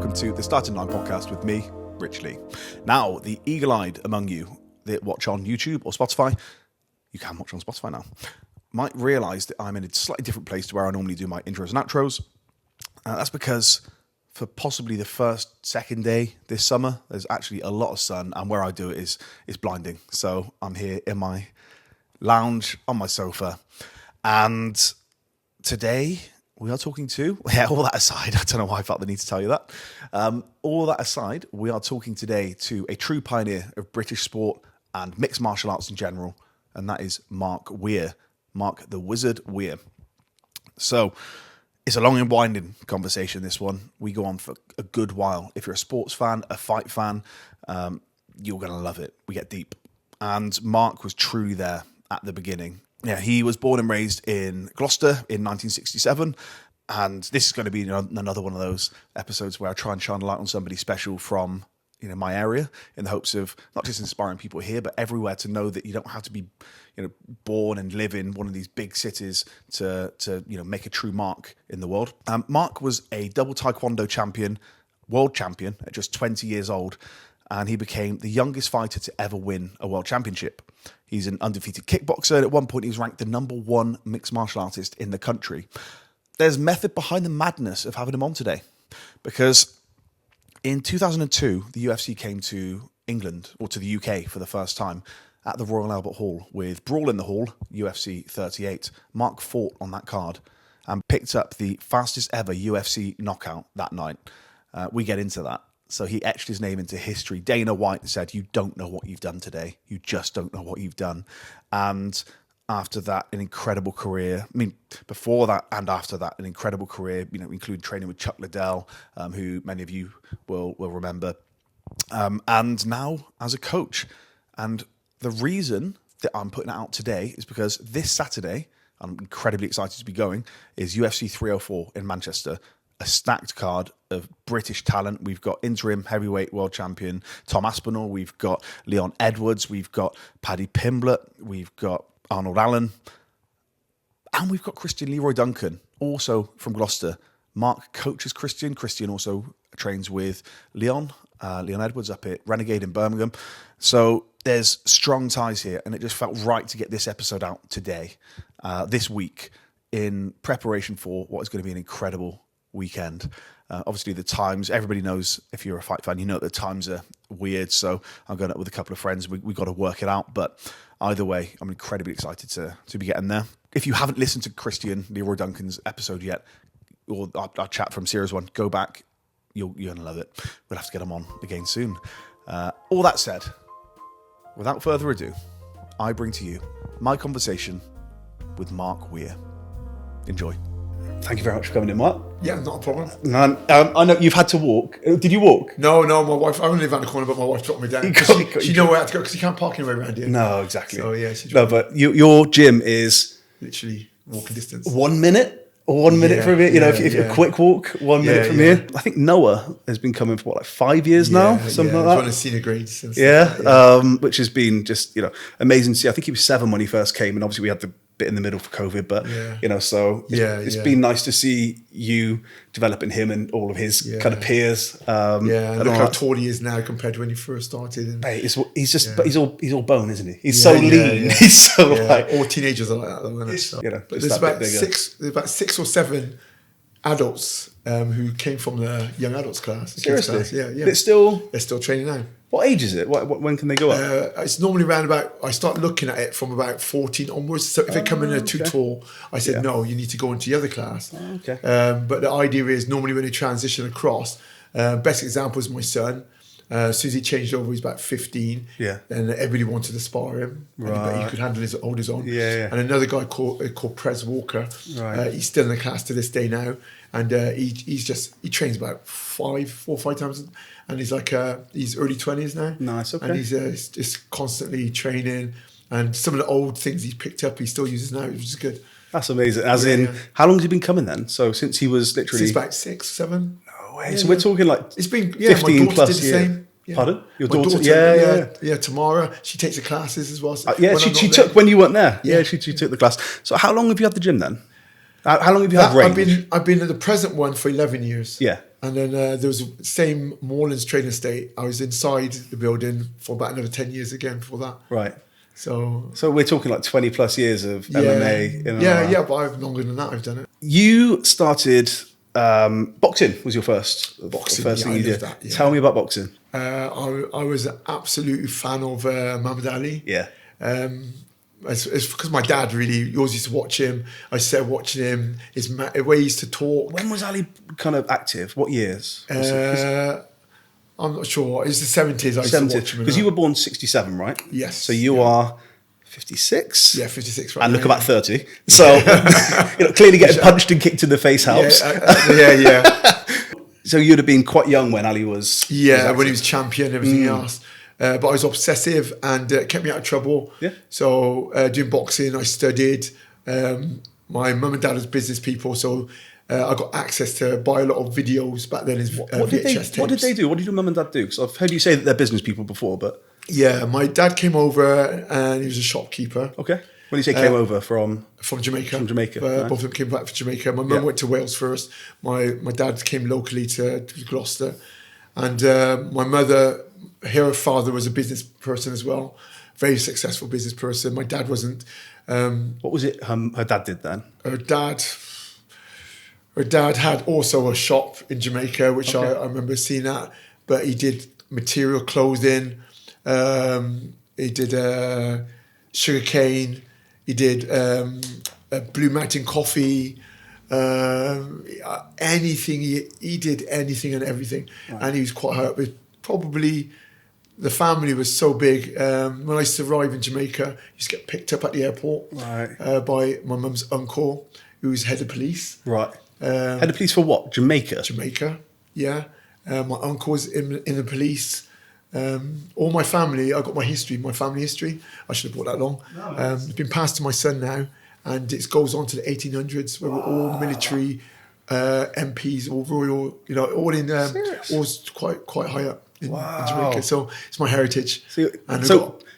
welcome to the Starting Line podcast with me, Rich Lee. Now, the eagle-eyed among you that watch on YouTube or Spotify, you can watch on Spotify now, might realise that I'm in a slightly different place to where I normally do my intros and outros. That's because for possibly the second day this summer, there's actually a lot of sun, and where I do it is blinding. So I'm here in my lounge on my sofa, and today we are talking to, all that aside, I don't know why I felt the need to tell you that. All that aside, we are talking today to a true pioneer of British sport and mixed martial arts in general, and that is Mark Weir, Mark the Wizard Weir. So it's a long and winding conversation, this one. We go on for a good while. If you're a sports fan, a fight fan, you're going to love it. We get deep. And Mark was truly there at the beginning. Yeah, he was born and raised in Gloucester in 1967, and this is going to be another one of those episodes where I try and shine a light on somebody special from my area, in the hopes of not just inspiring people here, but everywhere, to know that you don't have to be born and live in one of these big cities to make a true mark in the world. Mark was a double Taekwondo champion, world champion at just 20 years old, and he became the youngest fighter to ever win a world championship. He's an undefeated kickboxer, and at one point he was ranked the #1 mixed martial artist in the country. There's method behind the madness of having him on today, because in 2002, the UFC came to England, or to the UK for the first time, at the Royal Albert Hall with Brawl in the Hall, UFC 38. Mark fought on that card and picked up the fastest ever UFC knockout that night. We get into that. So he etched his name into history. Dana White said, "You don't know what you've done today. You just don't know what you've done." And after that, an incredible career. I mean, before that and after that, an incredible career, including training with Chuck Liddell, who many of you will remember. And now as a coach. And the reason that I'm putting it out today is because this Saturday, I'm incredibly excited to be going, is UFC 304 in Manchester. A stacked card of British talent. We've got interim heavyweight world champion Tom Aspinall. We've got Leon Edwards. We've got Paddy Pimblett. We've got Arnold Allen. And we've got Christian Leroy Duncan, also from Gloucester. Mark coaches Christian. Christian also trains with Leon Edwards up at Renegade in Birmingham. So there's strong ties here, and it just felt right to get this episode out today, this week, in preparation for what is going to be an incredible weekend. Obviously the times, everybody knows, if you're a fight fan, the times are weird, so I'm going up with a couple of friends. We've got to work it out, but either way, I'm incredibly excited to be getting there. If you haven't listened to Christian Leroy Duncan's episode yet, or our chat from Series 1, go back. You're going to love it. We'll have to get him on again soon. All that said, without further ado, I bring to you my conversation with Mark Weir. Enjoy. Thank you very much for coming in, Mark. Yeah, not a problem. I know you've had to walk. Did you walk? No, my wife, I only live around the corner, but my wife dropped me down. She know where to go, because you can't park anywhere around here. No, exactly. So yeah, she dropped me. But your gym is literally walking distance. 1 minute? Or 1 minute from here, if a quick walk, 1 minute from here. I think Noah has been coming for 5 years now, something like that. He's won a senior grades. Which has been just amazing to see. I think he was 7 when he first came, and obviously we had the bit in the middle for COVID, but it's been nice to see you developing him and all of his kind of peers. And look how tall he is now compared to when he first started. And, but he's all bone, isn't he? He's so lean. He's so all teenagers are like that, though, isn't it? But there's about 6 or 7 adults who came from the young adults class. Seriously? Class. Yeah. They're still training now. What age is it? When can they go up? It's normally around about, I start looking at it from about 14 onwards. So if they come in too tall, I said, no, you need to go into the other class. Okay. But the idea is normally when they transition across, best example is my son. As soon as he changed over, he's about 15. Yeah. And everybody wanted to spar him. Right. He could hold his own. Yeah. And another guy called Prez Walker. Right. He's still in the class to this day now. And he trains about 4 or 5 times. And he's he's early 20s now. Nice, okay. And he's just constantly training. And some of the old things he's picked up, he still uses now, which is good. That's amazing. How long has he been coming then? So since he was literally... Since about 6, 7. No way. So we're talking it's been 15 my daughter plus did the years. same. Yeah. Pardon? Your My daughter? Yeah, Tamara. She takes the classes as well. So she took when you weren't there. Yeah, she took the class. So how long have you had the gym then? How long have you had range? I've been at the present one for 11 years. Yeah. And then there was the same Morelands training estate. I was inside the building for about another 10 years again for that. Right. So we're talking like 20 plus years of MMA. Yeah, but I've longer than that. I've done it. You started boxing. Was your first thing you did? That, yeah. Tell me about boxing. I was an absolute fan of Muhammad Ali. Yeah. It's because my dad really always used to watch him. I started watching him. His way he used to talk. When was Ali kind of active? What years? I'm not sure. It's the 70s. I used to watch him. Because you were born 67, right? Yes. So you are 56? Yeah, 56. Right. And look about 30. So clearly getting punched and kicked in the face helps. Yeah. So you'd have been quite young when Ali was... Yeah, when he was champion and everything else. But I was obsessive and it kept me out of trouble. Yeah. So doing boxing, I studied. My mum and dad was business people, so I got access to buy a lot of videos back then. What did they do? What did your mum and dad do? Because I've heard you say that they're business people before, but... Yeah, my dad came over and he was a shopkeeper. Okay. When you say came over from Jamaica. From Jamaica. Both of them came back from Jamaica. My mum went to Wales first. My dad came locally to Gloucester. And my mother, her father was a business person as well. Very successful business person. My dad wasn't. What was it her dad did then? Her dad had also a shop in Jamaica, which I remember seeing that. But he did material clothing. He did sugarcane. He did Blue Mountain coffee. Anything. He did anything and everything. Right. And he was quite high up. Probably the family was so big. When I used to arrive in Jamaica, I used to get picked up at the airport by my mum's uncle, who was head of police. Right. Head of police for what? Jamaica? Jamaica, yeah. My uncle was in the police. All my family, I got my family history. I should have brought that along. It's been passed to my son now, and it goes on to the 1800s, where we're all military MPs, all royal, all in, all quite high up in Jamaica. So it's my heritage.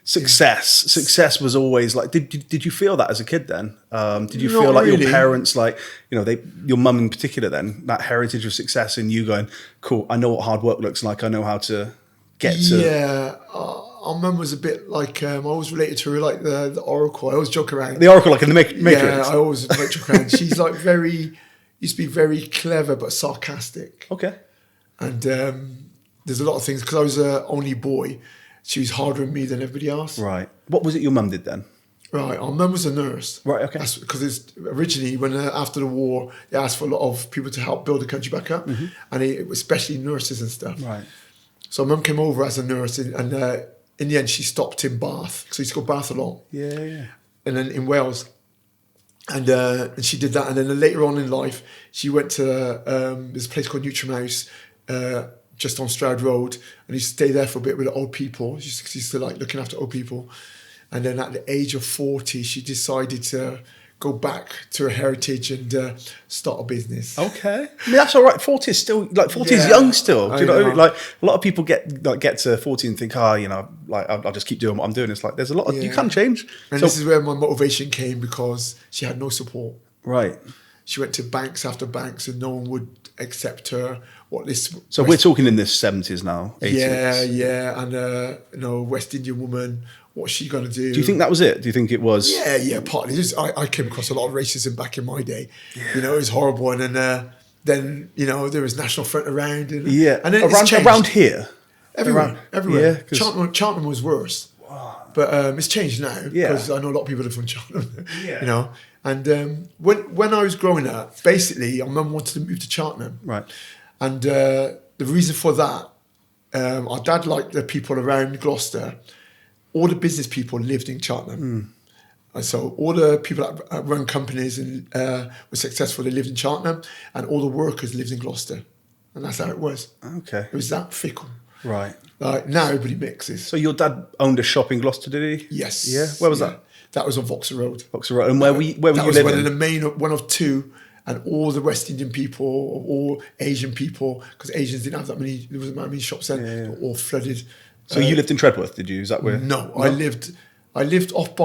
Success was always like. Did you feel that as a kid then? Did you feel like really? Your parents, like your mum in particular, then that heritage of success, and you going, cool, I know what hard work looks like. I know how to get to. Yeah, our mum was a bit like I always related to her like the Oracle. I always joke around. The Oracle, like in the Matrix. Yeah, I always joke around. She's like used to be very clever but sarcastic. Okay. And there's a lot of things because I was the only boy. She was harder on me than everybody else. Right. What was it your mum did then? Right. Our mum was a nurse. Right. Okay. Because it's originally when after the war they asked for a lot of people to help build the country back up, and especially nurses and stuff. Right. So mum came over as a nurse, and in the end she stopped in Bath because I used to go Bath a lot. Yeah. And then in Wales, and she did that, and then later on in life she went to this place called Newtram House. Just on Stroud Road, and he stayed there for a bit with the old people. She used to like looking after old people. And then at the age of 40, she decided to go back to her heritage and start a business. Okay. I mean, that's all right. 40 is still, 40 is young still. Do you know? Like, a lot of people get to 40 and think, I'll just keep doing what I'm doing. It's like, there's a lot of, you can change. And this is where my motivation came because she had no support. Right. She went to banks after banks and no one would accept her. So we're talking in the 70s now, 80s. Yeah, and West Indian woman. What's she gonna do? Do you think that was it? Do you think it was? Yeah. Partly, I came across a lot of racism back in my day. Yeah. It was horrible, and then there was National Front around, and then around here, everywhere. Yeah, Cheltenham was worse, but it's changed now because I know a lot of people live from Cheltenham. Yeah. And when I was growing up, basically, our mum wanted to move to Cheltenham. Right. And the reason for that, our dad liked the people around Gloucester. All the business people lived in Cheltenham. And so all the people that run companies and were successful, they lived in Cheltenham. And all the workers lived in Gloucester. And that's how it was. Okay. It was that fickle. Right. Like now everybody mixes. So your dad owned a shop in Gloucester, did he? Yes. Yeah? Where was that? That was on Vauxhall Road. Vauxhall Road. And where were you living? That was the main, one of two. And all the West Indian people, all Asian people, because Asians didn't have that many, there wasn't that many shops then, they were all flooded. So you lived in Treadworth, did you? Is that where? No, I lived off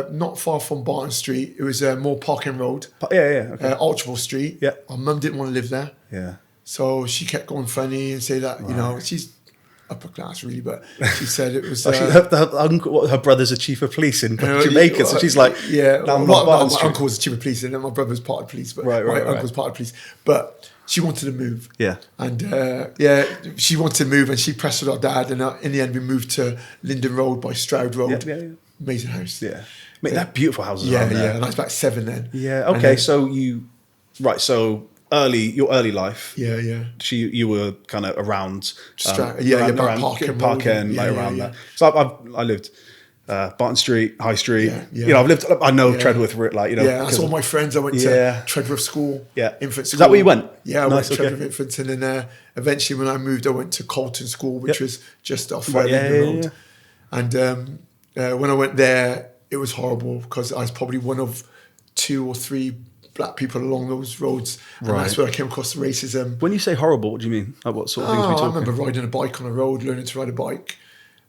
not far from Barton Street. It was more Parking Road. Okay. Archibald Street. Yeah. Our mum didn't want to live there. Yeah. So she kept going funny and say that, you know, she's upper class really, but she said it was... her brother's a chief of police in Jamaica, so she's like, yeah, no, my uncle was a chief of police, and then my brother was part of police, but my uncle was part of police. But she wanted to move. Yeah. And she wanted to move, and she pressured our dad, and in the end we moved to Linden Road by Stroud Road. Yeah. Amazing house. Yeah. Mate, they're beautiful houses Yeah, around there. yeah, and I was about 7 then. Yeah, okay, so your early life. Yeah, yeah. You were kind of around, around Park End, around that. So I lived Barton Street, High Street. Yeah. You know, I know Treadworth, like, you know. Yeah, that's all my friends. I went to Treadworth School, infant school. Is that where you went? Yeah, I went to Treadworth Infants, and then eventually when I moved, I went to Colton School, which was just off Linden Road. And when I went there, it was horrible because I was probably one of 2 or 3 black people along those roads, and that's where I came across the racism. When you say horrible, what do you mean? Like what sort of things are we talking? I remember riding a bike on a road, learning to ride a bike,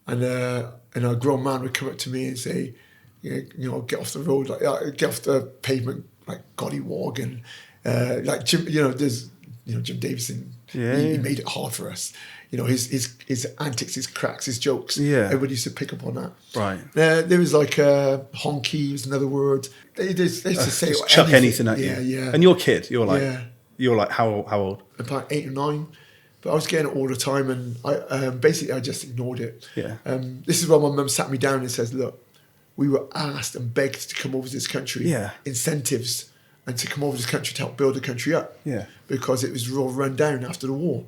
and a grown man would come up to me and say, you know, get off the road, like get off the pavement, like Golly Wog, and like Jim, you know, there's Jim Davison. He made it hard for us. You know, his antics, his cracks, his jokes. Yeah. Everybody used to pick up on that. Right. There was like honky was another word. They used to say just chuck anything at you. Yeah. And you're a kid. You're like how old? About 8 or 9. But I was getting it all the time, and I basically just ignored it. Yeah. This is why my mum sat me down and says, "Look, we were asked and begged to come over to this country. Yeah. Incentives, and to come over to this country to help build the country up. Yeah. Because it was all run down after the war.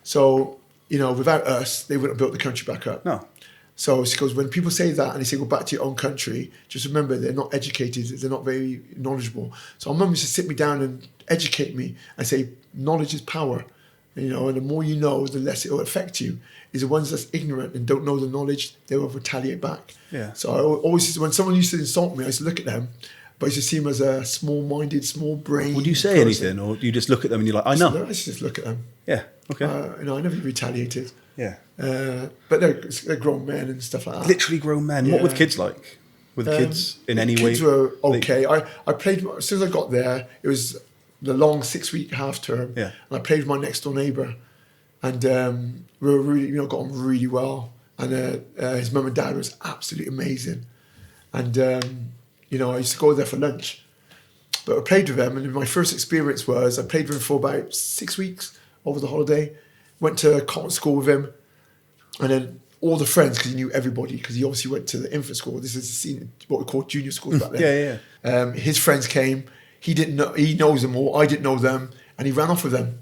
So, you know, without us, they wouldn't have built the country back up. No. So she goes, when people say that and they say go back to your own country, just remember they're not educated, they're not very knowledgeable. So my mum used to sit me down and educate me and say, knowledge is power. You know, and the more you know, the less it will affect you. Is the ones that's ignorant and don't know the knowledge, they will retaliate back. Yeah. So I always, when someone used to insult me, I used to look at them, but I used to see them as a small-minded, small-brain. Would you say anything, or do you just look at them and you're like, I know? I used to just look at them. Yeah. Okay. You know, I never retaliated. Yeah. But they're grown men and stuff like that. Literally grown men. Yeah. What were the kids like? Were the kids in any way? Kids were okay. I played, as soon as I got there, it was the long 6-week half term. Yeah. And I played with my next door neighbour. And we were really, got on really well. And his mum and dad was absolutely amazing. And, I used to go there for lunch. But I played with them, and my first experience was I played with him for about 6 weeks over the holiday. Went to Cotton School with him, and then all the friends, because he knew everybody, because he obviously went to the infant school. This is what we call junior schools back then. Yeah. His friends came. He didn't know. He knows them all. I didn't know them, and he ran off with them.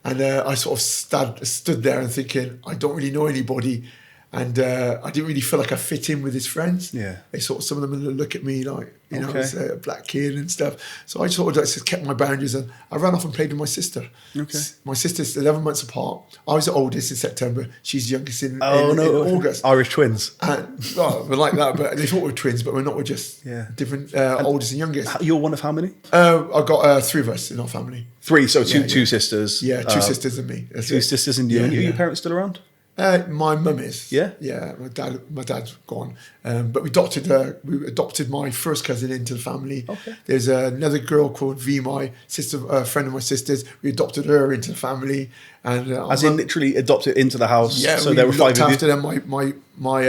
And I sort of stood there and thinking, I don't really know anybody. And I didn't really feel like I fit in with his friends. Yeah. They sort of, some of them look at me like, as a black kid and stuff. So I sort of just kept my boundaries, and I ran off and played with my sister. Okay. My sister's 11 months apart. I was the oldest in September. She's the youngest in August. Irish twins. And, we're like that, but they thought we were twins, but we're not. We're just different, oldest and youngest. You're one of how many? I got 3 of us in our family. 3, so two sisters. Yeah, 2 sisters and me. That's two it. sisters and you. Are your parents still around? My mum is. Yeah? Yeah, my dad's gone. But we adopted my first cousin into the family. Okay. There's another girl called V, my sister, a friend of my sister's. We adopted her into the family. And as in literally adopted into the house? Yeah, so there were 5 of you? after them. My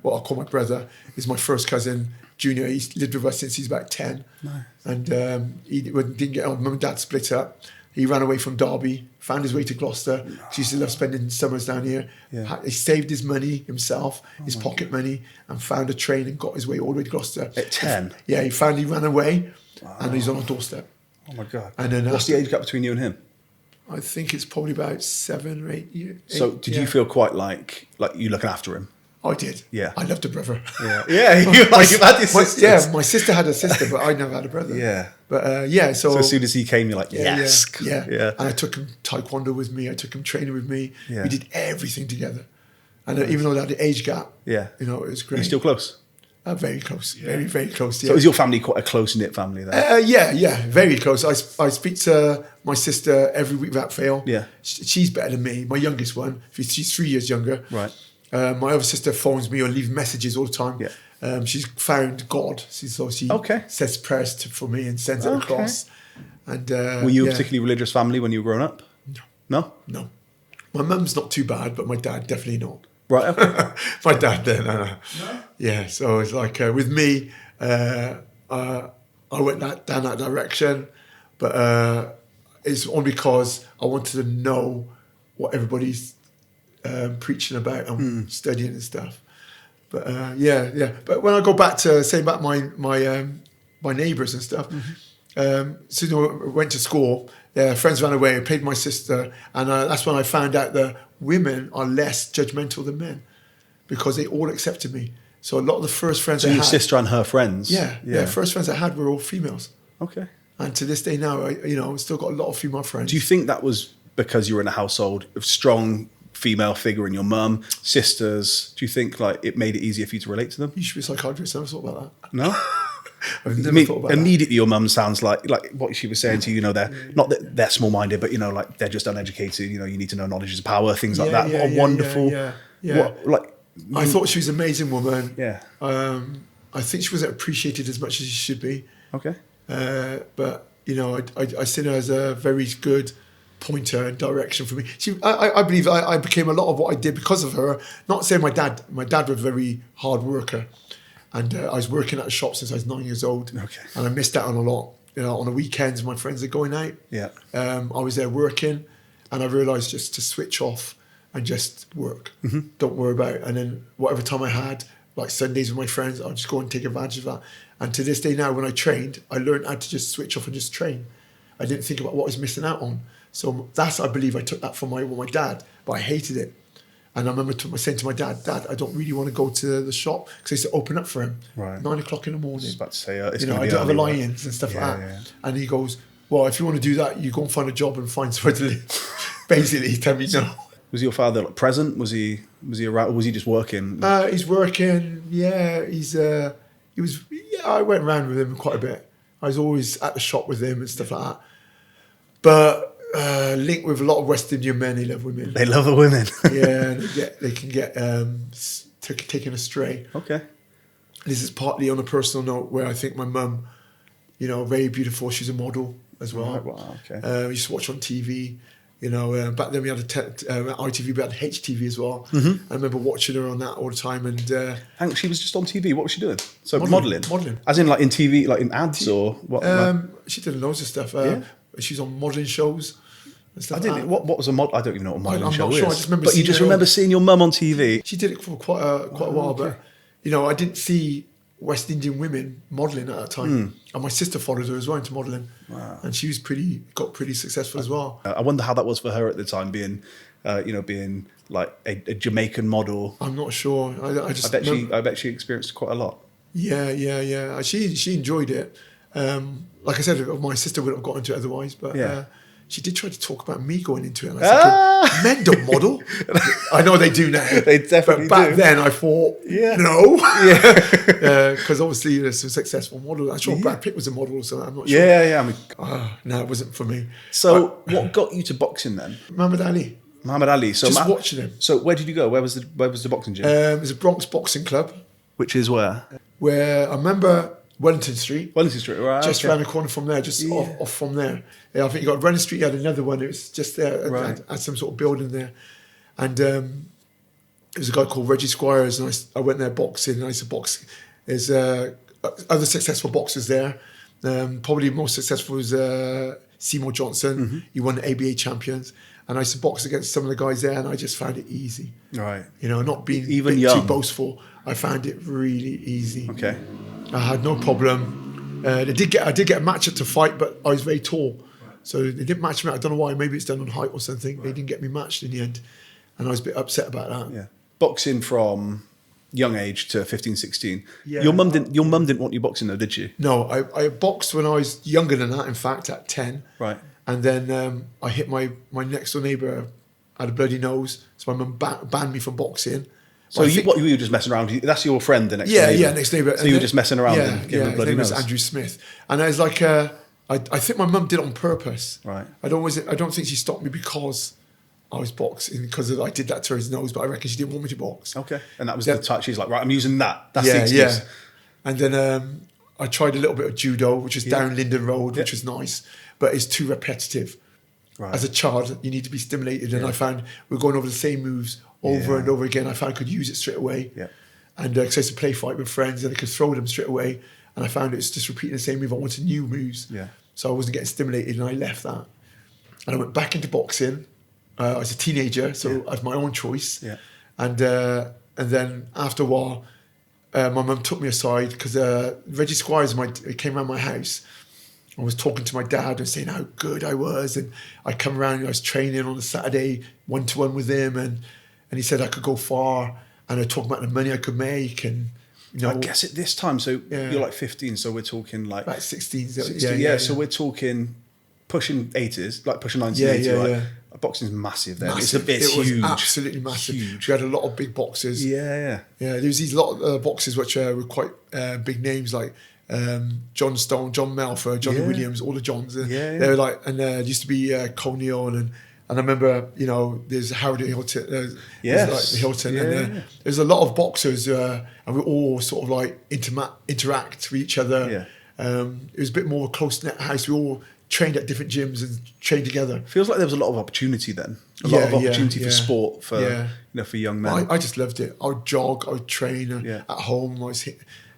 what I call my brother is my first cousin, Junior. He's lived with us since he's about 10. Nice. And he didn't get on. Mum and dad split up. He ran away from Derby, found his way to Gloucester. He used to love spending summers down here. Yeah. He saved his money himself, his pocket money, and found a train and got his way all the way to Gloucester. At 10? Yeah, he ran away, and he's on our doorstep. Oh my God. And then what's the age gap between you and him? I think it's probably about 7 or 8 years. So did you feel quite like you looking after him? I did. Yeah. I loved a brother. Yeah. You've had your sisters. Yeah, my sister had a sister, but I never had a brother. Yeah. But so as soon as he came, you're like, yes. Yeah. And I took him Taekwondo with me. I took him training with me. Yeah. We did everything together. And even though they had the age gap, it was great. Are you still close? Very close. Yeah. Very, very close. Yeah. So is your family quite a close-knit family then? Yeah. Very close. I speak to my sister every week without fail. Yeah. She's better than me. My youngest one, she's 3 years younger. Right. My other sister phones me or leaves messages all the time. Yeah. She's found God. She says prayers for me and sends it across. And were you a particularly religious family when you were growing up? No. No? No. My mum's not too bad, but my dad definitely not. Right, okay. My dad, no. Yeah, so it's like with me, I went down that direction, but it's only because I wanted to know what everybody's preaching about and studying and stuff. But yeah. But when I go back to say about my neighbours and stuff, so I went to school. Friends ran away, played with my sister, and that's when I found out that women are less judgmental than men because they all accepted me. So a lot of the first friends I had, your sister and her friends. Yeah. First friends I had were all females. Okay. And to this day now, I've still got a lot of female friends. Do you think that was because you were in a household of strong female figure in your mum, sisters? Do you think like it made it easier for you to relate to them? You should be a psychiatrist. I never thought about that. No. I've never thought about immediately your mum sounds like what she was saying to you. They're not that they're small-minded, but like they're just uneducated. You need to know knowledge is power, things like that. What a wonderful. What I thought she was an amazing woman. Yeah. I think she wasn't appreciated as much as she should be. Okay. But I see her as a very good pointer and direction for me. I believe I became a lot of what I did because of her. Not saying my dad. My dad was a very hard worker. And I was working at a shop since I was 9 years old. Okay. And I missed out on a lot. On the weekends, my friends are going out. Yeah. I was there working, and I realised just to switch off and just work. Mm-hmm. Don't worry about it. And then whatever time I had, like Sundays with my friends, I'll just go and take advantage of that. And to this day now, when I trained, I learned how to just switch off and just train. I didn't think about what I was missing out on. So I believe I took that from my dad, but I hated it. And I remember saying to my dad, I don't really want to go to the shop because I used to open up for him 9 o'clock in the morning. I was about to say, I don't have a lie-ins and stuff like that. Yeah. And he goes, well, if you want to do that, you go and find a job and find somewhere to live. Basically, he told me no. Was your father present? Was he around, or was he just working? He's working. Yeah, he was. Yeah, I went around with him quite a bit. I was always at the shop with him and stuff like that. But linked with a lot of West Indian men, they love women. They love the women. Yeah, they can get taken astray. Okay. This is partly on a personal note where I think my mum, very beautiful. She's a model as well. Right, wow, okay. I used to watch on TV. Back then we had ITV, we had HTV as well. Mm-hmm. I remember watching her on that all the time. And she was just on TV. What was she doing? So modelling. As in like in TV, like in ads or what? She did loads of stuff. She's on modelling shows. I didn't. What was a model? I don't even know what a modelling show is. I just remember. But you just remember seeing your mum on TV. She did it for quite a while, okay. But I didn't see West Indian women modelling at that time. And my sister followed her as well into modelling. Wow. And she was got pretty successful as well. I wonder how that was for her at the time, being like a Jamaican model. I'm not sure. I bet she experienced quite a lot. Yeah. She enjoyed it. Like I said, my sister would have got into it otherwise, but she did try to talk about me going into it. And I said, men don't model. I know they do now. They definitely do. But back then I thought, no. Because obviously there's a successful model. I'm sure Brad Pitt was a model or something. I'm not sure. Yeah. I mean, no, it wasn't for me. So what got you to boxing then? Muhammad Ali. So just watching him. So where did you go? Where was the boxing gym? It was a Bronx boxing club. Which is where? Where I remember Wellington Street, right? Just around the corner from there, off from there. Yeah, I think you got Wellington Street. You had another one. It was just there, right. Had some sort of building there, and there was a guy called Reggie Squires, and I went there boxing. And I used to box. There's other successful boxers there. Probably most successful was Seymour Johnson. Mm-hmm. He won the ABA champions, and I used to box against some of the guys there, and I just found it easy. Right. Not being even too boastful. I found it really easy. Okay. I had no problem. I did get a matchup to fight, but I was very tall. So they didn't match me. I don't know why. Maybe it's done on height or something. Right. They didn't get me matched in the end. And I was a bit upset about that. Yeah. Boxing from young age to 15, 16. Yeah. Your mum didn't want you boxing though, did she? No, I boxed when I was younger than that, in fact, at 10. Right. And then I hit my next door neighbour, had a bloody nose. So my mum banned me from boxing. So you were just messing around. That's your friend, the next neighbour. Yeah, next neighbour. So you were just messing around and giving him a bloody nose. His name was Andrew Smith. And I was like, I think my mum did it on purpose. Right. I don't think she stopped me because I was boxing, because I did that to his nose, but I reckon she didn't want me to box. Okay. And that was the touch. She's like, right, I'm using that. That's the excuse. Yeah. And then I tried a little bit of judo, which is down Linden Road, which was nice, but it's too repetitive. as a child, you need to be stimulated. And I found we're going over the same moves over and over again. I found I could use it straight away. Yeah. And because I used to play fight with friends and I could throw them straight away. And I found it's just repeating the same move. I wanted new moves. Yeah. So I wasn't getting stimulated and I left that. And I went back into boxing. I was a teenager, so I had my own choice. Yeah. And then after a while, my mum took me aside because Reggie Squires came around my house. I was talking to my dad and saying how good I was, and I come around and I was training on a Saturday 1-to-1 with him, and he said I could go far, and I talked about the money I could make, and I guess at this time, so you're like 15, so we're talking like about 16. 16 so we're talking pushing 80s, like pushing 1980. Yeah. Boxing's massive then. Massive. It's was huge. Absolutely massive. Huge. We had a lot of big boxers. Yeah. There was these lot of boxers which were quite big names like John Stone, John Melfer, Johnny Williams, all the Johns. They were like, and there used to be Cole Neal and I remember, there's Howard Hilton, there's like Hilton, and there's a lot of boxers, and we all sort of like interact with each other. Yeah. It was a bit more of a close knit house. We all trained at different gyms and trained together. Feels like there was a lot of opportunity then. A lot of opportunity for sport for for young men. I just loved it. I would jog, I would train at home.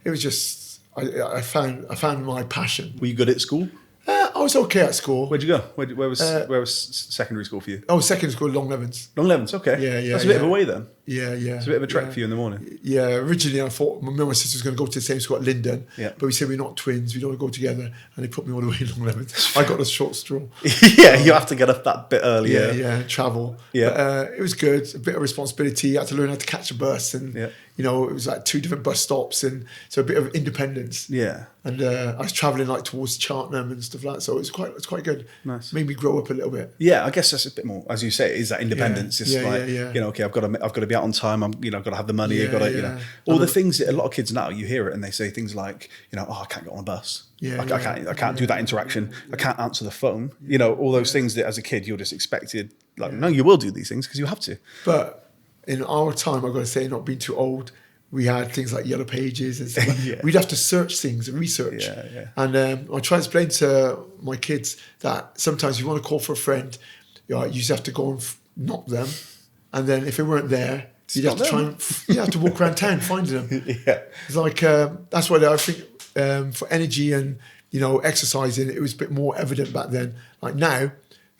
It was just I found my passion. Were you good at school? I was okay at school. Where'd you go? Where was secondary school for you? Oh, secondary school, Long Levens. Long Levens, okay. Yeah. That's a bit of a way then. Yeah. It's a bit of a trek for you in the morning. Yeah, originally I thought me and my sister was going to go to the same school at Linden, but we said we're not twins, we don't want to go together, and they put me all the way in Long Levens. I got a short straw. You have to get up that bit earlier. Yeah, travel. Yeah. But, it was good, a bit of responsibility. I had to learn how to catch a bus, and it was like 2 different bus stops, and so a bit of independence. Yeah. And I was travelling like towards Cheltenham and stuff like that, so it's quite good. Nice. Made me grow up a little bit. Yeah, I guess that's a bit more, as you say, is that independence. It's okay, I've got to be out on time. I've got to have the money. I've got to, all the things that a lot of kids now, you hear it and they say things like, I can't get on a bus. I can't do that interaction. I can't answer the phone. All those things that as a kid you're just expected. Like, no, you will do these things because you have to. But in our time, I've got to say, not being too old, we had things like yellow pages and stuff. We'd have to search things and research. And I try to explain to my kids that sometimes you want to call for a friend, you just have to go and knock them, and then if they weren't there, you'd have to try and you have to walk around town finding them. It's like that's why I think for energy and exercising, it was a bit more evident back then. Like now,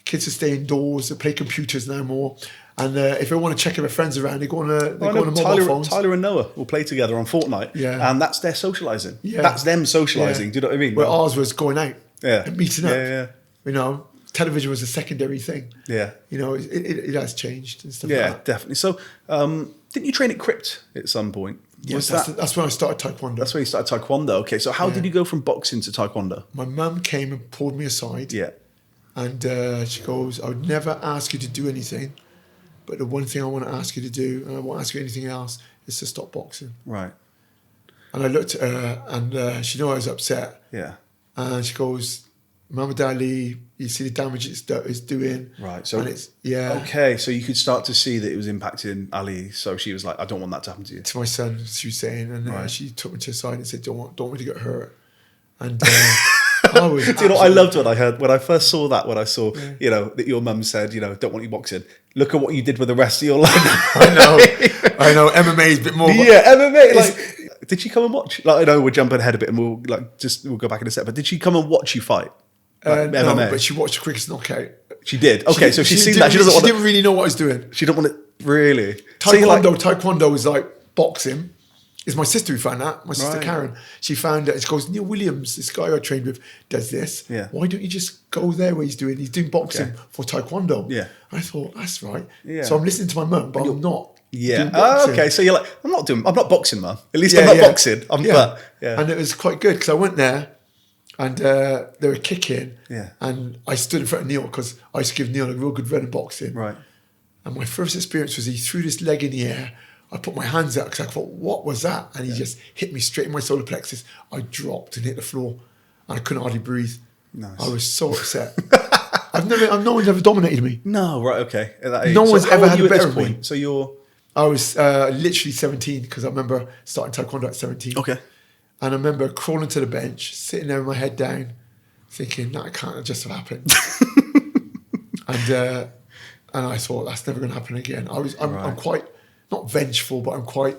kids are staying indoors, they play computers now more. And if they want to check if their friends are around, they go on mobile phones. Tyler and Noah will play together on Fortnite, and that's their socialising. That's them socialising. Do you know what I mean? Where ours was going out and meeting up. Yeah. Television was a secondary thing. Yeah. It has changed and stuff like that. Yeah, definitely. So, didn't you train at Crypt at some point? Yes, that's when I started Taekwondo. That's when you started Taekwondo. Okay, so how did you go from boxing to Taekwondo? My mum came and pulled me aside. Yeah. And she goes, I would never ask you to do anything, but the one thing I want to ask you to do, and I won't ask you anything else, is to stop boxing. Right. And I looked at her, and she knew I was upset. Yeah. And she goes, Muhammad Ali, you see the damage it's doing. Right. So it's okay. So you could start to see that it was impacting Ali. So she was like, I don't want that to happen to you. To my son, she was saying, and she took me to the side and said, don't want me to get hurt. And I was I loved when I first saw that, when I saw, that your mum said, don't want you boxing. Look at what you did with the rest of your life. I know. MMA is a bit more. Yeah, MMA. Did she come and watch? Like, I know we're jumping ahead a bit, and we'll go back in a sec. But did she come and watch you fight? No, but she watched the quickest knockout. She did. Okay, so she's seen that. She didn't really know what I was doing. She didn't want it really. Taekwondo is like boxing. It's my sister who found that. My sister Karen. She found it. She goes, Neil Williams, this guy I trained with, does this. Yeah. Why don't you just go there where he's doing boxing for Taekwondo? Yeah. And I thought, that's right. Yeah. So I'm listening to my mum, but I'm not. Yeah. Oh, okay. So you're like, I'm not boxing, mum. At least I'm not boxing. And it was quite good because I went there and they were kicking. Yeah. And I stood in front of Neil because I used to give Neil a real good run in boxing. Right. And my first experience was he threw this leg in the air. I put my hands out because I thought, what was that? And he just hit me straight in my solar plexus. I dropped and hit the floor. And I couldn't hardly breathe. Nice. I was so upset. No one's ever dominated me. No, right, okay. No one's ever had a better of me. So I was literally 17 because I remember starting Taekwondo at 17. Okay. And I remember crawling to the bench, sitting there with my head down, thinking, that can't just have happened. And I thought, that's never going to happen again. I'm quite, not vengeful, but I'm quite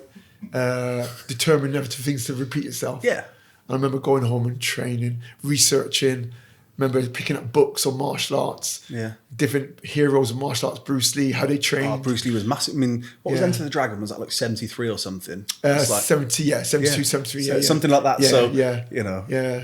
determined never for things to repeat itself. Yeah. I remember going home and training, researching. Remember picking up books on martial arts. Yeah. Different heroes of martial arts. Bruce Lee, how they trained. Oh, Bruce Lee was massive. I mean, what was Enter the Dragon? Was that like 73 or something? It's like, 72, 73. So something like that. Yeah, so, yeah.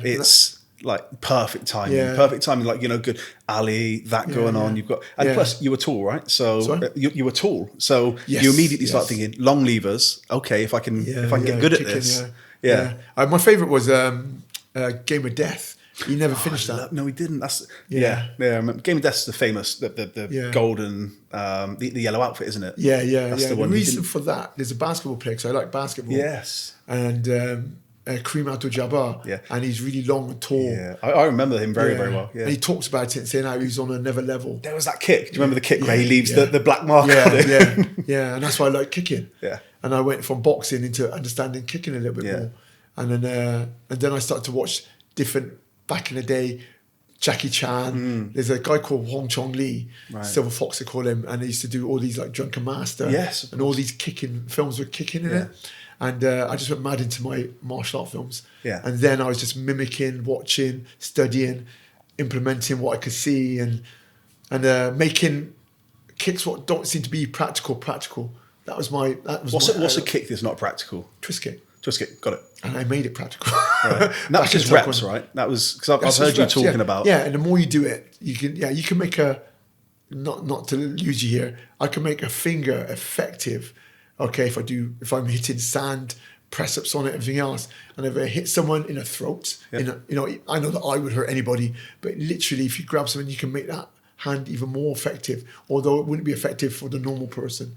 It's like perfect timing. Yeah. Perfect timing. Like, good Ali, that going on. You've got, and plus you were tall, right? So you were tall. So you immediately start thinking long levers. Okay, if I can get good at this. Yeah. My favorite was Game of Death. He never finished that. No, he didn't. That's I remember. Game of Death's the famous, the golden, the yellow outfit, isn't it? Yeah. That's The one. reason for that, there's a basketball player, because I like basketball. Yes. And Kareem Abdul-Jabbar. Yeah. And he's really long and tall. Yeah, I remember him very well. Yeah. And he talks about it, saying how he's on another level. There was that kick. Do you remember the kick where he leaves the black mark? Yeah. And that's why I like kicking. Yeah. And I went from boxing into understanding kicking a little bit more. And then I started to watch different, back in the day, Jackie Chan. There's a guy called Hong Chong Lee, Silver Fox they call him, and he used to do all these like Drunken Master, and all these kicking films with kicking in it. And I just went mad into my martial art films. Yeah. And then I was just mimicking, watching, studying, implementing what I could see, and making kicks what don't seem to be practical. That was What's a kick that's not practical? Twist kick. Twist kick, got it. And I made it practical. Right. And that was just reps, right? That was because I've heard you talking about. Yeah, and the more you do it, you can make not to lose you here. I can make a finger effective. Okay, if I'm hitting sand, press ups on it, everything else, and if I hit someone in the throat, I know that I would hurt anybody, but literally, if you grab someone, you can make that hand even more effective. Although it wouldn't be effective for the normal person.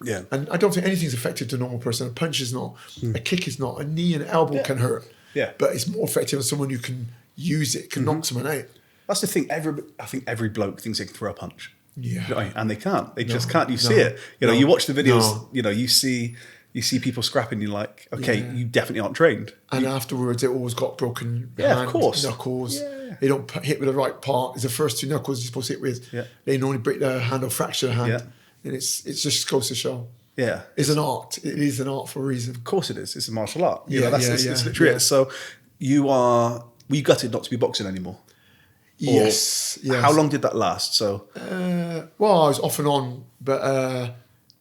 Yeah. And I don't think anything's effective to a normal person. A punch is not. A kick is not. A knee and elbow can hurt. Yeah. But it's more effective on someone who can use it, can knock someone out. That's the thing. I think every bloke thinks they can throw a punch. Yeah. And they can't. They just can't. You see it. You watch the videos, you see people scrapping, you're like, okay, you definitely aren't trained. And afterwards, it always got broken of course. Knuckles. Yeah. They don't hit with the right part. It's the first two knuckles you're supposed to hit with. Yeah. They normally break the hand or fracture the hand. Yeah. And it just goes to show. Yeah. It's an art. It is an art for a reason. Of course it is. It's a martial art. It's literally it. Yeah. So were you gutted not to be boxing anymore? Yes. How long did that last? So well, I was off and on, but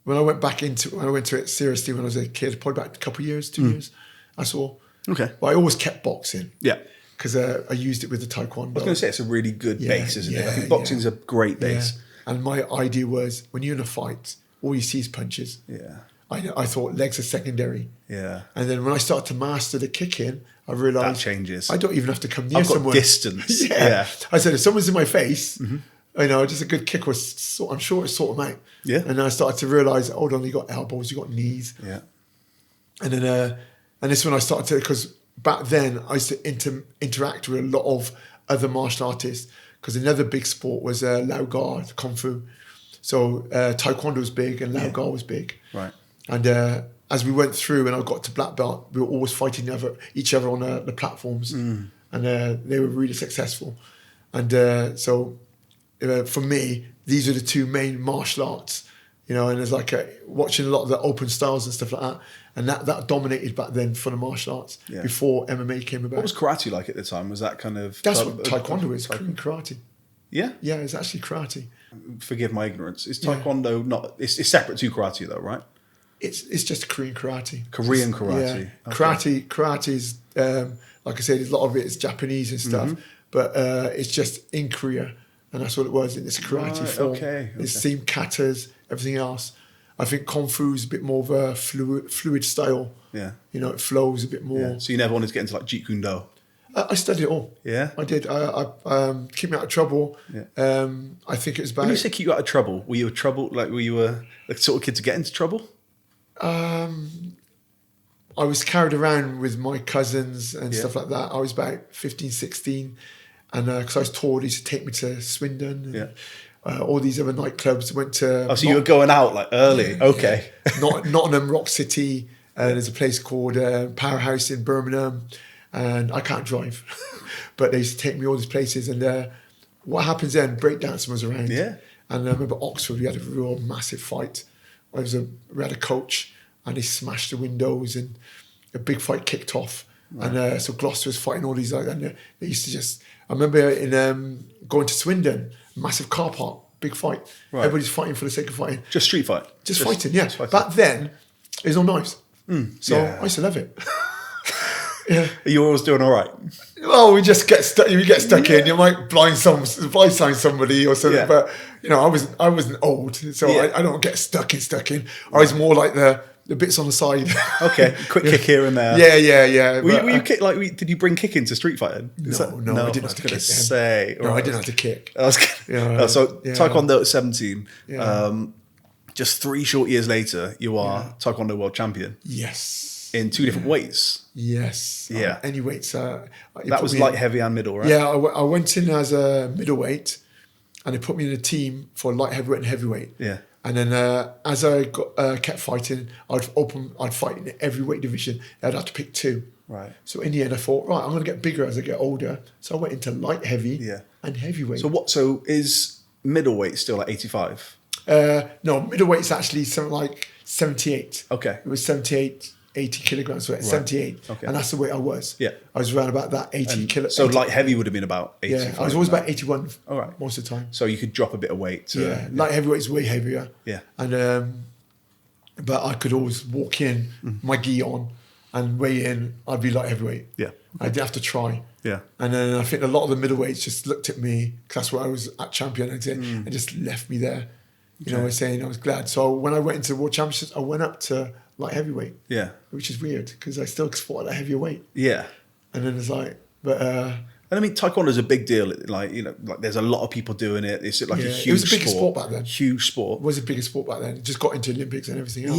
when I went to it seriously when I was a kid, probably about a couple of years, 2 years, I saw. Okay. But I always kept boxing. Yeah. Because I used it with the Taekwondo. I was going to say it's a really good base, isn't it? I think boxing's a great base. Yeah. And my idea was when you're in a fight, all you see is punches. Yeah. I thought legs are secondary. Yeah. And then when I started to master the kicking, I realised that changes. I don't even have to come near I've got someone. Distance. Yeah. I said, if someone's in my face, just a good kick I'm sure it sort them out. Yeah. And then I started to realise, hold on, you got elbows, you got knees. Yeah. And then, and this when I started to, because back then I used to interact with a lot of other martial artists, because another big sport was Lao Gar, Kung Fu. So Taekwondo was big and Lao Gar was big. Right. And as we went through and I got to black belt, we were always fighting each other on the platforms. And they were really successful. And so for me, these are the two main martial arts, and there's like watching a lot of the open styles and stuff like that. And that dominated back then for the martial arts before MMA came about. What was karate like at the time? Was that kind of... That's what Taekwondo is, karate. Yeah? Yeah, it's actually karate. Forgive my ignorance. Is Taekwondo not... It's separate to karate though, right? It's just Korean karate. Korean karate. Yeah. Okay. Karate is, like I said, a lot of it is Japanese and stuff, but it's just in Korea, and that's what it was. It's karate form. Okay. It's same katas, everything else. I think Kung Fu is a bit more of a fluid style. Yeah. It flows a bit more. Yeah. So you never wanted to get into like Jeet Kune Do? I studied it all. Yeah? I did. I keep me out of trouble. Yeah. I think it was about... When you say keep you out of trouble, were you were you the sort of kid to get into trouble? I was carried around with my cousins and stuff like that. I was about 15, 16. And because I was tall, they used to take me to Swindon. And, all these other nightclubs. Went to... Oh, so you were going out like early. Okay. Nottingham, Rock City. There's a place called Powerhouse in Birmingham. And I can't drive. But they used to take me all these places. And what happens then? Breakdancing was around. Yeah. And I remember Oxford, we had a real massive fight. We had a coach and he smashed the windows and a big fight kicked off. Right. And so Gloucester was fighting all these, and they used to just, I remember in going to Swindon, massive car park, big fight. Right. Everybody's fighting for the sake of fighting. Just street fight? Just fighting, yeah. Just fighting. Back then, there's no knives. So I used to love it. Yeah. You always doing all right? Well, we just get stuck. You get stuck in. You might blindside somebody or something. Yeah. But I wasn't old, so I don't get stuck in. I was more like the bits on the side. Okay, quick kick here and there. Yeah. Were you kick did you bring kick into street fighting? No, I didn't have to kick. I didn't have to kick. Taekwondo at 17. Yeah. Just 3 short years later, you are Taekwondo world champion. Yes. In 2 different weights. Yes. Yeah. Any weights. That was light, heavy, and middle, right? Yeah, I went in as a middleweight, and they put me in a team for light, heavyweight, and heavyweight. Yeah. And then as I kept fighting, I'd fight in every weight division. I'd have to pick 2. Right. So in the end, I thought, right, I'm going to get bigger as I get older. So I went into light, heavy, and heavyweight. So is middleweight still at 85? No, middleweight's actually something like 78. Okay. It was 78, 80 kilograms, so 78. Okay. And that's the weight I was. Yeah. I was around about that 80 kilograms. So light heavy would have been about 80. Yeah, I was always about 81 most of the time. So you could drop a bit of weight. Light heavyweight's way heavier. Yeah. And but I could always walk in, my gi on, and weigh in, I'd be light heavyweight. Yeah. Okay. I didn't have to try. Yeah. And then I think a lot of the middleweights just looked at me, because that's where I was at champion, and just left me there. You know what I'm saying? I was glad. So when I went into the World Championships, I went up to light heavyweight. Yeah. Which is weird, because I still fought at a heavier weight. Yeah. And then it's like, but... and I mean, Taekwondo is a big deal. Like there's a lot of people doing it. It's like a huge sport. It was the biggest sport back then. Huge sport. It was the biggest sport back then. It just got into Olympics and everything else.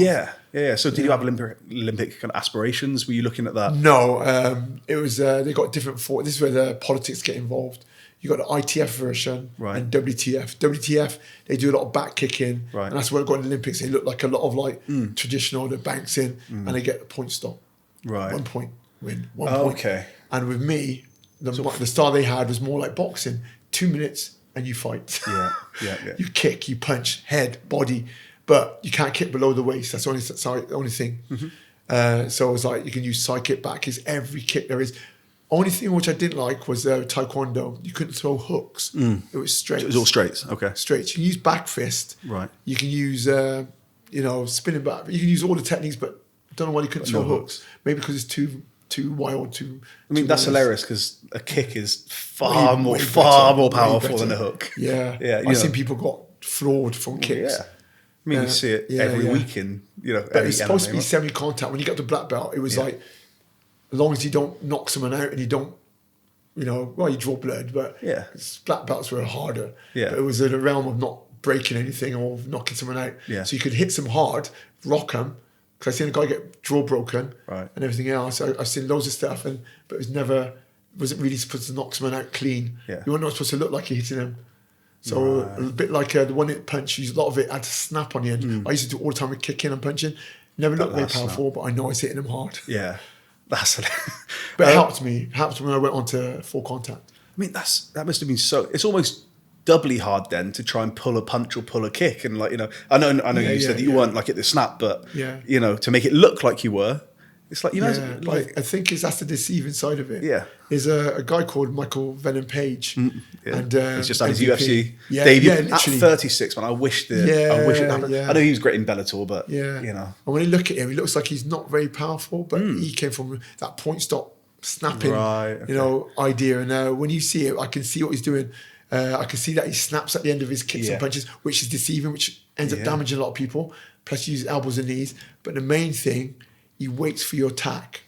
Yeah. So did you have Olympic kind of aspirations? Were you looking at that? No. It was, they got different... This is where the politics get involved. You got the ITF version and WTF. WTF, they do a lot of back kicking. Right. And that's where it got in the Olympics. They look like a lot of traditional, the banks in, and they get a point stop. Right. 1 point win. 1 point. Okay. And with me... The style they had was more like boxing. 2 minutes and you fight. Yeah. You kick, you punch, head, body, but you can't kick below the waist. That's the only thing. Mm-hmm. So it was like you can use side kick, back is every kick there is. Only thing which I didn't like was Taekwondo. You couldn't throw hooks. It was straight. It was all straights. Okay. Straight. You can use back fist. Right. You can use spinning back. You can use all the techniques, but I don't know why you couldn't throw hooks. Maybe because it's too wild. I mean, that's hilarious because a kick is far more powerful than a hook. Yeah. I've seen people got floored from kicks. Yeah. I mean, you see it every week in, But it's supposed to be semi-contact. When you get to black belt, it was like, as long as you don't knock someone out and you don't, you draw blood, but black belts were harder. Yeah. But it was in a realm of not breaking anything or knocking someone out. Yeah. So you could hit them hard, rock them. Because I've seen a guy get jaw broken and everything else. I've seen loads of stuff, but wasn't really supposed to knock someone out clean. Yeah. You weren't not supposed to look like you're hitting them. So a bit like the one-hit punch, a lot of it had to snap on the end. I used to do it all the time with kicking and punching. Never looked very powerful, but I know I was hitting them hard. Yeah. But it helped me. It helped when I went on to full contact. I mean, that must have been so... It's almost doubly hard then to try and pull a punch or pull a kick. And I know you said that you weren't like at the snap, but, to make it look like you were, it's like, I think that's the deceiving side of it. Yeah. There's a guy called Michael Venom Page. And he's just done his UFC debut at 36, man. I wish it happened. Yeah. I know he was great in Bellator, but, And when you look at him, he looks like he's not very powerful, but he came from that point stop snapping, idea. And when you see it, I can see what he's doing. I can see that he snaps at the end of his kicks and punches, which is deceiving, which ends up damaging a lot of people. Plus, he uses elbows and knees. But the main thing, he waits for your attack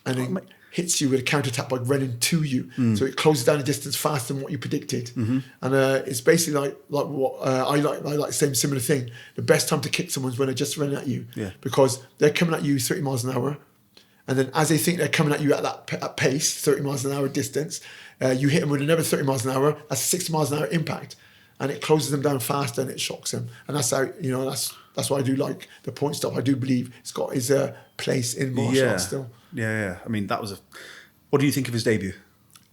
and then hits you with a counter attack by running to you. So it closes down the distance faster than what you predicted. Mm-hmm. And it's basically like what I like the same similar thing. The best time to kick someone is when they're just running at you, because they're coming at you 30 miles an hour. And then as they think they're coming at you at that pace, 30 miles an hour distance, you hit them with another 30 miles an hour, that's 60 miles an hour impact. And it closes them down faster and it shocks them. And that's how, that's why I do like the point stop. I do believe it's got his place in martial arts still. Yeah. I mean, what do you think of his debut?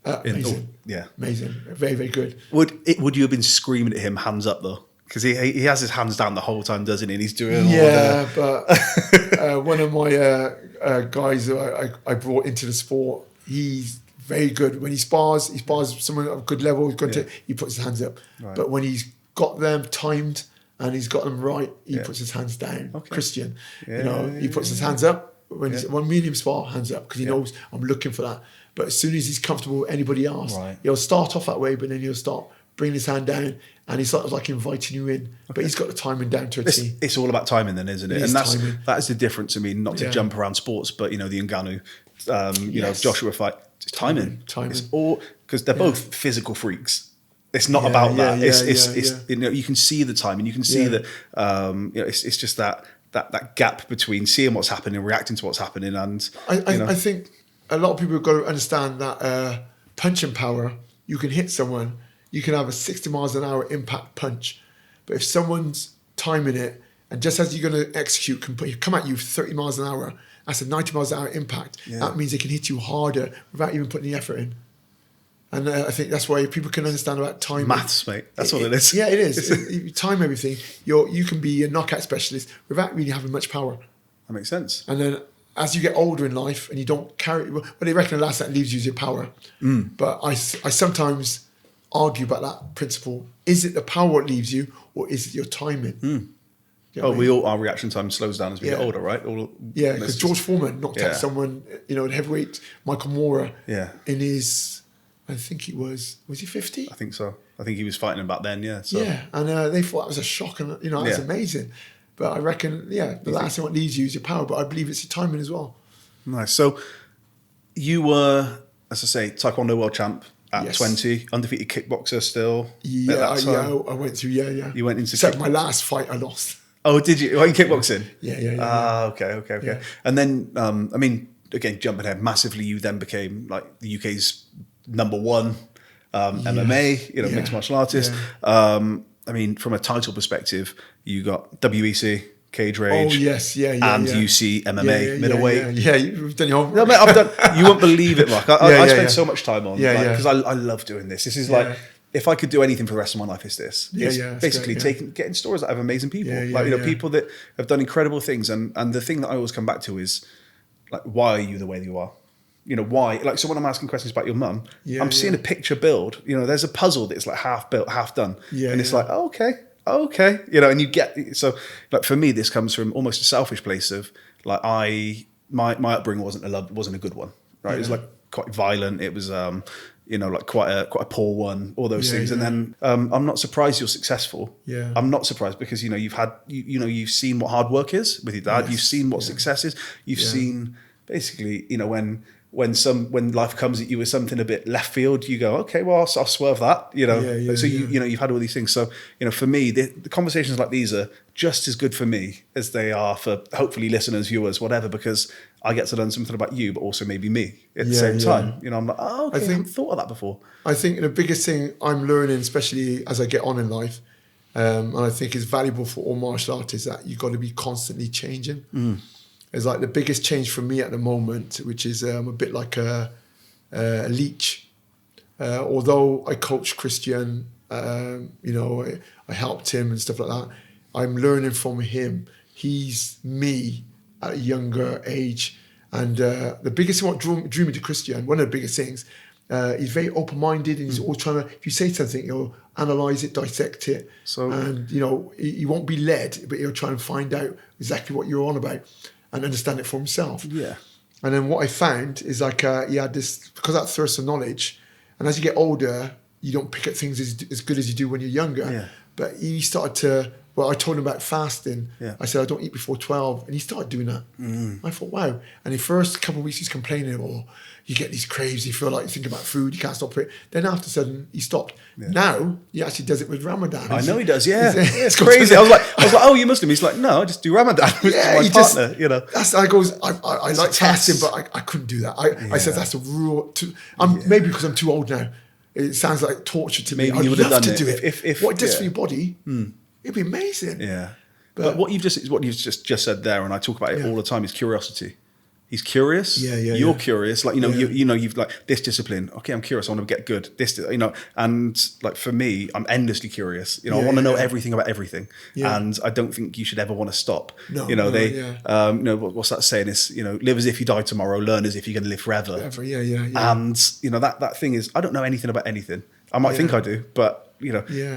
Amazing. Yeah. Amazing. Very, very good. Would you have been screaming at him, hands up, though? Because he has his hands down the whole time, doesn't he? And he's doing but one of my guys that I brought into the sport, he's very good. When he spars someone at a good level, he puts his hands up. Right. But when he's got them timed and he's got them right, he puts his hands down. Okay. Christian, he puts his hands up. When me and him spar, hands up, because he knows I'm looking for that. But as soon as he's comfortable with anybody else, he'll start off that way, but then he'll start bringing his hand down, and he's sort of like inviting you in. Okay. But he's got the timing down to a T. It's all about timing then, isn't it? And that is the difference. I mean, not to jump around sports, but, the Ngannou, Joshua fight, it's timing. It's all, because they're both physical freaks. It's not about that. It's you can see the timing. You can see that, it's just that gap between seeing what's happening, reacting to what's happening. And I think a lot of people have got to understand that punching power, you can hit someone, you can have a 60 miles an hour impact punch, but if someone's timing it, and just as you're going to execute, come at you 30 miles an hour, that's a 90 miles an hour impact. That means they can hit you harder without even putting the effort in. And I think that's why people can understand about timing. Maths, mate. That's what it is. Yeah, it is. You time everything. You can be a knockout specialist without really having much power. That makes sense. And then as you get older in life and you don't carry, well, they reckon the last that leaves you is your power. But I sometimes argue about that principle. Is it the power that leaves you, or is it your timing? You know our reaction time slows down as we get older, right? Because George Foreman knocked out someone, in heavyweight, Michael Moorer, in his, I think he was he 50? I think so. I think he was fighting about then, So. Yeah, and they thought that was a shock, and that's amazing. But I reckon, the last thing what leaves you is your power, but I believe it's your timing as well. Nice. So you were, as I say, Taekwondo world champ at 20, undefeated kickboxer still. I went through, You went into except my last fight I lost. Oh, did you? Were you kickboxing? Yeah. Okay. Yeah. And then, again, jumping ahead massively, you then became like the UK's #1 MMA, mixed martial artist. From a title perspective, you got WEC, Cage Rage. Oh, yes, and UC MMA, middleweight. Yeah, you've done your own. No, mate, I've done, you won't believe it, Mark. I spent so much time on because I love doing this. This is like, if I could do anything for the rest of my life, it's this. It's basically getting stories out of amazing people. People that have done incredible things. And the thing that I always come back to is, like, why are you the way you are? Why? Like, so when I'm asking questions about your mum, I'm seeing a picture build. There's a puzzle that's like half built, half done. And it's like, okay. And you get, so like for me, this comes from almost a selfish place of like, my upbringing wasn't a good one, right? It was like quite violent. It was, like quite a poor one, all those things. And then I'm not surprised you're successful. Yeah. I'm not surprised because, you've had, you've seen what hard work is with your dad. You've seen what success is. You've seen basically, when life comes at you with something a bit left field, you go, okay, well, I'll swerve that, So you've had all these things. So, for me, the conversations like these are just as good for me as they are for hopefully listeners, viewers, whatever, because I get to learn something about you, but also maybe me at the same time. I'm like, I haven't thought of that before. I think the biggest thing I'm learning, especially as I get on in life, and I think is valuable for all martial arts, is that you've got to be constantly changing. It's like the biggest change for me at the moment, which is I'm a bit like a leech. Although I coach Christian, I helped him and stuff like that, I'm learning from him. He's me at a younger age. And the biggest thing what drew me to Christian, one of the biggest things, he's very open-minded and he's always trying to, if you say something, he'll analyse it, dissect it. And, he won't be led, but he'll try and find out exactly what you're on about and understand it for himself. Yeah. And then what I found is like he had this, because that thirst for knowledge, and as you get older, you don't pick up things as good as you do when you're younger. Yeah. But he started to, I told him about fasting. Yeah. I said, I don't eat before 12. And he started doing that. I thought, wow. And the first couple of weeks he's complaining, you get these craves, you feel like you think about food, you can't stop it. Then after a sudden, he stopped. Yeah. Now, he actually does it with Ramadan. I know he does, yeah. It's crazy. I was like, oh, you Muslim? He's like, no, I just do Ramadan with my partner, I like fasting, but I couldn't do that. I said, that's a rule. Maybe because I'm too old now. It sounds like torture to me. Maybe you would have done it. If what it does for your body, it'd be amazing. Yeah. But what you've just said there, and I talk about it all the time, is curiosity. He's curious. You're curious. Like, you've like this discipline. Okay, I'm curious. I want to get good. And like for me, I'm endlessly curious. I want to know everything about everything. Yeah. And I don't think you should ever want to stop. No, what's that saying? Is, live as if you die tomorrow, learn as if you're going to live forever. And, that thing is, I don't know anything about anything. I might think I do, but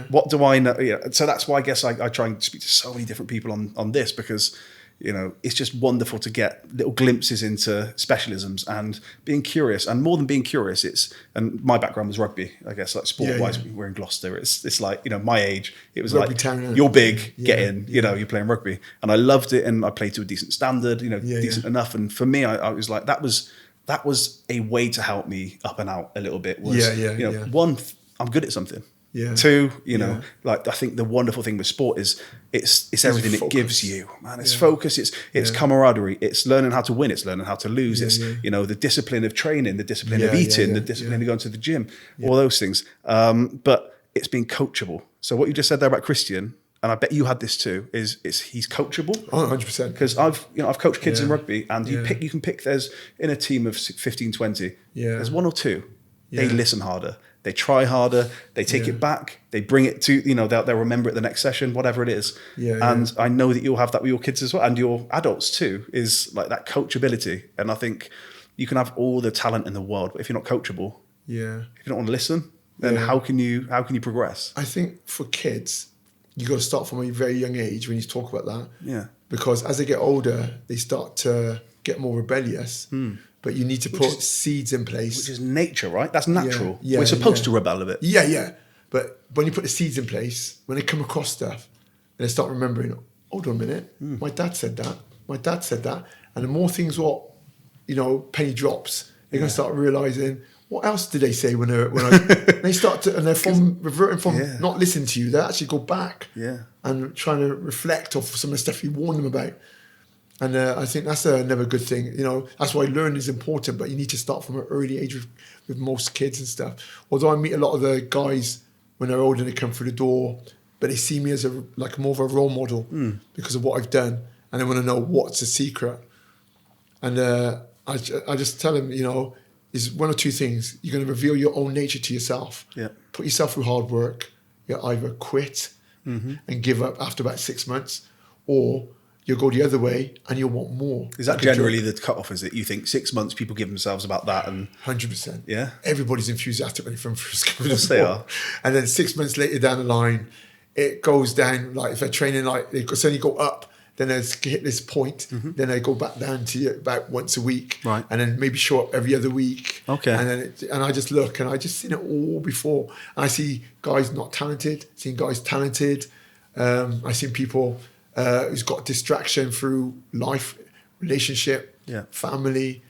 what do I know? So that's why I guess I try and speak to so many different people on this, because it's just wonderful to get little glimpses into specialisms and being curious. And more than being curious, and my background was rugby, I guess, like sport-wise. We're in Gloucester. It's like, my age, it was rugby like, town, you're big, get in, you're playing rugby. And I loved it, and I played to a decent standard, decent enough. And for me, I was like, that was a way to help me up and out a little bit. One, I'm good at something. Yeah. Two, like I think the wonderful thing with sport is it's everything it gives you, man. It's focus, it's camaraderie, it's learning how to win, it's learning how to lose, it's the discipline of training, the discipline of eating, the discipline of going to the gym, all those things. But it's being coachable. So what you just said there about Christian, and I bet you had this too, is he's coachable. Oh, 100%. Because I've coached kids in rugby, and you can pick, there's in a team of 15, 20, there's one or two, they listen harder. They try harder, they take it back, they bring it to, they'll remember it the next session, whatever it is. And I know that you'll have that with your kids as well, and your adults too, is like that coachability. And I think you can have all the talent in the world, but if you're not coachable, if you don't want to listen, then how can you progress? I think for kids, you got to start from a very young age when you talk about that. Yeah. Because as they get older, they start to get more rebellious. But you need to put seeds in place. Which is nature, right? That's natural. We're supposed to rebel a bit. Yeah. But when you put the seeds in place, when they come across stuff, they start remembering, hold on a minute, my dad said that. My dad said that. And the more things penny drops, they're going to start realising, what else did they say when they start to, and they're reverting from not listening to you, they actually go back and trying to reflect off some of the stuff you warned them about. And I think that's another good thing. That's why learning is important, but you need to start from an early age with most kids and stuff. Although I meet a lot of the guys when they're older, they come through the door, but they see me as more of a role model because of what I've done, and they want to know what's the secret. And I just tell them, is one or two things. You're going to reveal your own nature to yourself. Yeah. Put yourself through hard work. You either quit and give up after about 6 months, or you'll go the other way and you'll want more. Is that generally the cutoff? Is it? You think 6 months people give themselves about that? And 100%. Yeah. Everybody's enthusiastic when you're from first coming. Of course they are. And then 6 months later down the line, it goes down. Like if they're training, like they suddenly go up, then they hit this point, then they go back down to about once a week, right? And then maybe show up every other week. Okay. And then I just look, and I just seen it all before. And I see guys not talented, seen guys talented. I seen people who's got distraction through life, relationship, family,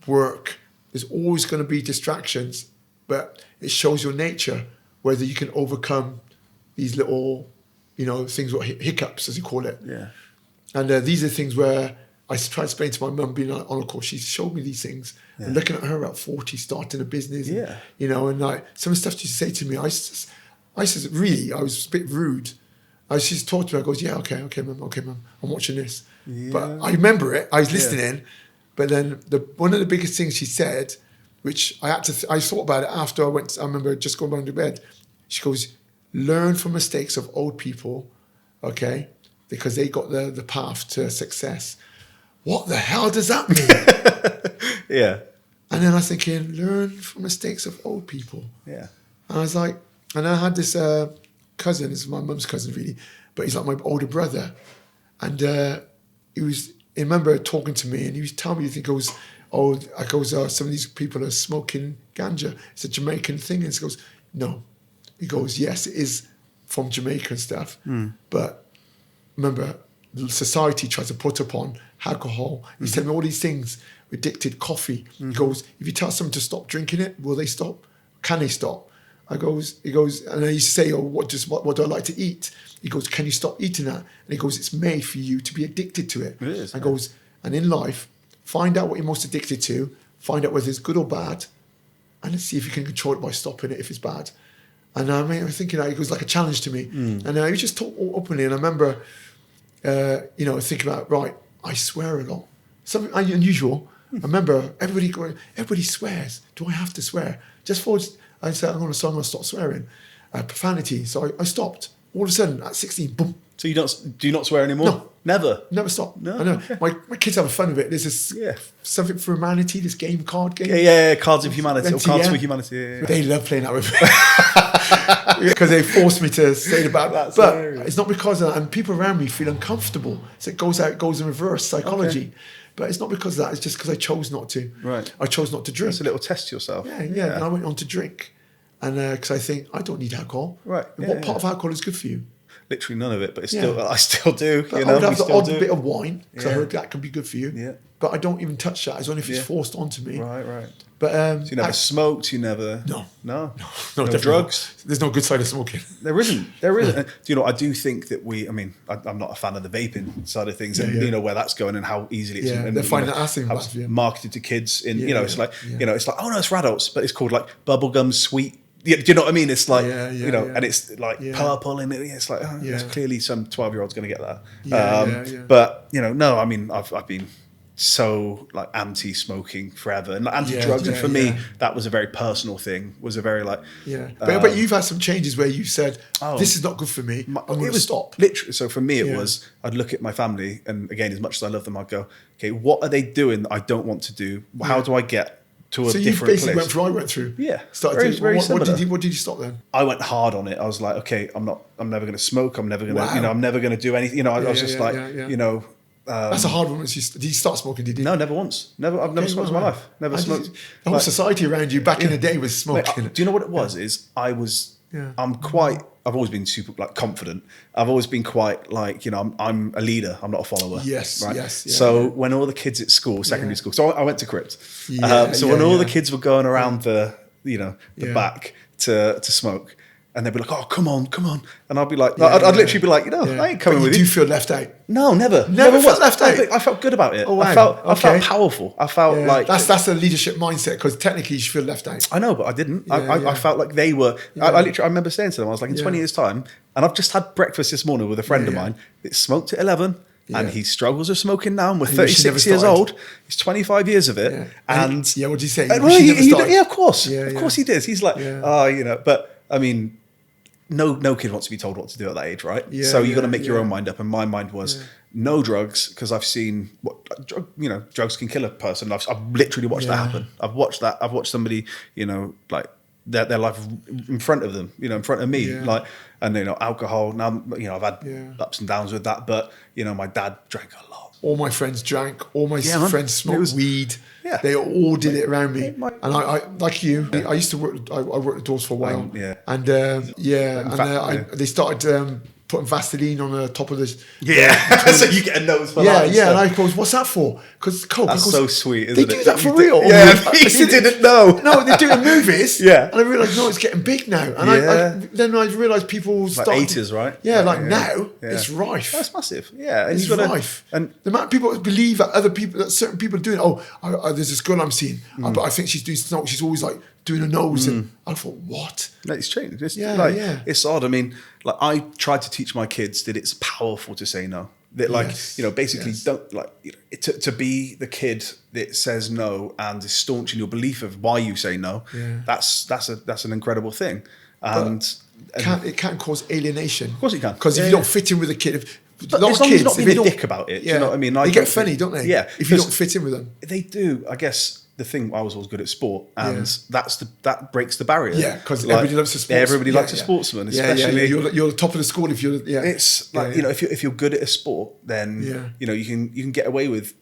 work. There's always going to be distractions, but it shows your nature, whether you can overcome these little, things, hiccups, as you call it. Yeah. And these are things where I try to explain to my mum, being on a course, she showed me these things. Yeah. And looking at her at 40, starting a business, and like some of the stuff she said to me, I said, really, I was a bit rude. She's talked to me, I goes, okay, mum, I'm watching this. Yeah. But I remember it, I was listening. But then one of the biggest things she said, which I thought about it after I remember just going down to bed. She goes, learn from mistakes of old people, okay? Because they got the path to success. What the hell does that mean? Yeah. And then I was thinking, learn from mistakes of old people. Yeah. And I was like, and I had this cousin, this is my mum's cousin really, but he's like my older brother. And I remember talking to me, and he was telling me, some of these people are smoking ganja. It's a Jamaican thing. And he goes, no. He goes, yes, it is from Jamaica and stuff. But remember, society tries to put upon alcohol. He's telling me all these things, addicted, coffee. He goes, if you tell someone to stop drinking it, will they stop? Can they stop? He goes, and I used to say, what do I like to eat? He goes, can you stop eating that? And he goes, it's made for you to be addicted to it. It is. And goes, and in life, find out what you're most addicted to, find out whether it's good or bad, and then see if you can control it by stopping it if it's bad. And I was thinking that it was like a challenge to me. And he just talked openly, and I remember, thinking about, right, I swear a lot. Something unusual, I remember everybody swears. Do I have to swear? Just for, I said, I'm going to stop swearing. Profanity. So I stopped. All of a sudden, at 16, boom. So do you not swear anymore? No. Never? Never stop. No? I know. Okay. My kids have fun with it. There's this something for humanity, this card game. Yeah, Cards of Humanity, or Cards for Humanity. Yeah. They love playing that with me. Because they forced me to say it about That's but hilarious. it's not because of that. And people around me feel uncomfortable. So it goes in reverse psychology. Okay. But it's not because of that. It's just because I chose not to. Right. I chose not to drink. It's a little test to yourself. Yeah. And I went on to drink. And because I think I don't need alcohol. Right. And Yeah, what part of alcohol is good for you? Literally none of it, but it's still, I still do. But You I know, would have we the still odd do. bit of wine because I heard that can be good for you. Yeah. But I don't even touch that. It's only if it's forced onto me. Right. But So you never smoked, you never... No, No definitely drugs? not. There's no good side of smoking. There isn't. Do you know, I do think that I'm not a fan of the vaping side of things and, you know, where that's going and how easily it's... Yeah, and, they're you finding know, that ass thing how bad it's for you. marketed to kids in, you know, it's like, yeah. you know, it's like, oh no, it's for adults, but it's called like bubblegum sweet... Yeah, do you know what I mean? It's like, you know, and it's like purple and it's like, there's clearly some 12-year-old's going to get that. But, you know, no, I mean, I've been so like anti-smoking forever and like, anti-drugs. And for me, that was a very personal thing, was a very like... But you've had some changes where you said, this is not good for me. I'm going to stop. Literally. So for me, it was, I'd look at my family and again, as much as I love them, I'd go, okay, what are they doing that I don't want to do? How do I get to a different place? So you basically went through what I went through. Yeah. Very similar. What did you stop then? I went hard on it. I was like, okay, I'm never going to smoke. I'm never going to, you know, I'm never going to do anything. You know, I was just like, you know. That's a hard one. Did you start smoking? Did you? No, never once. I've never smoked in my life. Never smoked. The whole society around you back in the day was smoking. Mate, do you know what it was? Is I've always been super like confident. I've always been quite like, you know, I'm a leader. I'm not a follower. Yes. So when all the kids at school, secondary school, so I went to Crypt. When all the kids were going around the back to smoke, and they'd be like, oh, come on. And I'd be like, I'd literally be like, you know, I ain't coming with you. Do you feel left out? No, never. Never felt left out? I felt good about it. Oh, wow. I felt powerful. I felt like... That's a leadership mindset because technically you should feel left out. I know, but I didn't. I felt like they were... I remember saying to them, I was like, in 20 years' time, and I've just had breakfast this morning with a friend of mine that smoked at 11, and he struggles with smoking now, and we're 36 years old. He's 25 years of it. Yeah. And what did you say? Yeah, of course. Of course he did. He's like, you know, but I mean... No kid wants to be told what to do at that age, right? So you got to make your own mind up. And my mind was no drugs because I've seen drugs can kill a person. I've literally watched that happen. I've watched that. I've watched somebody, you know, like their life in front of them, you know, in front of me, like, and you know, alcohol. Now, you know, I've had ups and downs with that, but you know, my dad drank a lot. All my friends drank. All my friends smoked weed. Yeah. They all did it around me. And I like you, I used to work, I worked at doors for a while. They started putting Vaseline on the top of the... So you get a nose for life. And I goes, what's that for? Because Coke. That's so sweet, isn't they it? They do that for real. You didn't know. No, they do it in movies. Yeah. And I realised, no, it's getting big now. And then I realised people start... Like 80s, right? Yeah, now, it's rife. That's massive. Yeah. And it's rife. And the amount of people believe that certain people are doing it. There's this girl I'm seeing, but I think she's doing smoke. She's always like doing a nose. And I thought, what? No, it's changed. It's odd. I mean, like I tried to teach my kids that it's powerful to say no. That you know, basically don't like, you know, to be the kid that says no and is staunch in your belief of why you say no. That's an incredible thing. And it can cause alienation. Of course it can. Because if you don't fit in with a kid, but as long as you're not being a dick about it, do you know what I mean? Like, they get funny, don't they? Yeah. If you don't fit in with them. They do. I guess the thing, I was always good at sport, and that breaks the barrier. Yeah, because everybody loves a sportsman. Everybody likes a sportsman, especially. You're the top of the school if you're. It's like, you know, if you're good at a sport, then you know you can get away with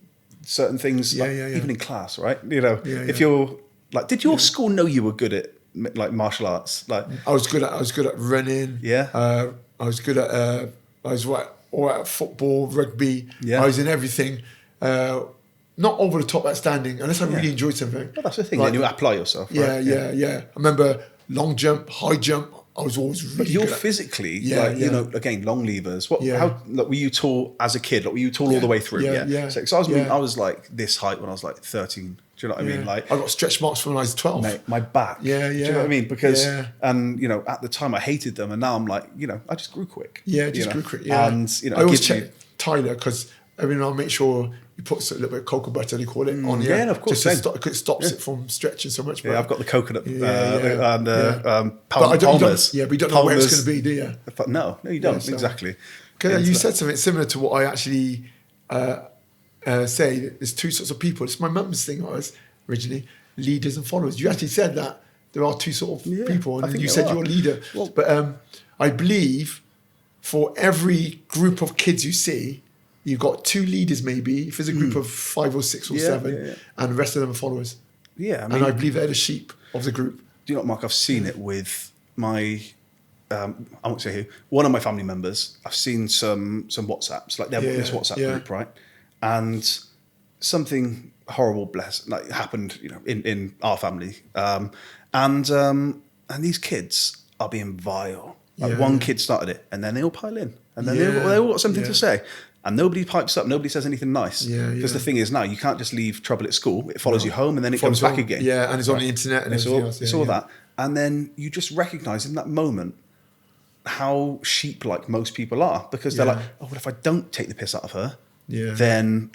certain things, even in class, right? You know, if you're like, did your school know you were good at like martial arts? Like, I was good at running. Yeah. I was good at. I was all at football, rugby. Yeah. I was in everything. Not over the top outstanding, unless I really enjoyed something. Well, that's the thing. Like, then you apply yourself. Right? Yeah. I remember long jump, high jump. I was always really. But you're good physically, you know, again, long levers. How like, were you tall as a kid? Like, were you tall all the way through? Yeah. So I was like this height when I was like 13. Do you know what I mean? Like, I got stretch marks when I was 12. Mate, my back. Yeah. Do you know what I mean? Because and you know, at the time I hated them, and now I'm like, you know, I just grew quick. Yeah, grew quick. Yeah. And you know, I always check Tyler because every now and make sure you put a little bit of cocoa butter, they call it, on here. Yeah, of course. Just to it stops it from stretching so much. Yeah, I've got the coconut and But you Palmer's. don't know where it's going to be, do you? No, you don't. So- Exactly. Because you said something similar to what I actually say. There's two sorts of people. It's my mum's thing was originally, leaders and followers. You actually said that there are two sort of people, I and think you there said are. you're a leader. Well- But I believe for every group of kids you see, you've got two leaders maybe. If there's a group of 5 or 6 or 7, and the rest of them are followers. Yeah, I mean, And I believe they're the sheep of the group. do you know what, Mark? I've seen it with my, I won't say who, one of my family members. I've seen some WhatsApps, like this WhatsApp group, right? And something horrible, happened, in our family. And these kids are being vile. Like one kid started it, and then they all pile in, and then they all got something to say. And nobody pipes up, nobody says anything nice. Because the thing is now, you can't just leave trouble at school. It follows you home and then it comes back again. Yeah, and it's on the internet and everything else. It's all that. And then you just recognise in that moment how sheep-like most people are. Because they're like, oh, well, if I don't take the piss out of her, then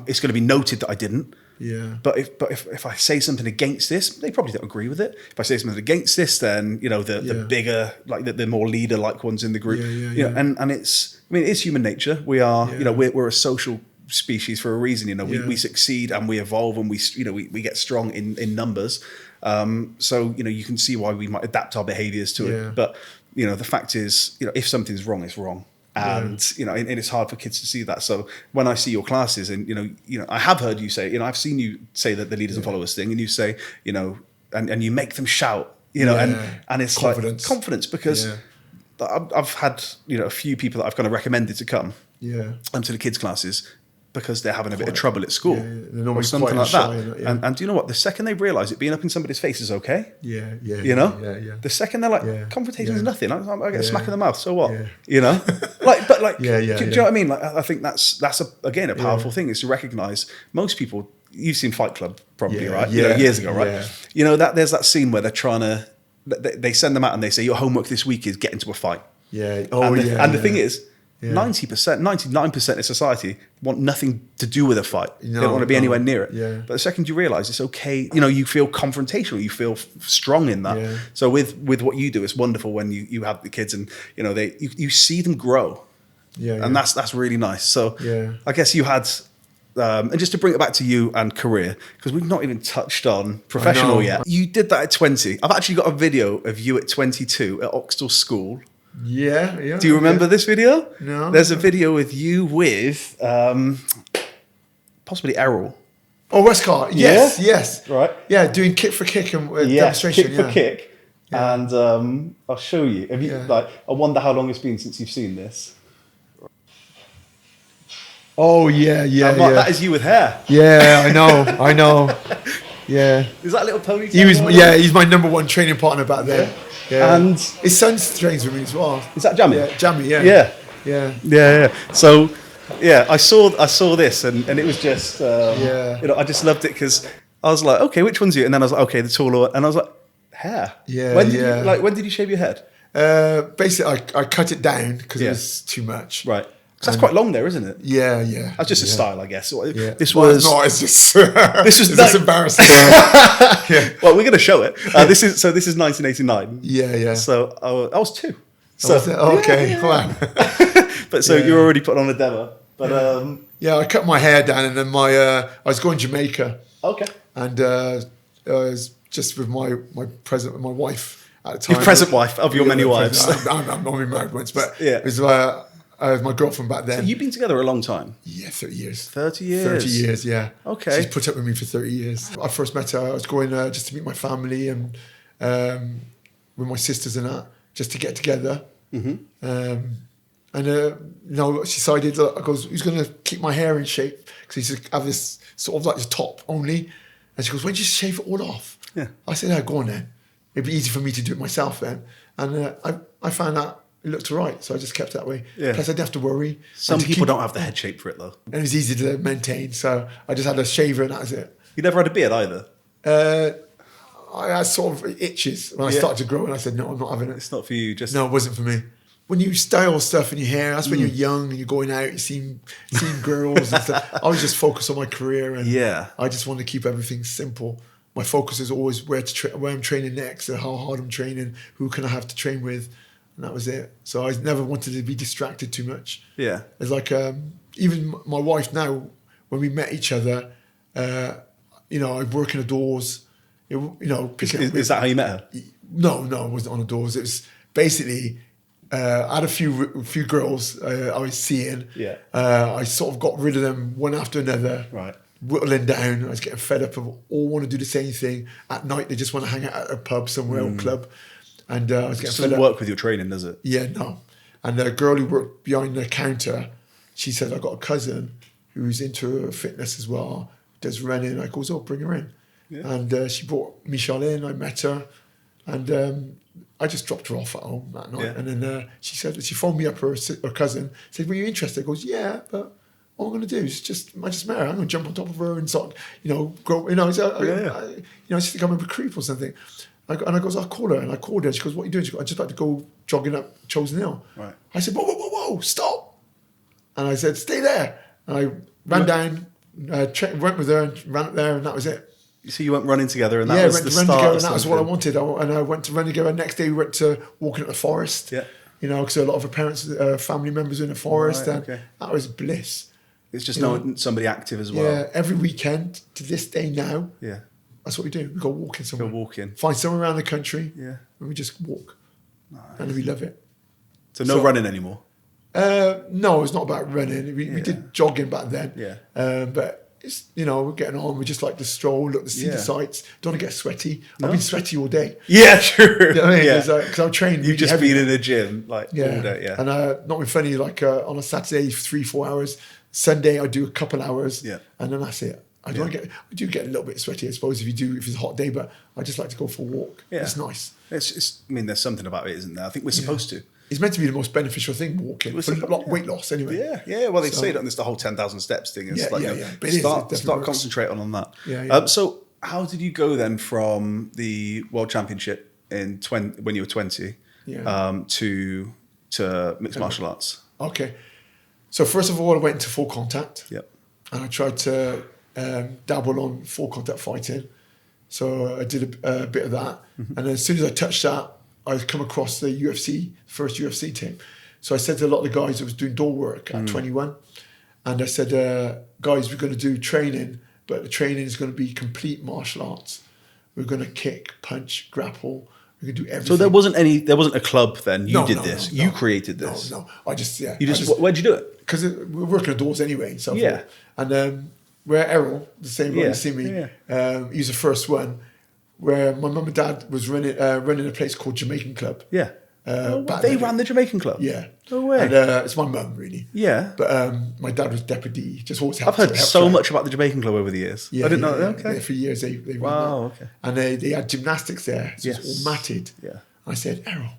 it's going to be noted that I didn't. Yeah. But if I say something against this, they probably don't agree with it. If I say something against this, then the bigger, like the more leader-like ones in the group, and it's, I mean, it's human nature. We are, we're a social species for a reason. We succeed and we evolve and we get strong in numbers. So you can see why we might adapt our behaviours to it. But the fact is, if something's wrong, it's wrong. And and it's hard for kids to see that. So when I see your classes, and I have heard you say, I've seen you say that the leaders and followers thing, and you say, and you make them shout, and it's confidence. like confidence, because I've had a few people that I've kind of recommended to come to the kids classes because they're having a bit of trouble at school or something like that. And do you know what? The second they realise it being up in somebody's face is okay. The second they're like, confrontation is nothing. I get a smack in the mouth. So what? Do you know what I mean? Like, I think that's again a powerful thing, is to recognise most people. You've seen Fight Club probably, right? Years ago, right? That there's that scene where they're trying to. They send them out and they say your homework this week is get into a fight. The thing is, 90%, 99% of society want nothing to do with a fight. They don't want to be anywhere near it. But the second you realise it's okay, you feel confrontational, you feel strong in that. So with what you do, it's wonderful when you have the kids and you see them grow. And that's really nice. So I guess you had, and just to bring it back to you and career, because we've not even touched on professional yet. You did that at 20. I've actually got a video of you at 22 at Oxtel School. Yeah. Do you remember this video? No. There's a video with you with possibly Errol. Oh, Westcott. Yes. Right. Yeah, doing kick for kick and demonstration. Kick for kick. And I'll show you. Have you I wonder how long it's been since you've seen this. Oh yeah. That is you with hair. Yeah, I know. Yeah. Is that a little ponytail? He's my number one training partner back there. Yeah. And his son trains with me as well. Is that Jamie? Yeah, Jamie, Yeah. So, I saw this and it was just, I just loved it because I was like, okay, which one's you? And then I was like, okay, the taller one. And I was like, hair. Yeah. When did you shave your head? Basically, I cut it down because it was too much. Right. That's quite long there, isn't it? Yeah. That's just a style, I guess. Yeah. This was. No, it's just. This was just embarrassing. Well, we're going to show it. This is 1989. Yeah. So I was 2. So okay. Wow. But so you're already putting on a demo. But I cut my hair down, and then I was going to Jamaica. Okay. And I was just with my wife at the time. Your present wife of your many wives. I'm only married once, but it was my girlfriend back then. So you've been together a long time? Yeah, 30 years. 30 years? 30 years, yeah. Okay. She's put up with me for 30 years. I first met her, I was going just to meet my family and with my sisters and that, just to get together. Mm-hmm. She decided, I goes, who's going to keep my hair in shape? Because he used to have this sort of like this top only. And she goes, why don't you just shave it all off? Yeah. I said, go on then. It'd be easy for me to do it myself then. And I found that it looked all right, so I just kept it that way. Yeah. Plus, I didn't have to worry. Some people don't have the head shape for it, though. And it was easy to maintain, so I just had a shaver and that was it. You never had a beard either? I had sort of itches when I started to grow, and I said, no, I'm not having it. It's not for you, just... No, it wasn't for me. when you style stuff in your hair, that's when you're young and you're going out, you're seeing girls and stuff. I was just focused on my career, and I just wanted to keep everything simple. My focus is always where I'm training next, and how hard I'm training, who can I have to train with, and that was it. So I never wanted to be distracted too much. Yeah, it's like even my wife now, when we met each other, you know, I work in the doors. You know, is that how you met her? No, it wasn't on the doors. It was basically. I had a few girls I was seeing. Yeah. I sort of got rid of them one after another. Right. Whittling down. I was getting fed up of all want to do the same thing. At night, they just want to hang out at a pub somewhere or club. And I was getting fed up. Doesn't work with your training, does it? Yeah, no. And the girl who worked behind the counter, she said, I got a cousin who's into fitness as well, does running. I goes, oh, bring her in. Yeah. And she brought Michelle in. I met her. And I just dropped her off at home that night. Yeah. And then she phoned me up, her cousin, said, were you interested? I goes, yeah, but all I'm going to do is I just met her. I'm going to jump on top of her and sort of, you know, go, you know, I just think I'm a creep or something. And I goes, I'll call her. And I called her. And she goes, what are you doing? She goes, I just like to go jogging up Chosen Hill. Right. I said, whoa, stop. And I said, stay there. And I ran down, went with her and ran up there, and that was it. So you went running together, and that was the start. Together, and that was what I wanted. And I went to run together. Next day, we went to walking at the forest. Yeah, you know, because a lot of her parents, family members were in the forest, and that was bliss. It's just knowing somebody active as well. Yeah, every weekend to this day now. Yeah, that's what we do. We go walking somewhere. Find somewhere around the country. Yeah, and we just walk. Nice. And we love it. So no running anymore. No, it's not about running. We did jogging back then. Yeah, but. It's, you know, we're getting on. We just like to stroll, look to see the sights. Don't want to get sweaty. No. I've been sweaty all day. Yeah, true. You know what I mean? Because I've trained. You've just been in the gym all day. Yeah. And not being funny, like on a Saturday, 3-4 hours. Sunday, I do a couple hours. Yeah. And then that's it. I do get a little bit sweaty, I suppose, if it's a hot day. But I just like to go for a walk. Yeah. It's nice. It's. I mean, there's something about it, isn't there? I think we're supposed to. It's meant to be the most beneficial thing, walking. For weight loss, anyway. Yeah. Well, they say that there's the whole 10,000 steps thing. It's start concentrating on that. Yeah. So how did you go then from the World Championship when you were 20 to mixed martial arts? Okay. So first of all, I went into full contact. Yep. And I tried to dabble on full contact fighting. So I did a bit of that. Mm-hmm. And as soon as I touched that, I come across the first UFC team. So I said to a lot of the guys that was doing door work at 21, and I said, guys, we're going to do training, but the training is going to be complete martial arts. We're going to kick, punch, grapple. We can do everything. So there wasn't a club then? You did this? You created this? No. I just, where'd you do it? Because we're working the doors anyway. So and where Errol, the same guy you see me, he was the first one. Where my mum and dad was running a place called Jamaican Club. Yeah. They ran the Jamaican Club? Yeah. No way. And it's my mum, really. Yeah. But my dad was deputy. Just always helped. I've heard so much about the Jamaican Club over the years. Yeah, I didn't know that. Okay. Yeah, for years they ran that. Okay. And they had gymnastics there. So it was all matted. Yeah. I said, Errol,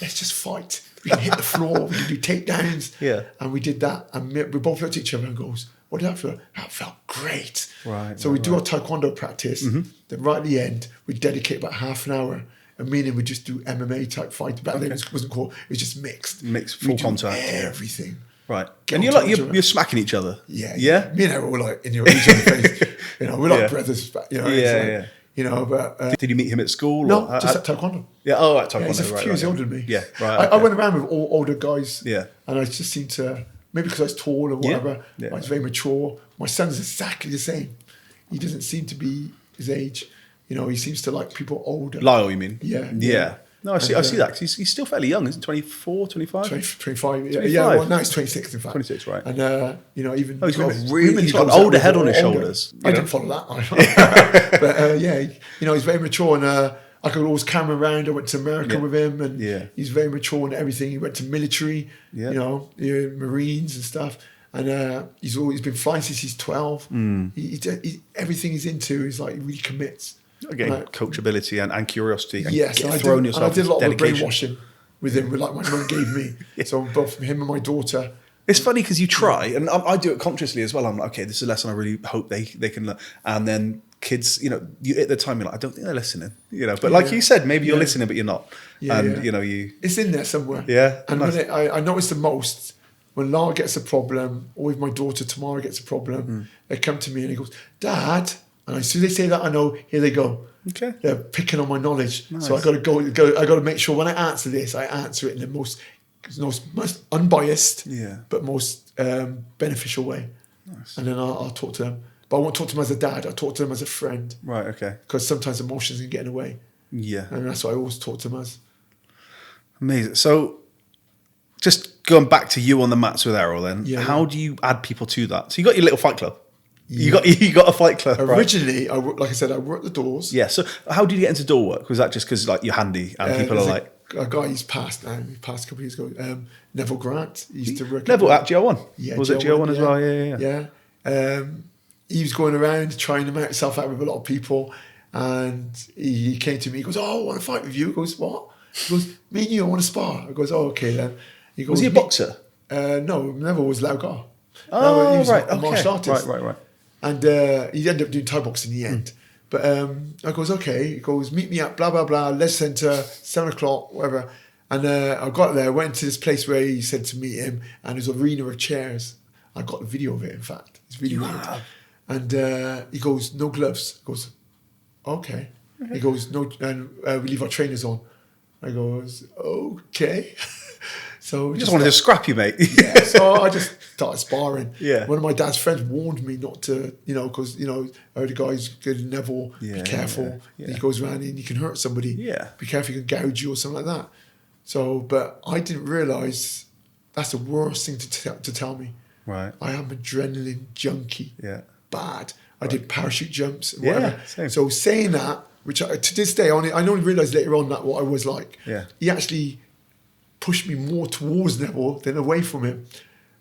let's just fight. We can hit the floor. We can do takedowns. Yeah. And we did that. And we both looked at each other and goes, what did that feel? That felt great. Right. So we do our Taekwondo practice. Mm-hmm. Then right at the end, we dedicate about half an hour. And meaning we just do MMA type fight. Back then it wasn't called. It was just mixed. Mixed, full contact. Everything. Right. And you're smacking each other. Yeah. Yeah. Me and Errol were like in your face. You know, we're like brothers. You know. Yeah. You know, but did you meet him at school? No, just at Taekwondo. Yeah. Oh, at Taekwondo. Yeah, he's a few years older than me. Yeah. Right. I went around with all older guys. Yeah. And I just seemed to. Maybe because I was tall or whatever, I was very mature. My son's exactly the same. He doesn't seem to be his age. You know, he seems to like people older. Lyle, you mean? Yeah. No, I see that. Cause he's still fairly young, isn't he? 24, 25? 25, yeah. Well, now he's 26, in fact. 26, right. And, you know, even... Oh, he's got an older head on his shoulders. I didn't follow that. But, you know, he's very mature and... I could always camera around. I went to America with him, and he's very mature in everything. He went to military, you know, Marines and stuff. And he's been flying since he's 12. He everything he's into is like he really commits. Again, coachability and curiosity. And yes, I did a lot of brainwashing with him, like my mum gave me. So both him and my daughter. It's funny because you try, and I do it consciously as well. I'm like, okay, this is a lesson I really hope they can learn. And then kids, you at the time you're like, I don't think they're listening, But like you said, maybe you're listening, but you're not. It's in there somewhere. Yeah, And nice. when I notice the most when Lara gets a problem, or if my daughter Tamara gets a problem, they come to me and he goes, Dad, and as soon as they say that, I know here they go. Okay, they're picking on my knowledge. Nice. So I got to go. I got to make sure when I answer this, I answer it in the most unbiased, but most beneficial way. Nice. And then I'll talk to them. But I won't talk to them as a dad. I talk to them as a friend. Right. Okay. Because sometimes emotions can get in the way. Yeah. And that's what I always talk to them as. Amazing. So, just going back to you on the mats with Errol, then, how do you add people to that? So you got your little fight club. Yeah. You got a fight club. Originally, like I said, I worked the doors. Yeah. So how did you get into door work? Was that just because like you're handy and people are like a guy he's passed now? He passed a couple of years ago. Neville Grant. He used to work. Neville at GL1. Yeah. Was it GL1 as well? Yeah. He was going around trying to make himself out with a lot of people, and he came to me. He goes, "Oh, I want to fight with you." He goes, "What?" He goes, "Me and you, I want to spar." I goes, "Oh, okay then." He goes, was he a boxer? No, Neville was Laogar. Oh, he was right. a martial artist. Right. And he ended up doing Thai boxing in the end. But I goes, okay. He goes, meet me at blah, blah, blah, Les Centre, 7 o'clock, whatever. And I got there, went to this place where he said to meet him, and there's an arena of chairs. I got the video of it, in fact. It's really weird. And he goes, no gloves. I goes, okay. He goes, no, and we leave our trainers on. I goes, okay. So you just wanted to scrap you, mate. Yeah, so I just started sparring. Yeah. One of my dad's friends warned me not to, because, I heard the guy's good in Neville, be careful. Yeah. He goes around and you can hurt somebody. Yeah. Be careful, you can gouge you or something like that. So, but I didn't realise that's the worst thing to tell me. Right. I am adrenaline junkie. Yeah. Bad. I did parachute jumps and whatever. Same. So saying that, which to this day, I only realised later on that what I was like. Yeah. He actually pushed me more towards Neville than away from him.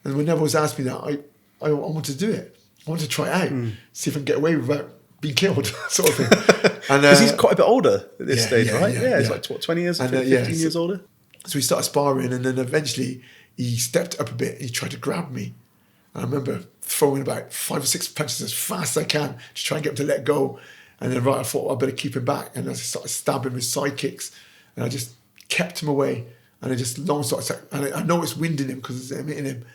And when Neville was asking me that, I wanted to do it. I wanted to try it out, see if I can get away without being killed, sort of thing. Because he's quite a bit older at this stage, right? Yeah, he's like, 20 years, 15 years older? So we started sparring, and then eventually he stepped up a bit and he tried to grab me. And I remember throwing about 5 or 6 punches as fast as I can to try and get him to let go. And then I thought I better keep him back. And I started stabbing him with side kicks. And I just kept him away. And I just and I know it's winding him because it's hitting him.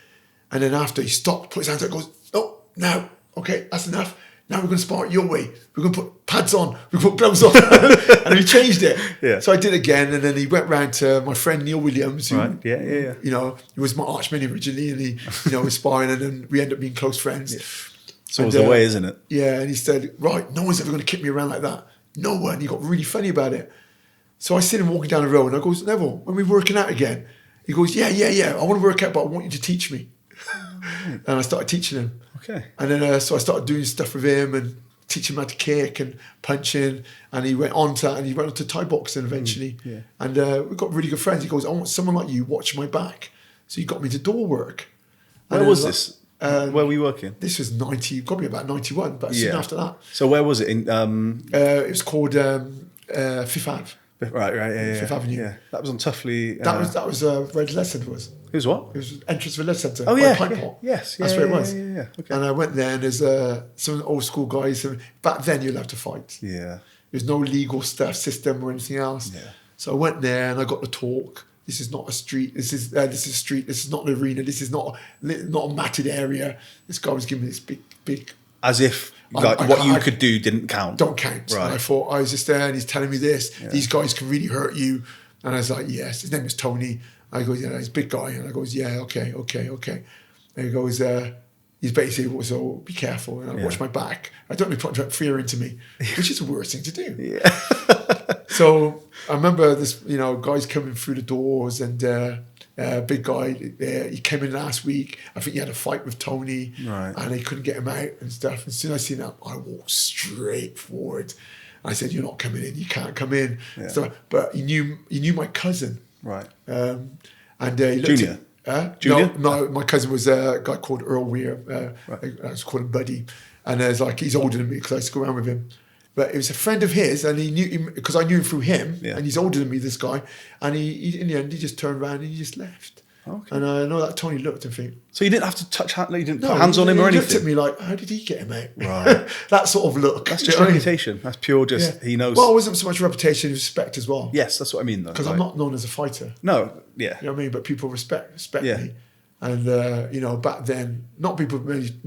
And then after he stopped, put his hands up, goes, "Oh, now, okay, that's enough. Now we're going to spar it your way. We're going to put pads on. We're going to put gloves on." And he changed it. Yeah. So I did it again. And then he went round to my friend Neil Williams, who, Yeah. he was my archman originally, and he, was sparring, and then we ended up being close friends. Yeah. So it was the way, isn't it? Yeah. And he said, "Right, no one's ever going to kick me around like that. No one." He got really funny about it. So I see him walking down the road, and I goes, "Neville, when we're working out again?" He goes, yeah. I want to work out, but I want you to teach me. And I started teaching him. Okay. And then so I started doing stuff with him and teaching him how to kick and punching. And he went on to Thai boxing eventually. And we got really good friends. He goes, "I want someone like you watch my back." So he got me to door work. Where was this? Where were you working? This was probably about 91, but soon after that. So where was it? In it was called Fifth Ave. Right, yeah. Fifth Avenue. Yeah, that was on Tuffley. That was where the Les Centre was. It was what? It was entrance for the Les Centre. Oh yeah, Pipe Pot. Yes, that's where it was. Yeah. Okay. And I went there, and there's some old school guys. Back then, you'll have to fight. Yeah. There's no legal system or anything else. Yeah. So I went there, and I got the talk. This is not a street. This is a street. This is not an arena. This is not a matted area. This guy was giving me this big. As if what you could do didn't count. Don't count. Right. And I thought, I was just there and he's telling me this. Yeah. These guys can really hurt you. And I was like, yes. His name is Tony. I go, yeah, he's a big guy. And I goes, yeah, okay. And he goes, he's basically, so be careful. And I watch my back. I don't want to put fear into me, which is the worst thing to do. Yeah. So I remember this, guys coming through the doors and big guy, he came in last week. I think he had a fight with Tony, right. And they couldn't get him out and stuff. And as soon as I seen that, I walked straight forward. I said, "You're not coming in. You can't come in." Yeah. So, but he knew my cousin, right? And he looked Junior. Junior? No, my cousin was a guy called Earl Weir. I was called him Buddy, and he's older than me because I used to go around with him. But it was a friend of his, and he knew him because I knew him through him, and he's older than me, this guy. And he in the end, he just turned around and he just left. Okay. And I know that Tony looked and think. So you didn't have to touch hand, you didn't put hands on him or He anything? looked at me like, how did he get him out? Right. That sort of look. That's just reputation. That's pure just, he knows. Well, it wasn't so much reputation, it was respect as well. Yes, that's what I mean though. Because I'm not known as a fighter. No, yeah. You know what I mean? But people respect me. And, you know, back then, not a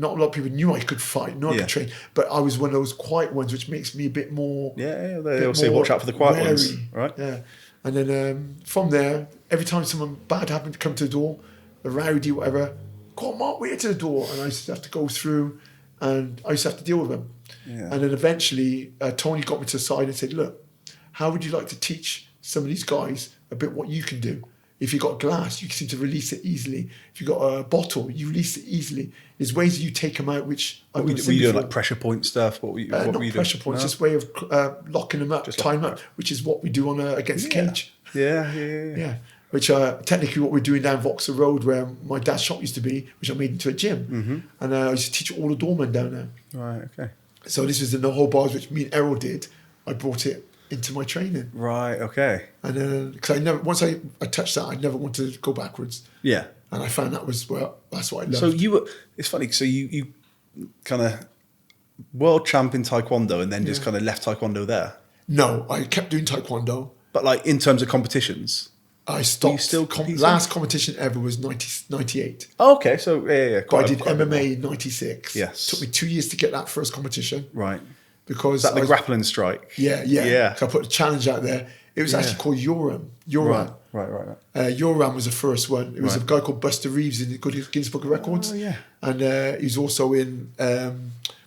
lot of people knew I could fight, knew I could train. But I was one of those quiet ones, which makes me a bit more... Yeah, they all say watch out for the quiet ones, right? Yeah. And then from there, every time someone bad happened to come to the door, a rowdy, whatever, come on, Mark, we're to the door. And I used to have to go through and I used to have to deal with them. Yeah. And then eventually, Tony got me to the side and said, look, how would you like to teach some of these guys a bit what you can do? If you got glass, you seem to release it easily. If you got a bottle, you release it easily. There's ways you take them out, which were you doing like pressure point stuff? What were you not doing? Pressure points, just way of locking them up, tying them up, which is what we do on against the cage. Yeah. Which technically what we're doing down Vauxhall Road, where my dad's shop used to be, which I made into a gym, and I used to teach all the doormen down there. Right. Okay. So this was the no hold bars, which me and Errol did. I brought it into my training. Right. Okay. And then because once I touched that, I never wanted to go backwards. Yeah. And I found that's what I loved. So it's funny. So you kind of world champ in Taekwondo, and then just kind of left Taekwondo there. No, I kept doing Taekwondo. But like in terms of competitions, I stopped. Last competition ever was 98. Oh, okay, so yeah. I did MMA in 96. Yes. Took me 2 years to get that first competition. Right. Because is that the grappling strike? Yeah. So I put a challenge out there. It was actually called Yoram. Right. Yoram was the first one. It was a guy called Buster Reeves in the Guinness Book of Records. Oh, yeah. And he was also in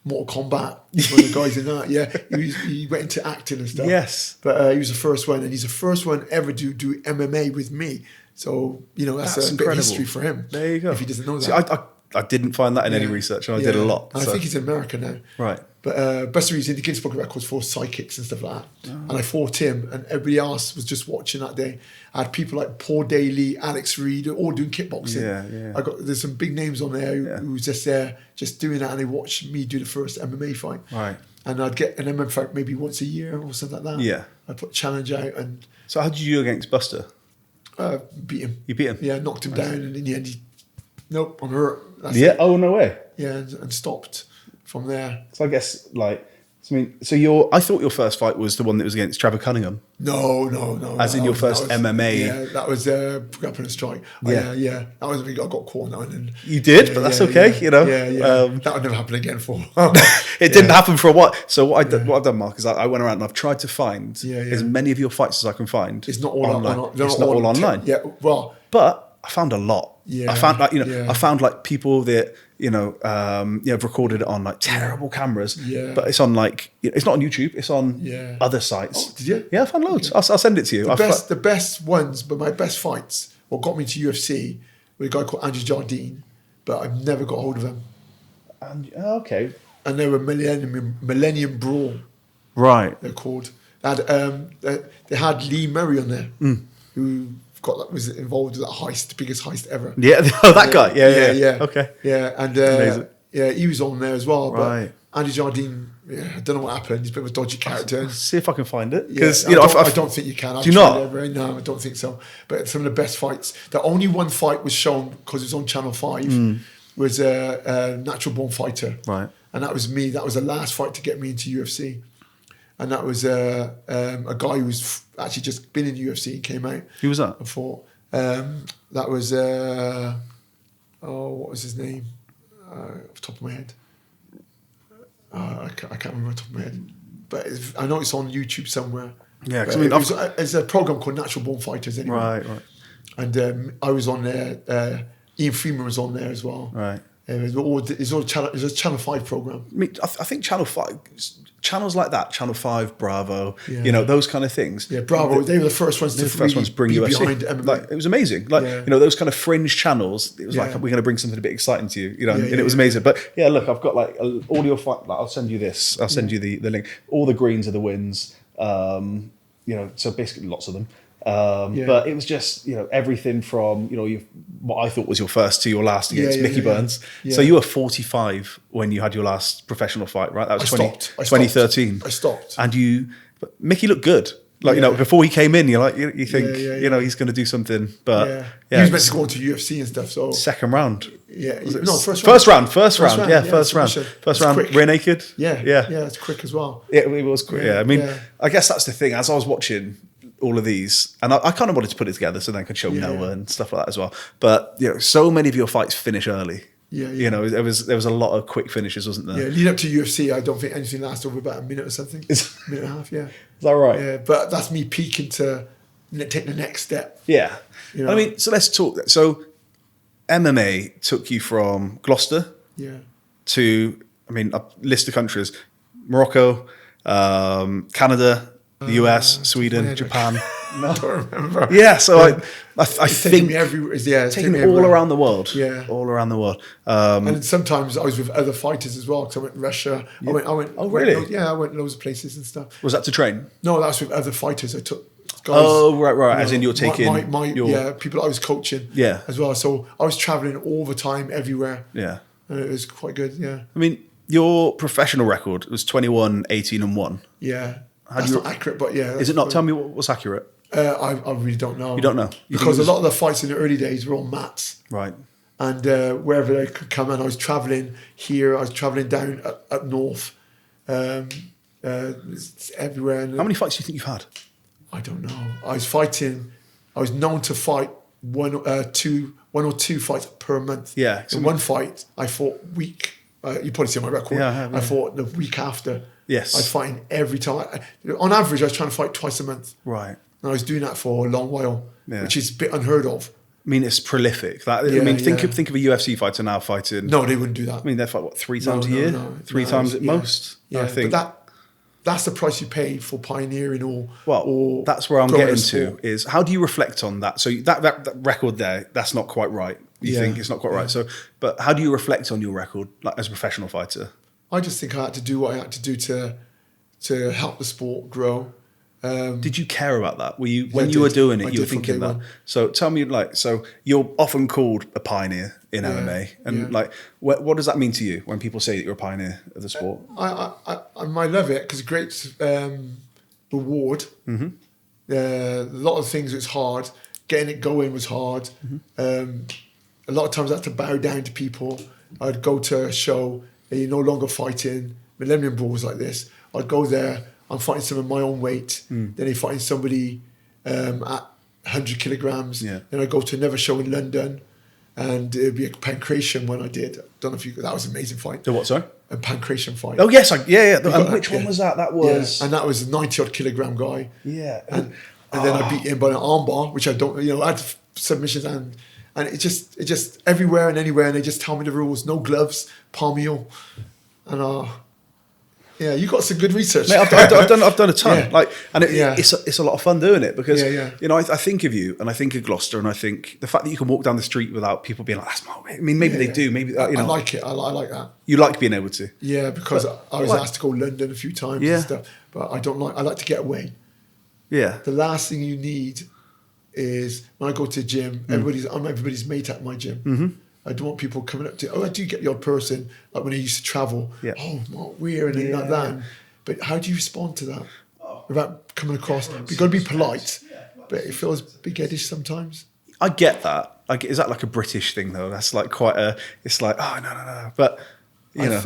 Mortal Kombat. He's one of the guys in that. Yeah, he went into acting and stuff. Yes. But he was the first one, and he's the first one ever to do MMA with me. So, you know, that's a bit of history for him. There you go. If he doesn't know that. See, I didn't find that in any research, and I did a lot. I think he's in America now. Right. But Buster Reeves in the Guinness Book of Records for psychics and stuff like that. Oh. And I fought him, and everybody else was just watching that day. I had people like Paul Daly, Alex Reed, all doing kickboxing. Yeah. There's some big names on there who was just there, just doing that, and they watched me do the first MMA fight. Right. And I'd get an MMA fight maybe once a year or something like that. Yeah. I'd put a challenge out. And so how did you do against Buster? Beat him. You beat him? Yeah, knocked him down, and in the end, nope, I'm hurt. That's it. Oh, no way. Yeah, and stopped from there. So I guess I thought your first fight was the one that was against Trevor Cunningham. No. As in your first MMA. Yeah, that was grappling strike. Yeah. That was I got caught on that. And you did, but that's okay. You know. Yeah. That would never happen again for. It didn't happen for a while. So what I've done, Mark, is I went around and I've tried to find as many of your fights as I can find. It's not all online. It's not all online. Yeah, well, but I found a lot. Yeah, I found I found like people that have recorded it on like terrible cameras. Yeah. But it's on like it's not on YouTube. It's on other sites. Oh, did you? Yeah, I found loads. Okay. I'll send it to you. The best ones, but my best fights, what got me to UFC, with a guy called Andrew Jardine, but I've never got hold of him. Okay. And they were Millennium Brawl. Right. They're called. They had Lee Murray on there, who was involved with that heist, the biggest heist ever. Yeah, that guy. Yeah. Okay. Yeah, and he was on there as well. Right. But Andy Jardine, I don't know what happened. He's a bit of a dodgy character. See if I can find it. Because I don't think you can. Do you not? No, I don't think so. But some of the best fights. The only one fight was shown because it was on Channel 5. Was a Natural Born Fighter. Right. And that was me. That was the last fight to get me into UFC. And that was a guy who's actually just been in UFC and came out. Who was that? And fought. That was, what was his name? Off the top of my head. I can't remember off the top of my head. But I know it's on YouTube somewhere. Yeah, because there's a program called Natural Born Fighters anyway. Right. And I was on there. Ian Freeman was on there as well. Right. It was a Channel 5 program. I think Channel 5, channels like that, Channel 5, Bravo, those kind of things. Yeah, Bravo. They were the first ones to bring UFC behind MMA. Like, it was amazing. Like those kind of fringe channels. It was like, we're going to bring something a bit exciting to you, and it was amazing. But yeah, look, I've got like all your fight. Like, I'll send you this. I'll send you the link. All the greens are the wins. So basically lots of them. But it was just everything from what I thought was your first to your last against Mickey Burns. Yeah. So you were 45 when you had your last professional fight, right? That was 2013. I stopped. And but Mickey looked good. Like, before he came in, you think, Yeah. he's going to do something. But he was meant to go to UFC and stuff. So second round. Yeah. First round. Yeah, first round. First round. Quick. Rear naked. Yeah. It's quick as well. Yeah, it was quick. Yeah. I mean, I guess that's the thing. As I was watching all of these, and I kind of wanted to put it together so then I could show Noah and stuff like that as well. But, so many of your fights finish early. Yeah. There was a lot of quick finishes, wasn't there? Yeah, lead up to UFC, I don't think anything lasts over about a minute or something. Minute and a half, yeah. Is that right? Yeah, but that's me peaking to take the next step. Yeah. I mean, so let's talk. So MMA took you from Gloucester to, a list of countries: Morocco, Canada, the US, Sweden, Japan. No. I don't remember. Yeah, so I think me everywhere. Yeah, taking me all around the world. Yeah, all around the world. And sometimes I was with other fighters as well. Because I went to Russia. Yeah. I went. Oh, really? I went loads of places and stuff. Was that to train? No, that was with other fighters. I took guys. Oh, right. As in you're taking people I was coaching. Yeah. As well. So I was traveling all the time, everywhere. Yeah. And it was quite good. Yeah. I mean, your professional record was 21, 18, and 1. Yeah. That's not accurate, but yeah. Is it not? Tell me what's accurate. I really don't know. You don't know? Because a lot of the fights in the early days were on mats. Right. And wherever they could come in, I was travelling here, I was travelling down up north, everywhere. And how many fights do you think you've had? I don't know. I was known to fight one or two fights per month. Yeah. In one fight, I fought week. You probably see on my record. Yeah, I fought the week after. Yes. I was fighting every time. On average, I was trying to fight twice a month. Right. And I was doing that for a long while, which is a bit unheard of. I mean, it's prolific. Think of a UFC fighter now fighting. No, they wouldn't do that. I mean, they fight 3 times a year, three times at most. Yeah, I think. But that's the price you pay for pioneering or that's where I'm getting to. Is how do you reflect on that? So that record there, that's not quite right. You think it's not quite right. So, but how do you reflect on your record, like as a professional fighter? I just think I had to do what I had to do to help the sport grow. Did you care about that? Were you when you were doing it? You were thinking that. So tell me, so you're often called a pioneer in MMA, and what does that mean to you when people say that you're a pioneer of the sport? I love it because great reward. Mm-hmm. A lot of things was hard. Getting it going was hard. Mm-hmm. A lot of times I had to bow down to people. I'd go to a show and you're no longer fighting Millennium Brawls like this. I'd go there. I'm fighting someone my own weight. Then they're fighting somebody at 100 kilograms. Then I go to another show in London, and it'd be a pancration one I did. I don't know if that was an amazing fight. The what, sorry? A pancration fight. Oh yes, which one was that? That was, and that was a 90-odd kilogram guy. Yeah, and then I beat him by an armbar, which I don't. I had submissions and it just everywhere and anywhere, and they just tell me the rules. No gloves, palmio, and yeah, you got some good research. Mate, I've done a ton. Yeah. It's a lot of fun doing it because Yeah. I think of you and I think of Gloucester and I think the fact that you can walk down the street without people being like, that's my way. I mean, maybe they do. Maybe I like it. I like that. You like being able to. Yeah, because I was asked to go to London a few times and stuff, but I don't like. I like to get away. Yeah. The last thing you need is when I go to the gym. I'm everybody's mate at my gym. Mm-hmm. I don't want people coming up to. I do get the odd person like when I used to travel. Yeah. Oh, Mark Weir and like that. But how do you respond to that without coming across? You've got to be polite, but it feels big-headish sometimes. I get that. Is that like a British thing though? That's like quite a. It's like no. But I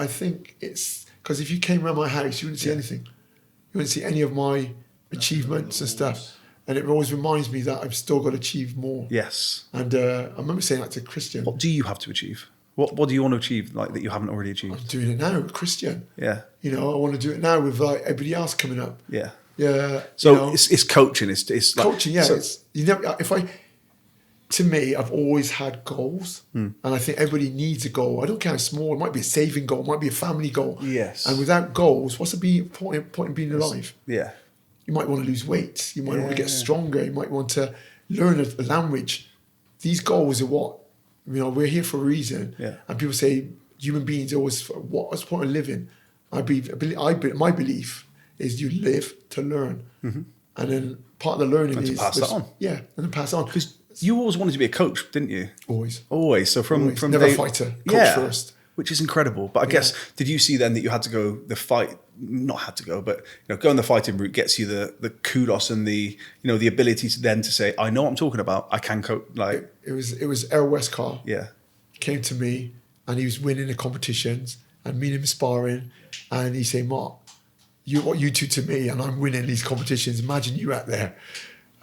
think it's because if you came around my house, you wouldn't see anything. You wouldn't see any of my achievements and stuff. And it always reminds me that I've still got to achieve more. Yes. And I remember saying that to Christian. What do you have to achieve? What do you want to achieve like that you haven't already achieved? I'm doing it now with Christian. Yeah. I want to do it now with like everybody else coming up. Yeah. Yeah. So it's coaching. It's like, coaching. Yeah. So, to me, I've always had goals, and I think everybody needs a goal. I don't care how small. It might be a saving goal. It might be a family goal. Yes. And without goals, what's the point in being alive? Yeah. You might want to lose weight. You might want to get stronger. You might want to learn a language. These goals are what, we're here for a reason. Yeah. And people say human beings always, what's the point of living? My belief is you live to learn. Mm-hmm. And then part of the learning is... to pass that on. Yeah, and then pass it on. Because you always wanted to be a coach, didn't you? Always. So from never day, fighter, coach first. which is incredible. But I guess, did you see then that you had to go the fight? Not had to go, but going the fighting route gets you the kudos and the the ability to then to say, I know what I'm talking about. I can cope. Like it was Errol Westcar. Yeah, came to me and he was winning the competitions and me and him sparring, and he said, Mark, what you do to me, and I'm winning these competitions. Imagine you out there.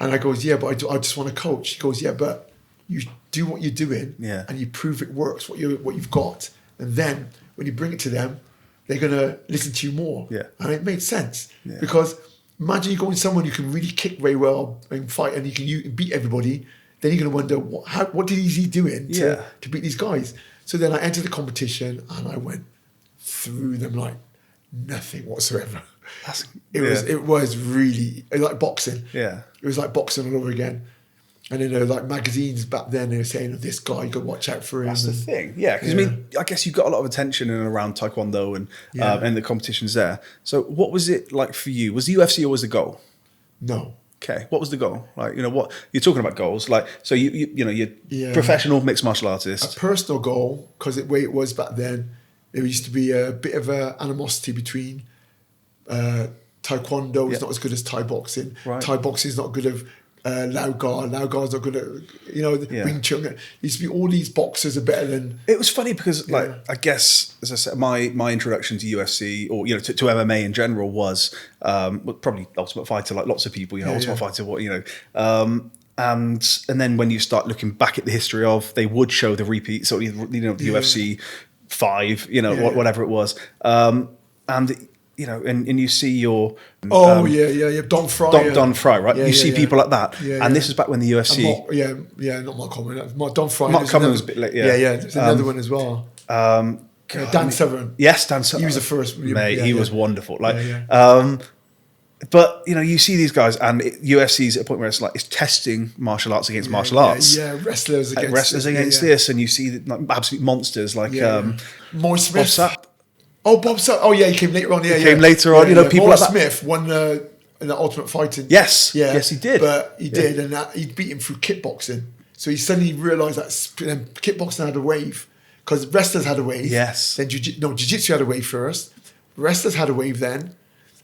And I goes, yeah, but I just want to coach. He goes, yeah, but you do what you're doing, and you prove it works. What you've got, and then when you bring it to them, they're gonna listen to you more. Yeah. And it made sense because imagine you go with someone who can really kick very well and fight, and you can beat everybody. Then you're gonna wonder what is he doing to beat these guys. So then I entered the competition and I went through them like nothing whatsoever. It was really like boxing. Yeah. It was like boxing all over again. And then like magazines back then, they were saying, this guy, you got to watch out for him. That's the thing. Yeah, because I mean, I guess you got a lot of attention in and around Taekwondo and the competitions there. So what was it like for you? Was the UFC always the goal? No. Okay. What was the goal? Like, what you're talking about goals. Like, so you're professional mixed martial artist. A personal goal, because the way it was back then, there used to be a bit of animosity between Taekwondo is not as good as Thai boxing. Right. Thai boxing is not good as Lao Gar. Lao Gar's not good at, Wing Chun. There used to be all these boxers are better than... It was funny because, like, I guess, as I said, my introduction to UFC or, to MMA in general was probably Ultimate Fighter, like lots of people, Ultimate Fighter, and then when you start looking back at the history of, they would show the repeat, so, the UFC 5, whatever it was. And you see your... Don Fry. Don Fry, right? You see people like that. And this is back when the UFC... not Mark Coleman. Don Fry. Mark Coleman was a bit late, there's another one as well. Dan Severn. Yes, Dan Severn. He was the first. Mate, he was wonderful. But, you see these guys and UFC's at a point where it's like, it's testing martial arts against martial arts. Yeah, wrestlers against this. And you see absolute monsters like... Maurice Smith. Bob Sapp. Bob Sapp. Oh, yeah, he came later on. He came later on. People Maurice like that. Smith won in the Ultimate Fighting. Yes. Yes, he did. But he did, and he beat him through kickboxing. So he suddenly realised that kickboxing had a wave, because wrestlers had a wave. Yes. Then jiu-jitsu had a wave first. Wrestlers had a wave then.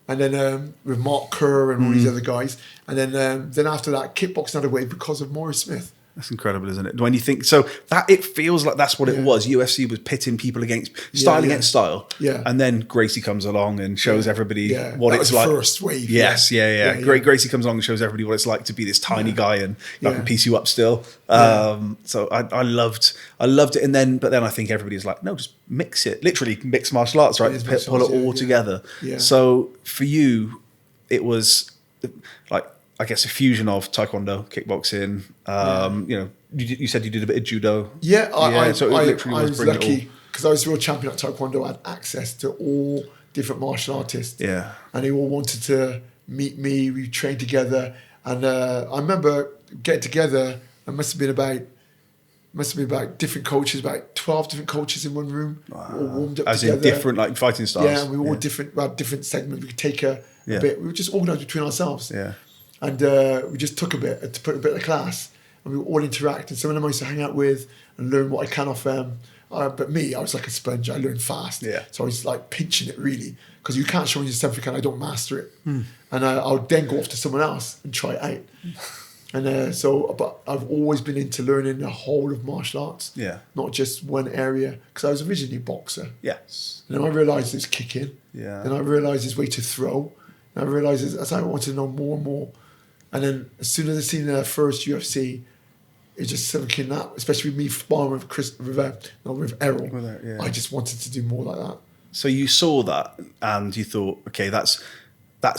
And then with Mark Kerr and all these other guys. And then after that, kickboxing had a wave because of Maurice Smith. That's incredible, isn't it? When you think so, that it feels like that's what it was. UFC was pitting people against against style. Yeah. And then Gracie comes along and shows everybody what that it's was like. First wave. Yes, Gracie comes along and shows everybody what it's like to be this tiny guy and I can piece you up still. So I loved it. But then I think everybody's like, no, just mix it. Literally mix martial arts, right? Pull it all together. Yeah. So for you, it was like, I guess, a fusion of Taekwondo, kickboxing. You said you did a bit of judo. Yeah, I was lucky because I was world champion at Taekwondo. I had access to all different martial artists. Yeah, and they all wanted to meet me. We trained together, and I remember getting together. There must have been about different coaches, about 12 different coaches in one room. Wow. We all warmed up as together. in different like fighting styles. Yeah, and we were all different. We had different segments. We could take a bit. We were just organised between ourselves. Yeah. And we just took a bit to put a bit of class, and we would all interact. And some of them I used to hang out with and learn what I can off them. But me, I was like a sponge. I learned fast. Yeah. So I was like pinching it really, because you can't show me yourself if I don't master it. And I would then go off to someone else and try it out. And but I've always been into learning the whole of martial arts. Yeah. Not just one area, because I was originally a boxer. Yes. And then I realised there's kicking. Yeah. Then I realised there's way to throw. And I realised as I wanted to know more and more. And then as soon as I seen the first UFC, it just sunk in that, especially with me sparring with Errol. I just wanted to do more like that. So you saw that and you thought, okay, that's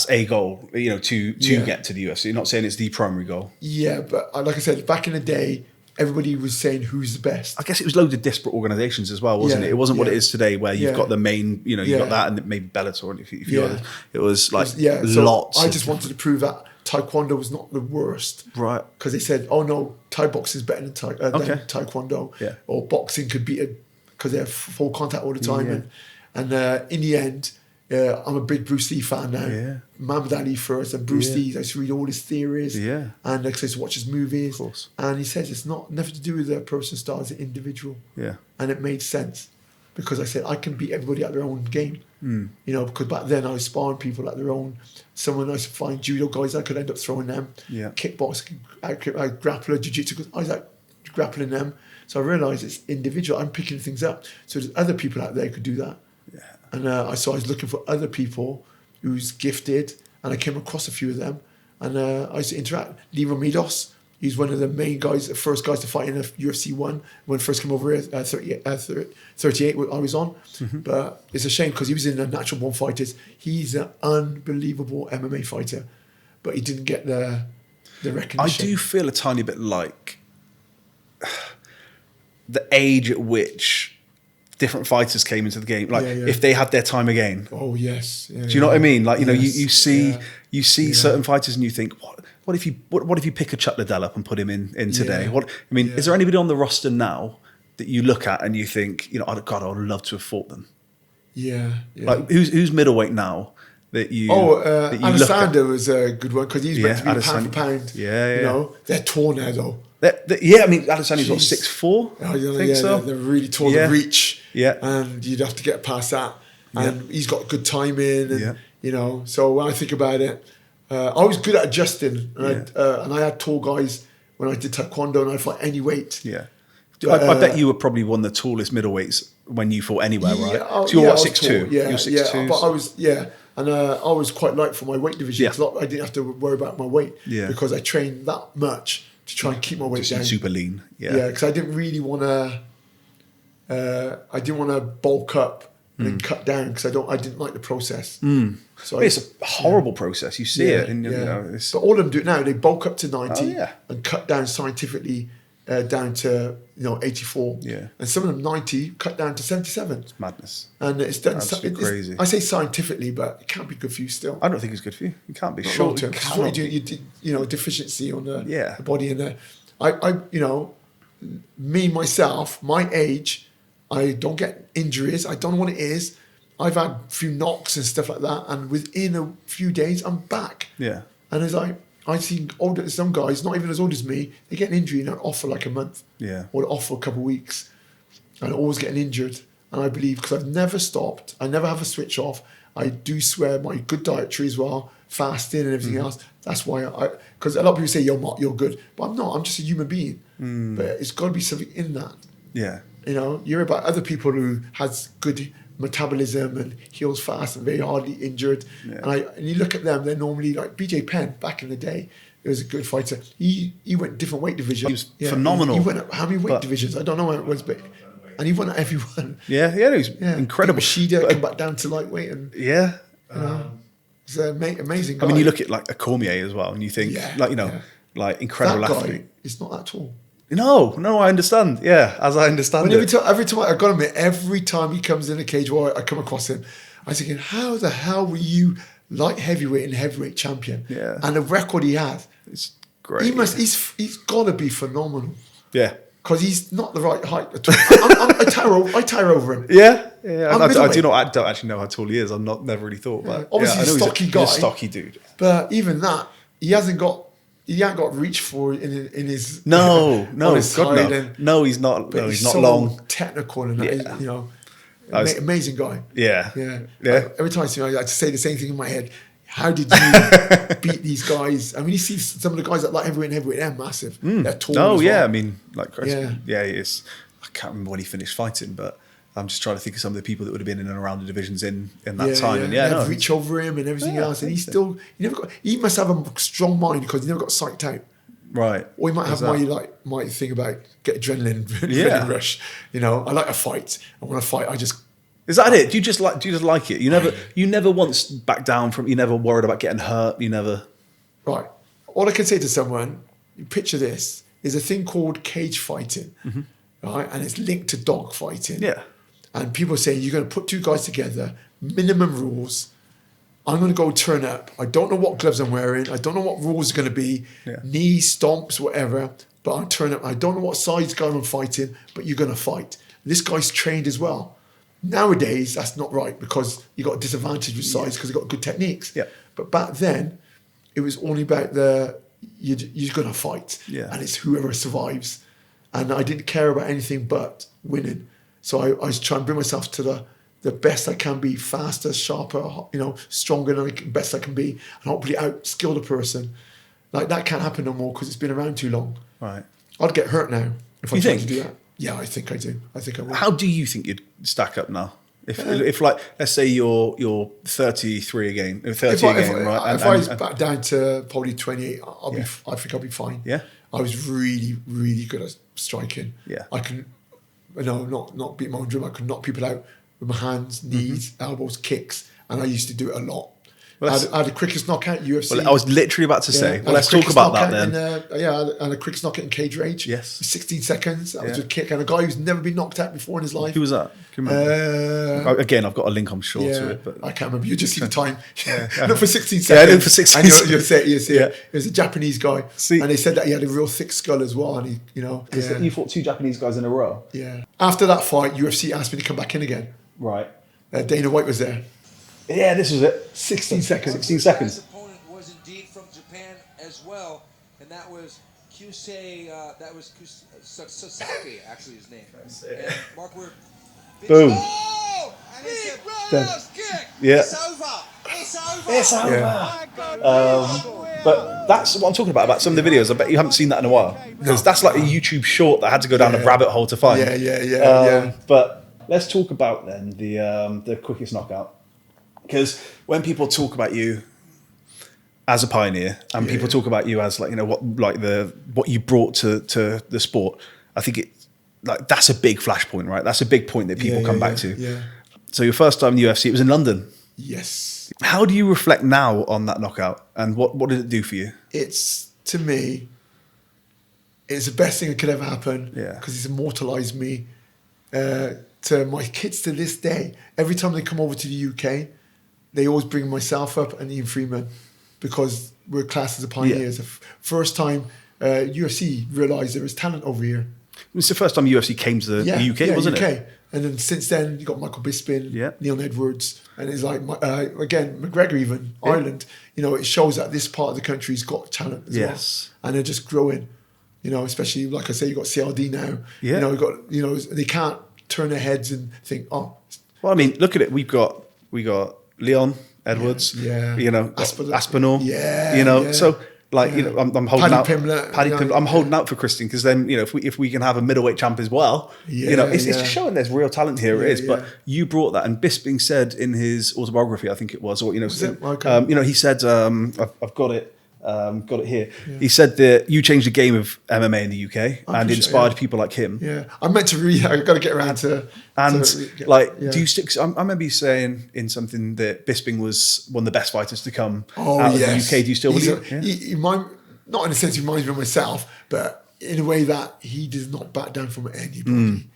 a goal, to get to the UFC. You're not saying it's the primary goal. Yeah, but like I said, back in the day, everybody was saying who's the best. I guess it was loads of disparate organisations as well, wasn't it? It wasn't what it is today, where you've got the main, you've got that, and maybe Bellator, and if you others. It was like lots. I just wanted to prove that Taekwondo was not the worst, right? Because they said, "Oh no, Thai boxing is better than Taekwondo," or boxing could beat it because they're full contact all the time. And in the end, I'm a big Bruce Lee fan now. Yeah. Muhammad Ali first, and Bruce Lee. I used to read all his theories. Yeah. And I used to watch his movies. Of course. And he says it's nothing to do with the person's style, it's an individual. Yeah. And it made sense. because I said I can beat everybody at their own game. You know, because back then I was sparring people at their own. Someone I used to find judo guys, I could end up throwing them. Yeah. Kickboxing, grappler, jiu-jitsu, I was like grappling them. So I realised it's individual. I'm picking things up. So there's other people out there who could do that. Yeah. And I was looking for other people who's gifted, and I came across a few of them. And I used to interact. Leroy Midos, he's one of the main guys, the first guys to fight in a UFC 1 when I first came over here, 38 I was on. But it's a shame because he was in the Natural Born Fighters. He's an unbelievable MMA fighter, but he didn't get the recognition. I do feel a tiny bit like the age at which different fighters came into the game, like if they had their time again. Oh yes. Yeah, do you know what I mean? Like, you know, you see Yeah. certain fighters and you think, what if you pick a Chuck Liddell up and put him in today? Yeah. Is there anybody on the roster now that you look at and you think, you know, God, I would love to have fought them? Yeah. Like who's middleweight now that you? that you Alexander was a good one because he's meant to be Adesanya. pound for pound. Yeah. You know, they're tall now though. I mean, Adesanya's what, 6'4"? Oh, I think so. They're really tall. Yeah. The reach. Yeah. And you'd have to get past that. And he's got good timing. And, you know, so when I think about it, I was good at adjusting. And I had tall guys when I did Taekwondo, and I'd fight any weight. Yeah. I bet you were probably one of the tallest middleweights when you fought anywhere, right? Oh, so you're what, I was 6'2"? tall. Yeah, You're 6'2". But I was, and I was quite light for my weight division. Because I didn't have to worry about my weight because I trained that much to try and keep my weight down. Super lean. Yeah, because I didn't really want to. Bulk up and then cut down because I didn't like the process. So it's a horrible process. You see it, and you know, but all of them do it now. They bulk up to 90 Oh, and cut down scientifically down to 84. Yeah, and some of them 90 cut down to 77. It's madness, and it's done. Absolutely crazy. I say scientifically, but it can't be good for you still. I don't think it's good for you. You can't be Not sure. long term. Because what you do, deficiency on the body and the. Me myself, my age, I don't get injuries. I don't know what it is. I've had a few knocks and stuff like that, and within a few days, I'm back. Yeah. And it's like I've seen some guys, not even as old as me, they get an injury and they're off for like a month. Yeah. Or off for a couple of weeks, and always getting injured. And I believe because I've never stopped, I never have a switch off. I do swear my good dietary as well, fasting and everything else. That's why because a lot of people say, "Yo, Mark, you're good," but I'm not. I'm just a human being. But it's got to be something in that. Yeah. You know, you're about other people who has good metabolism and heals fast and very hardly injured. Yeah. And you look at them, they're normally like BJ Penn back in the day. He was a good fighter. He went different weight divisions. He was phenomenal. He went up how many weight divisions? I don't know how it was, but and he won at everyone. Yeah, he was incredible. Shida come back down to lightweight and it's an amazing guy. I mean, you look at like a Cormier as well, and you think like incredible that guy athlete. Is not that tall. No, I understand. Yeah, as I understand it. Every time I got him, every time he comes in a cage or I come across him, I was thinking, how the hell were you light heavyweight and heavyweight champion? Yeah. And the record he has, it's great. He's got to be phenomenal. Yeah. Because he's not the right height at all. I tower over him. Yeah. I don't actually know how tall he is. Never really thought about it. Obviously, he's a stocky guy. He's a stocky dude. But even that, he hasn't got reach for in his on his side. He's not. No, he's not so long. Technical and amazing guy. Yeah. Every time I see him, I like to say the same thing in my head. How did you beat these guys? I mean, you see some of the guys that like heavyweight, they're massive. They're tall. Oh, as yeah. well. I mean, like Christian. Yeah, he is. I can't remember when he finished fighting, but I'm just trying to think of some of the people that would have been in and around the divisions in that time. And have reach over him and everything else. And he must have a strong mind because he never got psyched out. Right. Or he might have my thing about get adrenaline rush. I like a fight. And when I fight, I just. Is that it? Do you just like it? You never once back down from. You never worried about getting hurt. You never. Right. All I can say to someone, picture this: there's a thing called cage fighting, right? And it's linked to dog fighting. Yeah. And people say you're going to put two guys together, minimum rules. I'm going to go turn up. I don't know what gloves I'm wearing. I don't know what rules are going to be. Yeah. Knees, stomps, whatever. But I turn up. I don't know what size guy I'm fighting, but you're going to fight. This guy's trained as well. Nowadays, that's not right because you got a disadvantage with size because you got good techniques. Yeah. But back then, it was only about you're going to fight. Yeah. And it's whoever survives. And I didn't care about anything but winning. So I was trying to bring myself to the best I can be, faster, sharper, stronger than best I can be, and hopefully outskill the person. Like that can't happen no more because it's been around too long. Right. I'd get hurt now if I You tried think? to do that. Yeah, I think I do. I think I will. How do you think you'd stack up now? If like, let's say you're 33 again, 30 again, right? If I was back down to probably 28, I think I'll be fine. Yeah. I was really, really good at striking. Yeah. I can, not beat my own drum. I could knock people out with my hands, knees, elbows, kicks, and I used to do it a lot. Well, I had the quickest knockout in UFC. Well, I was literally about to say. Well, let's talk about that then. And the quickest knockout in cage rage. Yes. 16 seconds. That was a kick. And a guy who's never been knocked out before in his life. Who was that? Can you remember? Again, I've got a link, I'm sure, to it. But I can't remember. You just see the time. Yeah. Look for 16 seconds. Yeah, look for 16 seconds. You'll see it. It was a Japanese guy. See. And they said that he had a real thick skull as well. And You fought 2 Japanese guys in a row? Yeah. After that fight, UFC asked me to come back in again. Right. Dana White was there. Yeah, this was it. 16 seconds. 16 seconds. His opponent was indeed from Japan as well, and that was Sasaki, actually his name. And Mark Weir. Boom. Oh! And he said, roundhouse kick. Yeah. It's over. It's over. It's over. Yeah. But that's what I'm talking about some of the videos. I bet you haven't seen that in a while. Because that's like a YouTube short that I had to go down a rabbit hole to find. Yeah. But let's talk about then the quickest knockout. Because when people talk about you as a pioneer and people talk about you as what you brought to the sport, I think that's a big flashpoint, right? That's a big point that people come back to. Yeah. So your first time in the UFC, it was in London. Yes. How do you reflect now on that knockout, and what did it do for you? To me, it's the best thing that could ever happen. Yeah. Because it's immortalised me to my kids to this day. Every time they come over to the UK, they always bring myself up and Ian Freeman because we're classed as the pioneers. The first time UFC realised there was talent over here. It was the first time UFC came to the UK, wasn't it? And then since then, you got Michael Bisping, Yeah. Leon Edwards, and it's like, again, McGregor even, Ireland. It shows that this part of the country's got talent as well. And they're just growing, especially, like I say, you got CLD now. Yeah. They can't turn their heads and think, oh. Well, I mean, look at it. We got Leon Edwards, Aspinall, so I'm holding out. Paddy Pimblett. I'm holding out for Christian because then if we can have a middleweight champ as well, it's just showing there's real talent here. It is, but you brought that, and Bisping said in his autobiography, I think it was, or he said, I've got it. Got it here. Yeah. He said that you changed the game of MMA in the UK and inspired people like him. Yeah, I meant to read. I've got to get around to. Do you stick? I remember you saying in something that Bisping was one of the best fighters to come out of the UK. Do you still believe? He not in a sense he reminds me of myself, but in a way that he does not back down from anybody.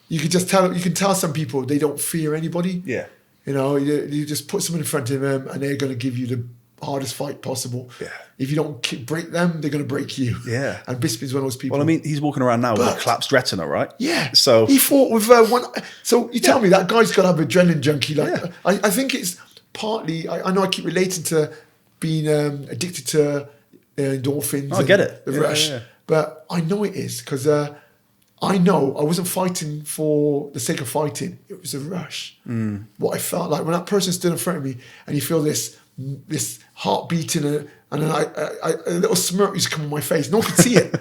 You can just tell. You can tell some people they don't fear anybody. Yeah. You just put someone in front of them and they're going to give you the hardest fight possible. Yeah. If you don't break them, they're going to break you. Yeah. And Bisping's one of those people. Well, I mean, he's walking around now with a collapsed retina, right? Yeah. So he fought with one. So you tell me that guy's got to have adrenaline junkie. I think it's partly. I know I keep relating to being addicted to endorphins. I get it. The rush. Yeah. But I know it is because I know I wasn't fighting for the sake of fighting. It was a rush. What I felt like when that person stood in front of me and you feel this heart beating and then a little smirk used to come on my face. No one could see it.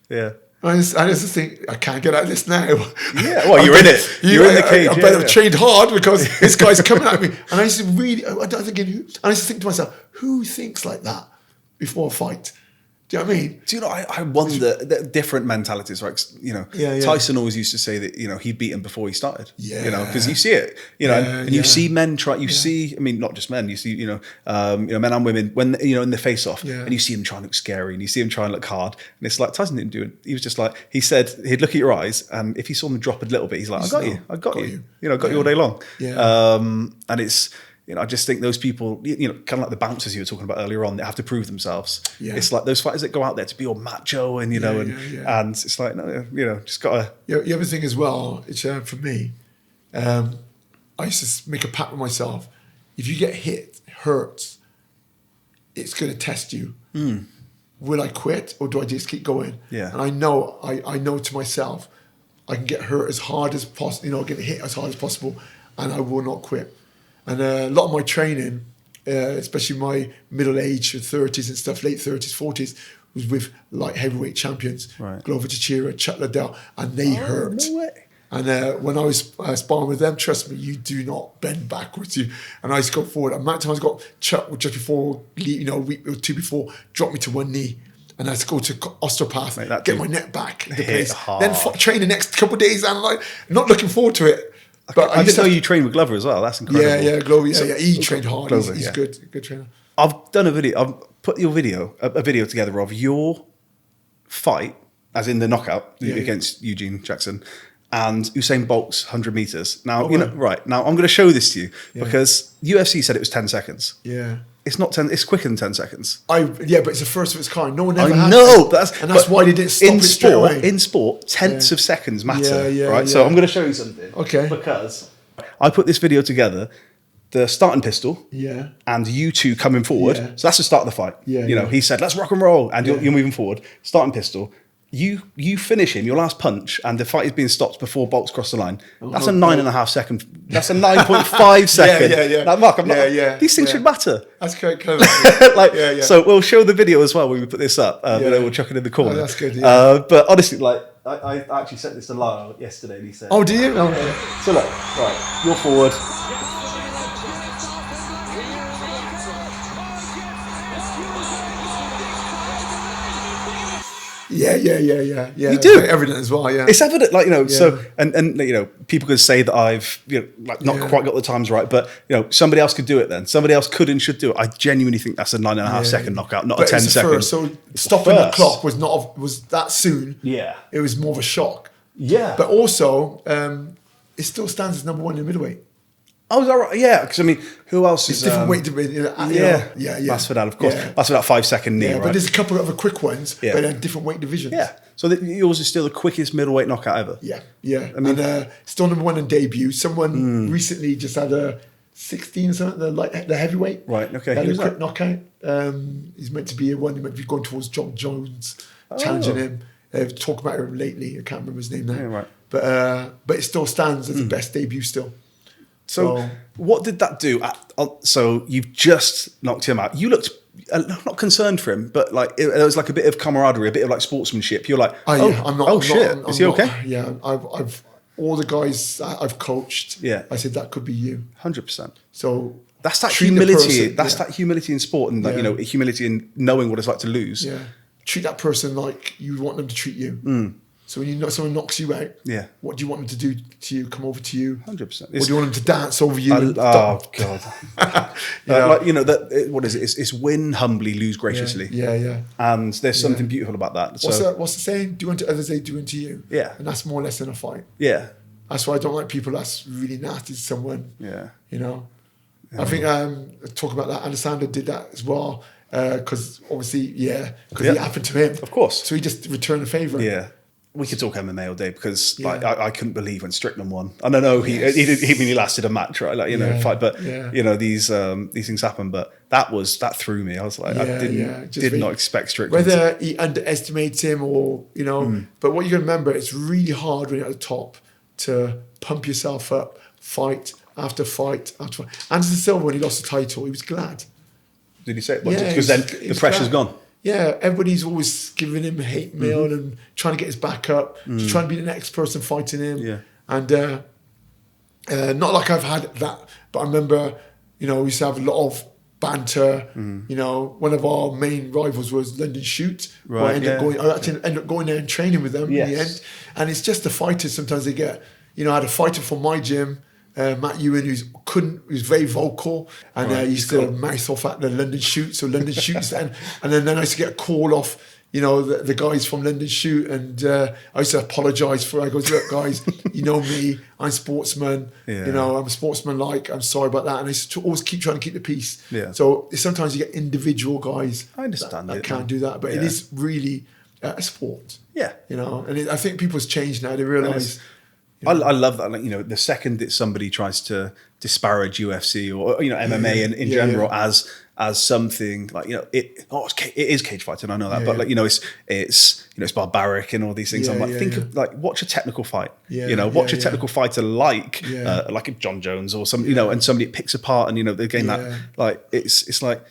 Yeah. I just think, I can't get out of this now. Yeah, well, you're in it. You're in the cage. I better have trained hard because this guy's coming at me. And I used to I used to think to myself, who thinks like that before a fight? Do you know what I mean? Do you know, I wonder the different mentalities, right? Tyson always used to say that, he'd beat him before he started. Yeah. Because you see it, and you see men try, see, I mean, not just men, you see, men and women when, in the face off and you see him trying to look scary and you see him trying to look hard. And it's like, Tyson didn't do it. He was just like, he said, he'd look at your eyes and if he saw them drop a little bit, he's like, I got you, got you all day long. Yeah. And it's, I just think those people, kind of like the bouncers you were talking about earlier on, they have to prove themselves. Yeah. It's like those fighters that go out there to be all macho and, and it's like, no, just got to... The other thing as well, it's for me, I used to make a pact with myself. If you get hurt, it's going to test you. Will I quit or do I just keep going? Yeah. And I know to myself, I can get hurt as hard as possible, you know, get hit as hard as possible, and I will not quit. And a lot of my training, especially my middle age, 30s and stuff, late 30s, 40s, was with light heavyweight champions, Glover Teixeira, Chuck Liddell, and they hurt. No way. And when I was sparring with them, trust me, you do not bend backwards. And I used to go forward. And Matt times got Chuck just before, you know, a week or two before, dropped me to one knee. And I had to go to osteopath, get my neck back into place. Then train the next couple of days, and like not looking forward to it. But I didn't know you trained with Glover as well. That's incredible. Yeah, Glover. Yeah, he trained hard. Glover, he's good trainer. I've done a video. I've put your video, a video together of your fight, as in the knockout against Eugene Jackson, and Usain Bolt's 100 meters. Now, you know, now I'm going to show this to you because UFC said it was 10 seconds. Yeah. It's not 10. It's quicker than 10 seconds. But it's the first of its kind. No one ever had. No, that's why they didn't stop it straight away. In sport, tenths of seconds matter, right? Yeah. So I'm going to show you something. Okay. Because I put this video together, the starting pistol, and you two coming forward. Yeah. So that's the start of the fight. You know, he said, "Let's rock and roll," and you're moving forward. Starting pistol. You finish him, your last punch, and the fight is being stopped before Bolt's crossed the line. That's a 9.5 second. That's a 9.5 second. Yeah. Now, Mark, these things should matter. That's clever. So we'll show the video as well when we put this up. We'll chuck it in the corner. Oh, that's good. Yeah. But honestly, like I actually sent this to Lyle yesterday, and he said, "Oh, do you?" Oh, So look, right, you're forward. Yeah. You do evident as well. Yeah, it's evident, like, you know. So and you know, people could say that I've, you know, like not quite got the times right, but you know, somebody else could do it. Then somebody else could and should do it. I genuinely think that's a 9.5 second knockout, not a 10 second. So stopping the clock was that soon. Yeah, it was more of a shock. Yeah, but also it still stands as number one in middleweight. Oh, is that right? Yeah, because I mean, who else is different weight division? Yeah. Masvidal, of course. That's for that 5 second knee, right? But there's a couple of other quick ones, but they're different weight divisions. Yeah. So yours is still the quickest middleweight knockout ever. Yeah. I mean, still number one in debut. Someone recently just had a 16 or something, the heavyweight. Right. Okay. Had a quick knockout. He's meant to be he might be going towards John Jones, challenging him. Talk about him lately. I can't remember his name now. Yeah, right. But it still stands as the best debut still. So what did that do? So you've just knocked him out. You looked not concerned for him, but like there was like a bit of camaraderie, a bit of like sportsmanship. You're like, is he okay? Yeah, I've all the guys I've coached. Yeah, I said that could be you. 100%. So that's that humility. That's that humility in sport, and like, you know, humility in knowing what it's like to lose. Yeah, treat that person like you want them to treat you. So when someone knocks you out, what do you want them to do to you? Come over to you? 100%. Or do you want them to dance over you? Oh God! Like, you know, what is it? It's win humbly, lose graciously. Yeah. And there's something beautiful about that. What's the saying? Do unto others, they do unto you. Yeah. And that's more or less in a fight. Yeah. That's why I don't like people that's really nasty to someone. Yeah. You know, I think talk about that. Alessandro did that as well because obviously, because it happened to him, of course. So he just returned the favour. Yeah. We could talk MMA all day because like I couldn't believe when Strickland won. And I know he lasted a match, right? Like, you know, fight, but you know, these things happen. But that threw me. I was like, I did not expect Strickland. Whether he underestimates him or, you know, but what you got to remember, it's really hard when you're at the top to pump yourself up, fight after fight after fight. Anderson Silva, when he lost the title, he was glad. Did he say it? Because then the pressure's gone. Yeah, everybody's always giving him hate mail and trying to get his back up, trying to be the next person fighting him. Yeah. And not like I've had that, but I remember, you know, we used to have a lot of banter. You know, one of our main rivals was London Shoot. Right. I actually ended up going there and training with them in the end. And it's just the fighters sometimes they get. You know, I had a fighter from my gym, Matt Ewan, who's very vocal, and he used to mouth off at the London Shoot. So London Shoot, and then I used to get a call off, you know, the guys from London Shoot, and I used to apologise for it. I goes, look, guys, you know me, I'm a sportsman. You know, I'm a sportsman-like. I'm sorry about that, and I used to always keep trying to keep the peace. Yeah. So sometimes you get individual guys. I understand that can't do that, but it is really a sport. Yeah. You know, and I think people's changed now. They realise. I love that. Like, the second that somebody tries to disparage UFC or MMA in general as something like it is cage fighting. I know that, but it's barbaric and all these things. I'm like, of like watch a technical fight. Watch a technical fighter like a John Jones or some and somebody picks apart and the game that like it's like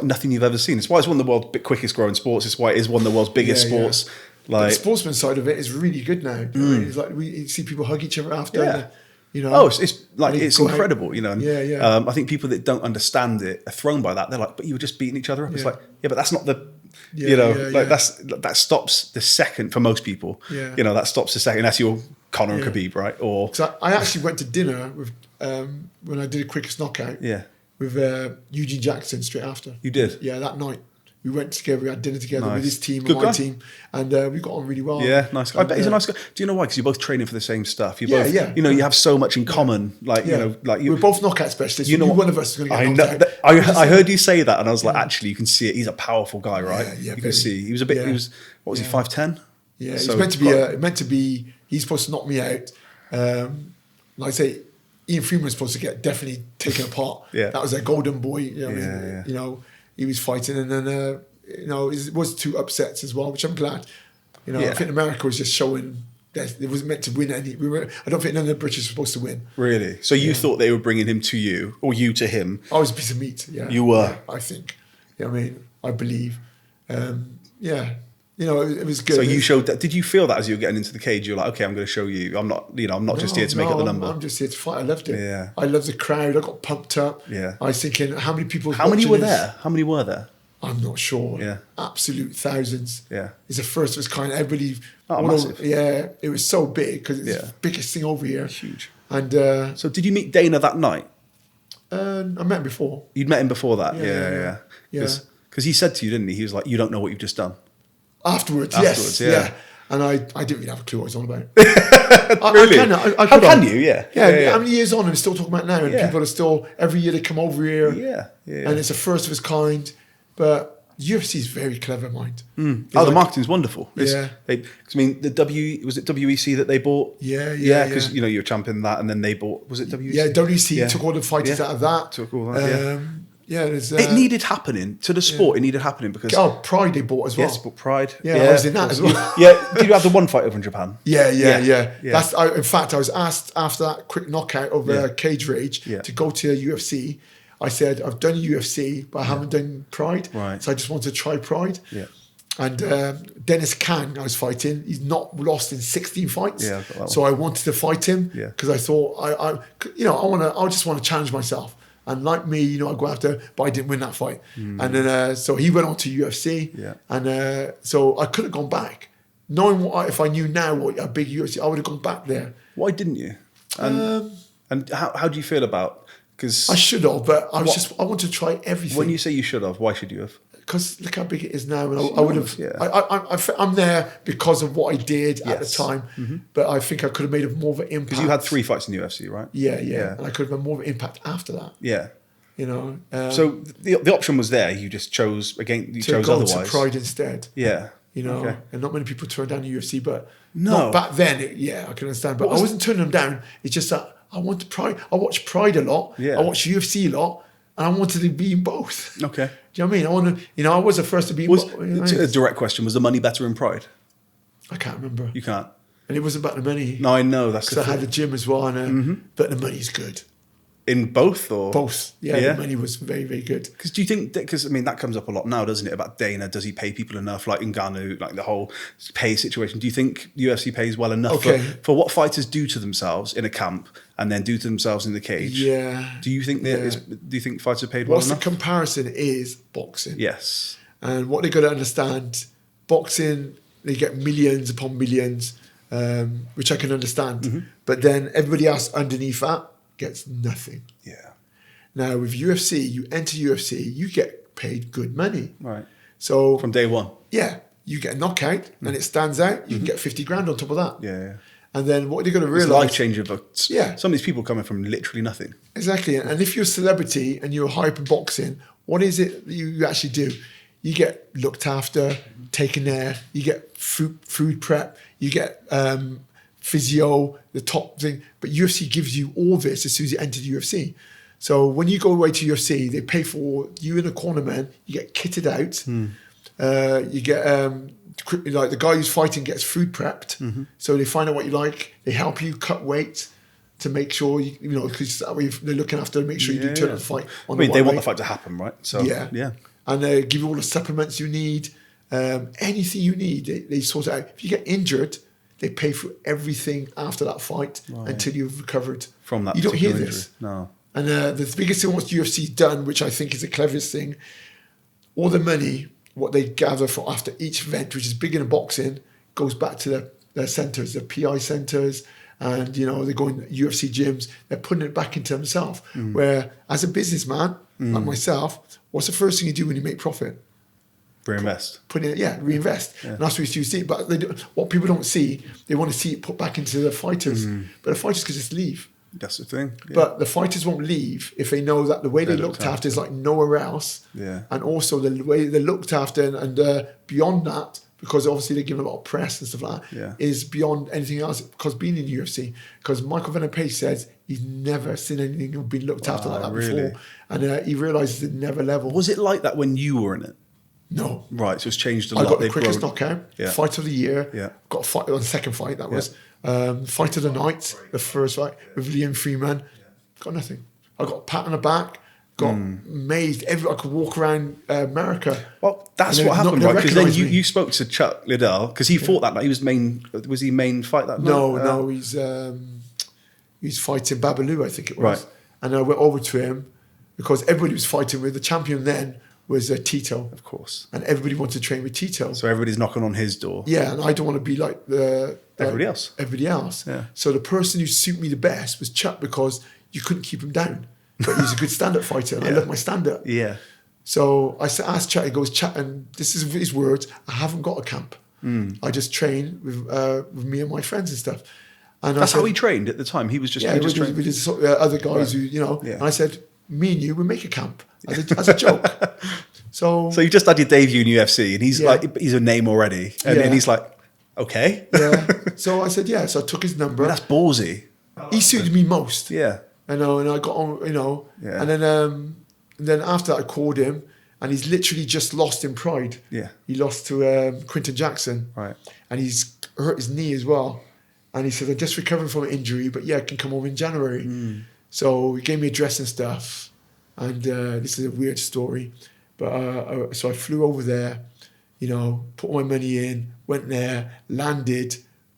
nothing you've ever seen. It's why it's one of the world's quickest growing sports. It's why it is one of the world's biggest sports. Like the sportsman side of it is really good now. It's like we see people hug each other after. Yeah. It's incredible, I think people that don't understand it are thrown by that. They're like, but you were just beating each other up. It's like, but that's not the, that stops the second for most people. That stops the second. That's your Conor and Khabib, right? Or I actually went to dinner with when I did a quickest knockout. With Eugene Jackson straight after. You did? Yeah, that night. We went together, we had dinner together with his team Good and my guy. team, and we got on really well. Yeah, nice guy. I bet he's a nice guy. Do you know why? Because you're both training for the same stuff. You both, you have so much in common. We're both knockout specialists. One of us is going to get knocked out. I heard you say that, and I was like, actually, you can see it. He's a powerful guy, right? You can see. He was a bit. He was. What was he? 5'10"? Yeah, he's meant to be. He's supposed to knock me out. Like I say, Ian Freeman was supposed to get definitely taken apart. That was a golden boy. He was fighting, and then it was 2 upsets as well, which I'm glad. I think America was just showing that it wasn't meant to win any. I don't think none of the British were supposed to win. Really? So you thought they were bringing him to you, or you to him? I was a piece of meat. Yeah, you were. Yeah, I think. I believe. It was good. So you showed that. Did you feel that as you were getting into the cage? You're like, okay, I'm going to show you. I'm not, I'm not just here to make up the number. I'm just here to fight. I loved it. Yeah. I loved the crowd. I got pumped up. Yeah. I was thinking, how many people? How many were there? How many were there? I'm not sure. Yeah. Absolute thousands. Yeah. It's the first of its kind. Everybody. Massive. It was so big because it's the biggest thing over here. Huge. And so did you meet Dana that night? I met him before. You'd met him before that? Yeah. Because he said to you, didn't he? He was like, you don't know what you've just done. Afterwards, yes. Yeah. And I didn't really have a clue what I was on about. Really? How can you? Yeah. How many years on and we're still talking about it now, and people are still, every year they come over here. Yeah. And it's the first of its kind. But UFC is very clever, mind. The marketing's wonderful. Yeah. Was it WEC that they bought? Yeah. Because you were champion that, and then they bought. Was it WEC? Yeah, WEC took all the fighters out of that. Took all that. It needed happening to the sport. It needed happening because Pride they bought as well. Yes, but Pride. I was in that as well. Did you have the one fight over in Japan? Yeah. In fact, I was asked after that quick knockout of Cage Rage to go to UFC. I said, I've done UFC, but I haven't done Pride. Right. So I just wanted to try Pride. Yeah. And Dennis Kang, I was fighting. He's not lost in 16 fights. Yeah, I've got that one. So I wanted to fight him Yeah. because I thought I just want to challenge myself. And like me, I go after, but I didn't win that fight. And then so he went on to UFC. Yeah. And so I could have gone back, knowing if I knew now what a big UFC, I would have gone back there. Why didn't you? And how do you feel about? Because I should have, but I wanted to try everything. When you say you should have, why should you have? Because look how big it is now, and I would have. Yeah. I'm there because of what I did at the time, but I think I could have made more of an impact. Because you had 3 fights in the UFC, right? Yeah, and I could have had more of an impact after that. Yeah, so the option was there. You just chose again. You chose go otherwise. To Pride instead. Yeah, and not many people turn down the UFC, but not back then. I can understand, but I wasn't turning them down. It's just that I wanted Pride. I watched Pride a lot. Yeah. I watched UFC a lot, and I wanted to be in both. Okay. Do you know what I mean? I was the first to be in both. A direct question: was the money better in Pride? I can't remember. You can't. And it wasn't about the money. No, I know that's. Because I had the gym as well, but the money's good. In both or both? Yeah. The money was very, very good. Because do you think? Because that comes up a lot now, doesn't it? About Dana, does he pay people enough? Like Ngannou, like the whole pay situation. Do you think UFC pays well enough for what fighters do to themselves in a camp and then do to themselves in the cage? Yeah. Do you think do you think fighters are paid well enough? What's the comparison is boxing. Yes. And what they got to understand, boxing, they get millions upon millions, which I can understand. But then everybody else underneath that gets nothing. Yeah. Now with UFC, you enter UFC, you get paid good money. Right. So from day one. Yeah. You get a knockout and it stands out, you can get 50 grand on top of that. Yeah. And then what they're going to realise... It's life-changing. But yeah. Some of these people coming from literally nothing. Exactly. And if you're a celebrity and you're hype in boxing, what is it that you actually do? You get looked after, taken there, you get food prep, you get physio, the top thing. But UFC gives you all this as soon as you enter the UFC. So when you go away to UFC, they pay for you in a corner, man. You get kitted out. You get like the guy who's fighting gets food prepped. So they find out what you like. They help you cut weight to make sure because that way they're looking after to make sure you do turn the fight. They want the fight to happen, right? So yeah. And they give you all the supplements you need. Anything you need, they sort it out. If you get injured, they pay for everything after that fight until you've recovered from that. You don't hear injury. this. No. And the biggest thing what UFC's done, which I think is the cleverest thing, all the money, what they gather for after each event, which is bigger than boxing, goes back to their centres, the PI centres, and they're going to UFC gyms. They're putting it back into themselves. Where as a businessman like myself, what's the first thing you do when you make profit? Reinvest. Reinvest. Yeah. And that's what you see. But what people don't see, they want to see it put back into the fighters. But the fighters could just leave. That's the thing. Yeah. But the fighters won't leave if they know that the way they're looked after is like nowhere else. Yeah. And also the way they're looked after and beyond that, because obviously they're given a lot of press and stuff like that, is beyond anything else. Because being in UFC, because Michael Venom Page says he's never seen anything been looked after like that before. And he realises it never level. Was it like that when you were in it? No. Right, so it's changed a lot. I got the quickest knockout, fight of the year. Yeah. Got a fight on the second fight, that was. Fight of the night, the first fight with Liam Freeman. Got nothing. I got a pat on the back, got amazed. I could walk around America. Well, that's what happened, right? Because then you spoke to Chuck Liddell, because he fought that night. He was he main fight that night? No, he's fighting Babalu, I think it was. Right. And I went over to him because everybody was fighting with the champion then was Tito. Of course. And everybody wanted to train with Tito. So everybody's knocking on his door. Yeah, and I don't want to be like everybody else. Yeah. So the person who suited me the best was Chuck because you couldn't keep him down. But he's a good stand-up fighter and I love my stand-up. Yeah. So I asked Chuck, he goes, Chuck, and this is his words, I haven't got a camp. I just train with me and my friends and stuff. And that's how he trained at the time. He was just with other guys who, and I said, me and you, we make a camp as a joke. So you just had your debut in UFC and he's like, he's a name already. And then he's like, okay. Yeah. So I said, so I took his number. I mean, that's ballsy. He suited me most. Yeah. And I got on, Yeah. And then after that I called him and he's literally just lost in Pride. Yeah. He lost to Quinton Jackson. Right. And he's hurt his knee as well. And he said, I'm just recovering from an injury, but I can come home in January. So he gave me a dress and stuff. And this is a weird story. But so I flew over there, put my money in, went there, landed,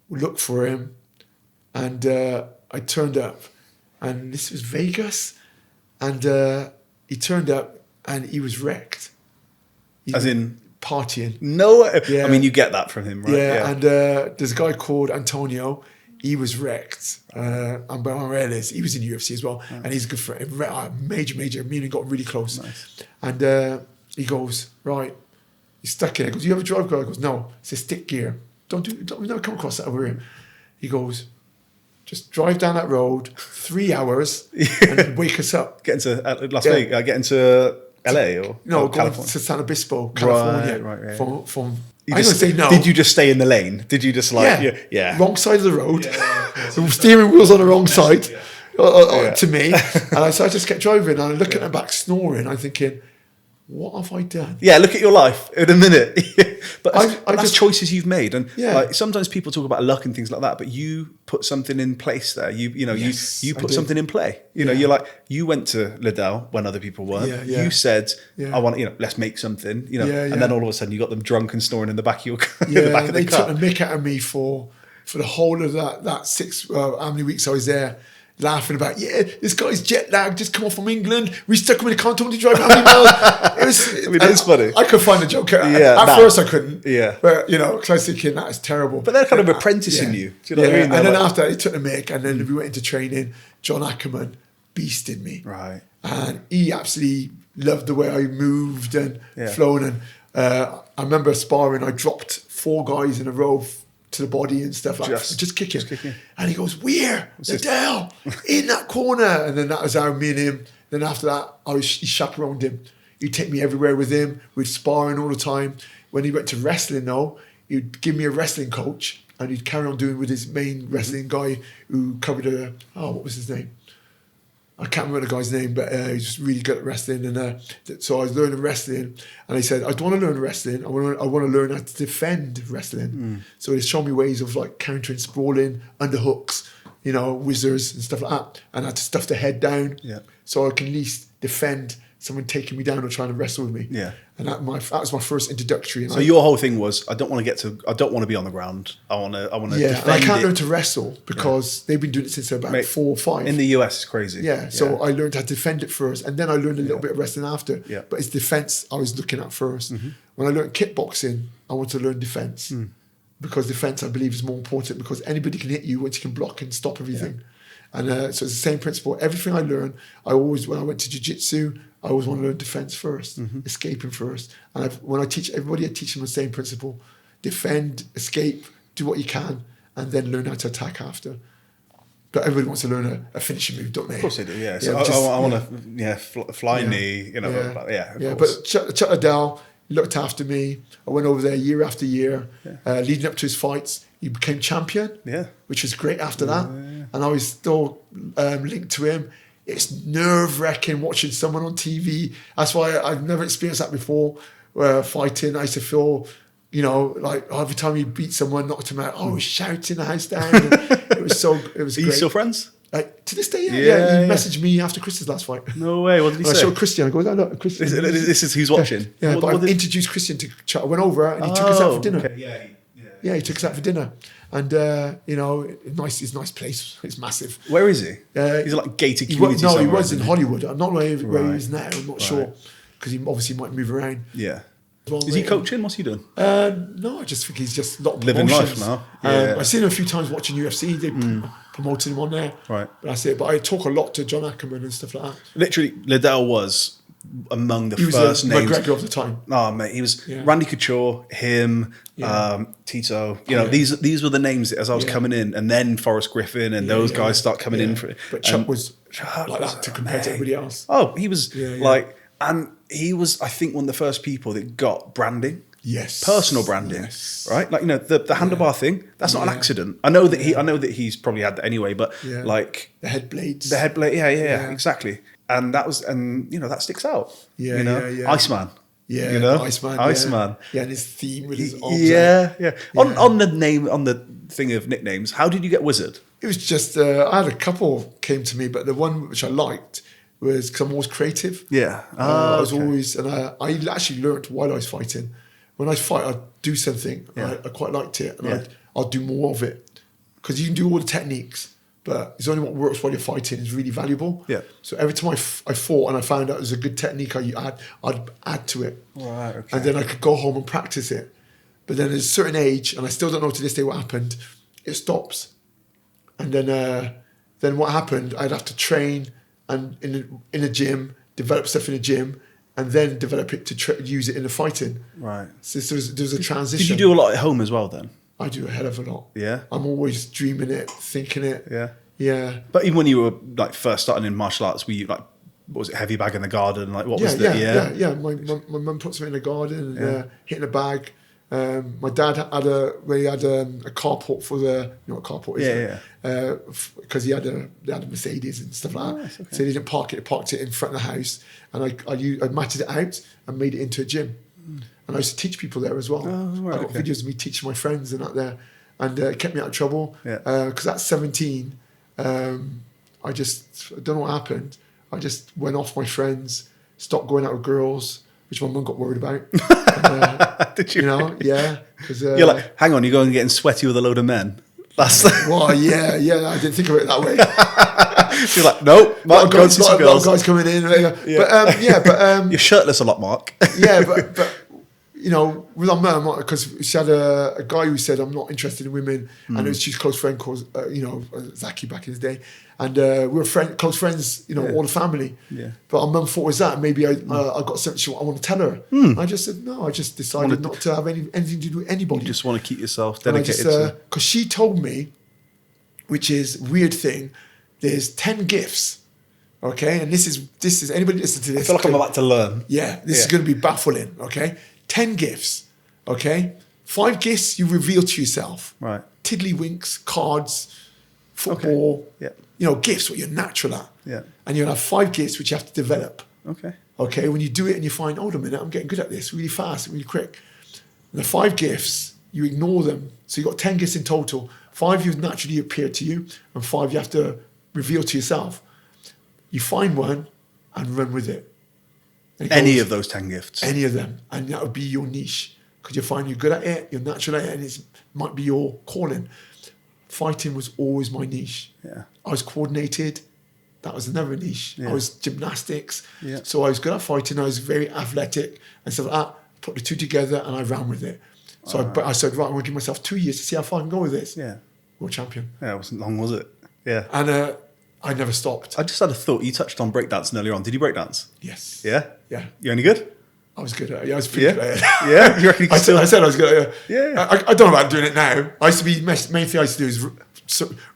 looked for him. And I turned up. And this was Vegas. And he turned up and he was wrecked. As in? Partying. No. Yeah. I mean, you get that from him, right? Yeah. And there's a guy called Antonio. He was wrecked. And he was in UFC as well. And he's a good friend. Major. Me and him got really close. Nice. And he goes, right. He's stuck in it. He goes, you have a drive car? I goes, no. It's a stick gear. Don't never come across that over here. He goes, just drive down that road 3 hours and wake us up. Get into Las Vegas, get into LA or going California? to San Obispo, California. Right. From I'm going to say no. Did you just stay in the lane? Did you just wrong side of the road? The steering wheel's on the wrong side to me. And so I just kept driving and I'm looking at the back snoring. I'm thinking, what have I done? Yeah, look at your life in a minute. But that's just choices you've made. And Yeah. sometimes people talk about luck and things like that, but you put something in place there. You put something in play. You're like, you went to Liddell when other people weren't. Yeah. You said, I want, let's make something, and then all of a sudden you got them drunk and snoring in the back of your car. Yeah, the back of they the car. took the mick out of me for the whole of that 6, how many weeks I was there, laughing about, this guy's jet lagged, just come off from England, we stuck him in a car, told him to drive how many miles. It's funny. I could find a joke. At first I couldn't. Yeah. But, because I was thinking, that is terrible. But they're kind of apprenticing you. Do you know what I mean? And then after that, he took the mick, and then we went into training. John Ackerman beasted me. Right. And he absolutely loved the way I moved and flown. And I remember sparring, I dropped 4 guys in a row to the body and stuff like that. Just kicking. And he goes, Weir, Liddell, in that corner. And then that was how me and him. Then after that, he chaperoned him. He'd take me everywhere with him. We'd sparring all the time. When he went to wrestling though, he'd give me a wrestling coach, and he'd carry on doing with his main wrestling guy who covered what was his name? I can't remember the guy's name, but he's just really good at wrestling. And so I was learning wrestling, and he said, I don't want to learn wrestling. I want to learn how to defend wrestling. So he showed me ways of like countering, sprawling, underhooks, whizzers and stuff like that. And I had to stuff the head down so I can at least defend someone taking me down or trying to wrestle with me. Yeah. And that was my first introductory. And so your whole thing was, I don't want to be on the ground. I want to defend and I can't it. learn to wrestle because they've been doing it since they're about 4 or 5. In the US, it's crazy. Yeah, so I learned how to defend it first, and then I learned a little bit of wrestling after. Yeah. But it's defense I was looking at first. When I learned kickboxing, I want to learn defense because defense, I believe, is more important because anybody can hit you once you can block and stop everything. Yeah. And so it's the same principle. Everything I learned, when I went to jiu-jitsu, I always want to learn defense first, escaping first. And when I teach everybody, I teach them the same principle: defend, escape, do what you can, and then learn how to attack after. But everybody wants to learn a finishing move, don't they? Of course they do. Yeah. So I want to fly knee. But Chuck Liddell looked after me. I went over there year after year, leading up to his fights. He became champion, which was great after that. And I was still linked to him. It's nerve-wracking watching someone on TV. That's why I've never experienced that before, fighting. I used to feel, like every time you beat someone, knocked him out, I was shouting the house down. It was great. Are you still friends? To this day, yeah. He messaged me after Chris's last fight. No way. What did he say? I showed Christian. I go, no, look, Christian. This is who's watching. Yeah, but I introduced Christian to Chuck. I went over and he took us out for dinner. Okay. Yeah, he took us out for dinner. And, it's a nice place. It's massive. Where is he? He's like gated community he somewhere, was in Hollywood. I'm not where he is now. I'm not sure. Because he obviously might move around. Yeah. Is he coaching? What's he doing? No, I just think he's just not living life now. I've seen him a few times watching UFC. They promoted him on there. Right. But that's it. But I talk a lot to John Ackerman and stuff like that. Literally, Liddell was among the first names. McGregor of the time. Oh, mate, he was Randy Couture, him, Tito. These were the names as I was coming in, and then Forrest Griffin and those guys start coming in for it. But Chuck was like that to compare to everybody else. Oh, he was and he was, I think, one of the first people that got branding. Yes. Personal branding. Yes. Right? Like, the handlebar thing, that's not an accident. I know that he's probably had that anyway, but like the head blades. Exactly. And that sticks out. Yeah. Iceman. Yeah, Iceman. Iceman. Yeah, and his theme with his arms. Yeah. On the thing of nicknames, how did you get Wizard? It was just I had a couple came to me, but the one which I liked was because I'm always creative. Yeah. I was always, and I actually learned while I was fighting. When I fight, I'd do something. I quite liked it, and I'd do more of it because you can do all the techniques. But it's only what works while you're fighting is really valuable. Yeah. So every time I fought and I found out it was a good technique I'd add to it. Right, okay. And then I could go home and practice it. But then at a certain age, and I still don't know to this day what happened, it stops. And then what happened, I'd have to train and in a gym, develop stuff in a gym, and then develop it to use it in the fighting. Right. So there's a transition. Did you do a lot at home as well then? I do a hell of a lot. Yeah. I'm always dreaming it, thinking it. Yeah. Yeah. But even when you were like first starting in martial arts, were you like, what was it, heavy bag in the garden? Like what was the Yeah. My mum puts me in the garden and hitting a bag. My dad had a carport for the what carport is because they had a Mercedes and stuff like that. Nice, okay. So they didn't park it; they parked it in front of the house, and I matted it out and made it into a gym. And I used to teach people there as well. Oh, right, I got videos of me teaching my friends and that there, and it kept me out of trouble. Yeah. Because at 17, I don't know what happened. I just went off my friends, stopped going out with girls, which my mum got worried about. Did you? Yeah. Because you're like, hang on, you're going getting sweaty with a load of men. That's well, yeah. I didn't think of it that way. She's like, nope, Mark, a lot of guys coming in. But you're shirtless a lot, Mark. but with our mum, because she had a guy who said, I'm not interested in women, and it was she's close friend called, Zaki back in his day, and we were close friends, all the family. Yeah. But our mum thought it was that, maybe I got something I want to tell her. I just said, no, I just decided not to have anything to do with anybody. You just want to keep yourself dedicated because she told me, which is a weird thing, there's 10 gifts. Okay, and this is anybody listen to this. I feel like I'm about to learn. Yeah, this is going to be baffling. Okay, 10 gifts. Okay, 5 gifts you reveal to yourself. Right. Tiddlywinks, cards, football. Yeah. You know, gifts, what you're natural at. Yeah. And you'll have 5 gifts which you have to develop. Okay. Okay, when you do it and you find, hold on a minute, I'm getting good at this really fast, really quick. And the 5 gifts, you ignore them. So you've got 10 gifts in total. 5 you naturally appear to you, and 5 you have to reveal to yourself. You find one and run with it. Any of those 10 gifts? Any of them. And that would be your niche. Because you find you're good at it, you're natural at it, and it might be your calling. Fighting was always my niche. Yeah. I was coordinated. That was another niche. Yeah. I was gymnastics. Yeah. So I was good at fighting. I was very athletic and stuff like that. Put the two together and I ran with it. So I said, right, I'm going to give myself 2 years to see how far I can go with this. Yeah. World champion. Yeah, it wasn't long, was it? Yeah. And I never stopped. I just had a thought. You touched on breakdancing earlier on. Did you breakdance? Yes. Yeah? Yeah. You any good? I was good at it. Yeah, I was pretty good at it. Yeah? You reckon you I could still... said I was good at it. Yeah. I don't know about doing it now. I used to be, main thing I used to do is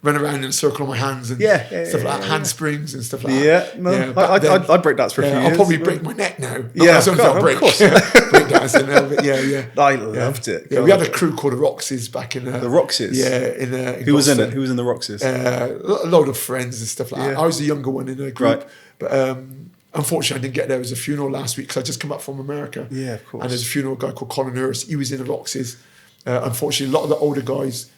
run around in a circle on my hands and stuff like that, handsprings and stuff like that. Yeah, no, I break dance for a few years. I'll probably break my neck now. Yeah, That's something I'll break. of course. Break dancing a little bit. Yeah. I loved it. Yeah, we had a crew called the Roxys back in... The Roxys? Yeah. In Who was in Gloucester. it? Who was in the Roxys? A lot of friends and stuff like that. I was the younger one in the group. Right. But unfortunately, I didn't get there. There was a funeral last week because I just come back from America. Yeah, of course. And there's a funeral guy called Colin Hurst. He was in the Roxys. Unfortunately, a lot of the older guys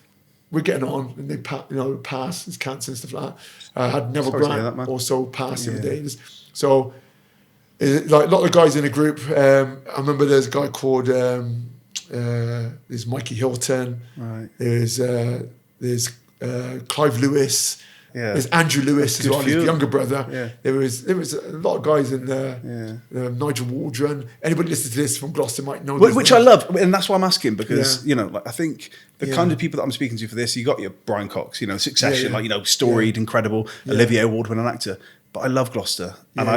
were getting on and they passed, his cancer and stuff like that. I had Neville Sorry to hear Grant that, man. also passed the other day. So, like a lot of the guys in the group, I remember there's a guy called there's Mikey Hilton. Right. There's Clive Lewis. Yeah. There's Andrew Lewis as well, his younger brother. Yeah. There was a lot of guys in there. Nigel Waldron. Anybody listening to this from Gloucester might know. Which I love, and that's why I'm asking, because Yeah. I think the kind of people that I'm speaking to for this, you got your Brian Cox, Succession, Yeah. storied, incredible, Olivier Award-winning actor. But I love Gloucester, and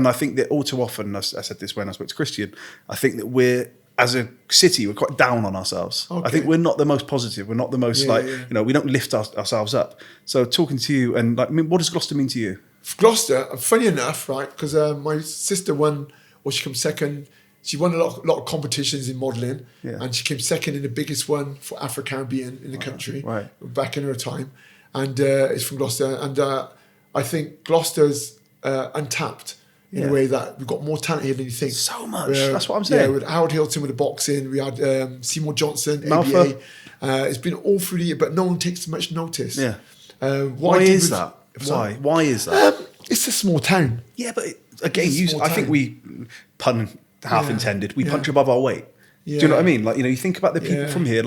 I think that all too often, I said this when I spoke to Christian, I think that we're, as a city, we're quite down on ourselves. Okay. I think we're not the most positive. We're not the most we don't lift ourselves up. So talking to you, and what does Gloucester mean to you? Gloucester, funny enough, right? Because my sister won, or she came second. She won a lot of competitions in modelling, and she came second in the biggest one for Afro-Caribbean in the country back in her time. And it's from Gloucester. And I think Gloucester's untapped in a way that we've got more talent here than you think. So much. That's what I'm saying. Yeah, with Howard Hilton with the boxing, we had Seymour Johnson, Malfa. ABA. It's been all through the year, but no one takes much notice. Yeah. Why is that? Why? Why is that? It's a small town. Yeah, but again, It's a small I think town. we, pun half intended, we punch above our weight. Do you know what I mean? You think about the people from here,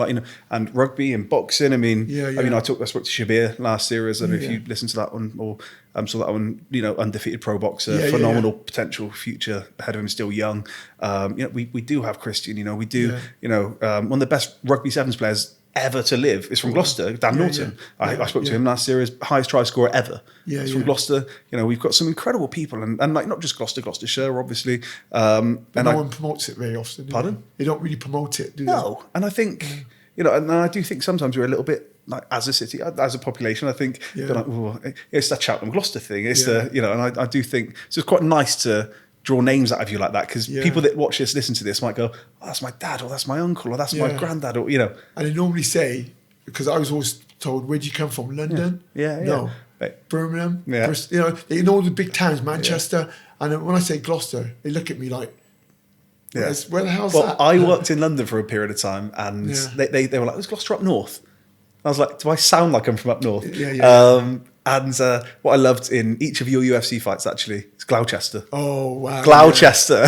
and rugby and boxing. I spoke to Shabir last series. I don't know if you listened to that one or saw that one. Undefeated pro boxer, phenomenal potential future ahead of him, still young. We do have Christian. We do. One of the best rugby sevens players ever to live is from Gloucester, Dan Norton. I spoke to him last series, highest try scorer ever. It's from Gloucester. We've got some incredible people, and not just Gloucestershire, obviously. But no one promotes it very often. Pardon? They don't really promote it, do they? No, and I think and I do think sometimes we're a little bit as a city, as a population. I think it's that Cheltenham Gloucester thing. It's and I do think so. It's quite nice to draw names out of you like that, because people that watch this, listen to this, might go, "Oh, that's my dad," or "That's my uncle," or "That's my granddad," or And they normally say, because I was always told, "Where do you come from? London?" No, Birmingham. Yeah. They know the big towns, Manchester. And when I say Gloucester, they look at me like, where the hell's that? I worked in London for a period of time, and they were like, "Is Gloucester up north?" I was like, "Do I sound like I'm from up north?" And what I loved in each of your UFC fights, actually, is Gloucester. Oh, wow. Gloucester.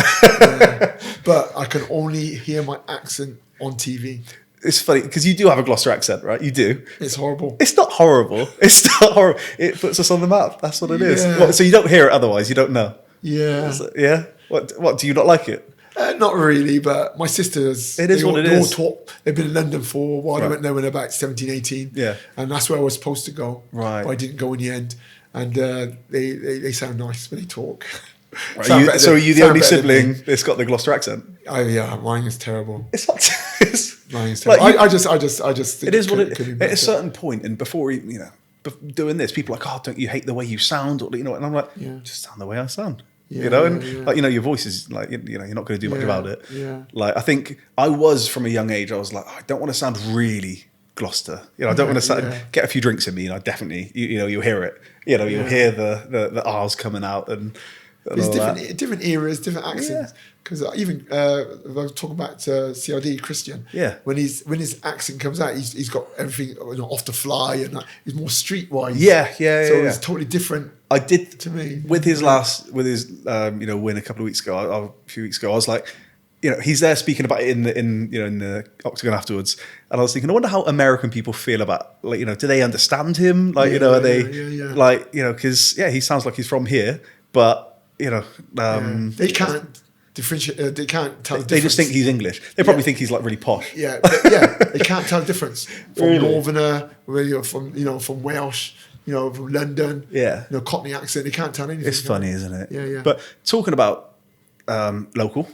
But I can only hear my accent on TV. It's funny, because you do have a Gloucester accent, right? You do. It's horrible. It's not horrible. It's not horrible. It puts us on the map. That's what it is. Yeah. So you don't hear it otherwise? You don't know? Yeah. Yeah? What, do you not like it? Not really, but my sisters... It is what it is. They've been in London for a while. I went there when they were about 17, 18. Yeah. And that's where I was supposed to go. Right. But I didn't go in the end. And they sound nice when they talk. Right. Are you the only sibling that's got the Gloucester accent? Yeah, mine is terrible. It's not... Mine is terrible. I just think it is what it could be is. better. At a certain point, and before doing this, people are like, "Oh, don't you hate the way you sound?" Or and I'm like, "Just sound the way I sound." you know, and yeah. like, you know, your voice is like, you know, you're not going to do much about it. Yeah. Like, I think I was from a young age, I was like, I don't want to sound really Gloucester. You know, I don't want to sound, get a few drinks in me, and I definitely, you know, you'll hear it. You know, you'll hear the R's coming out and there's different eras, different accents. Because even if I was talking about CRD Christian, when his accent comes out, he's got everything, you know, off the fly, and he's more streetwise. So it's totally different. I did to me with his you know, win a few weeks ago. I was like, you know, he's there speaking about it in the octagon afterwards, and I was thinking, I wonder how American people feel about, like, you know, do they understand him? Like, you know, are they like, you know, because he sounds like he's from here, but you know, they can't differentiate. They can't tell the difference. They just think he's English. They probably think he's like really posh. They can't tell the difference from Northerner, where you're from, you know, from Welsh, you know, from London, you know, Cockney accent. They can't tell anything. It's funny, isn't it? Yeah. But talking about local,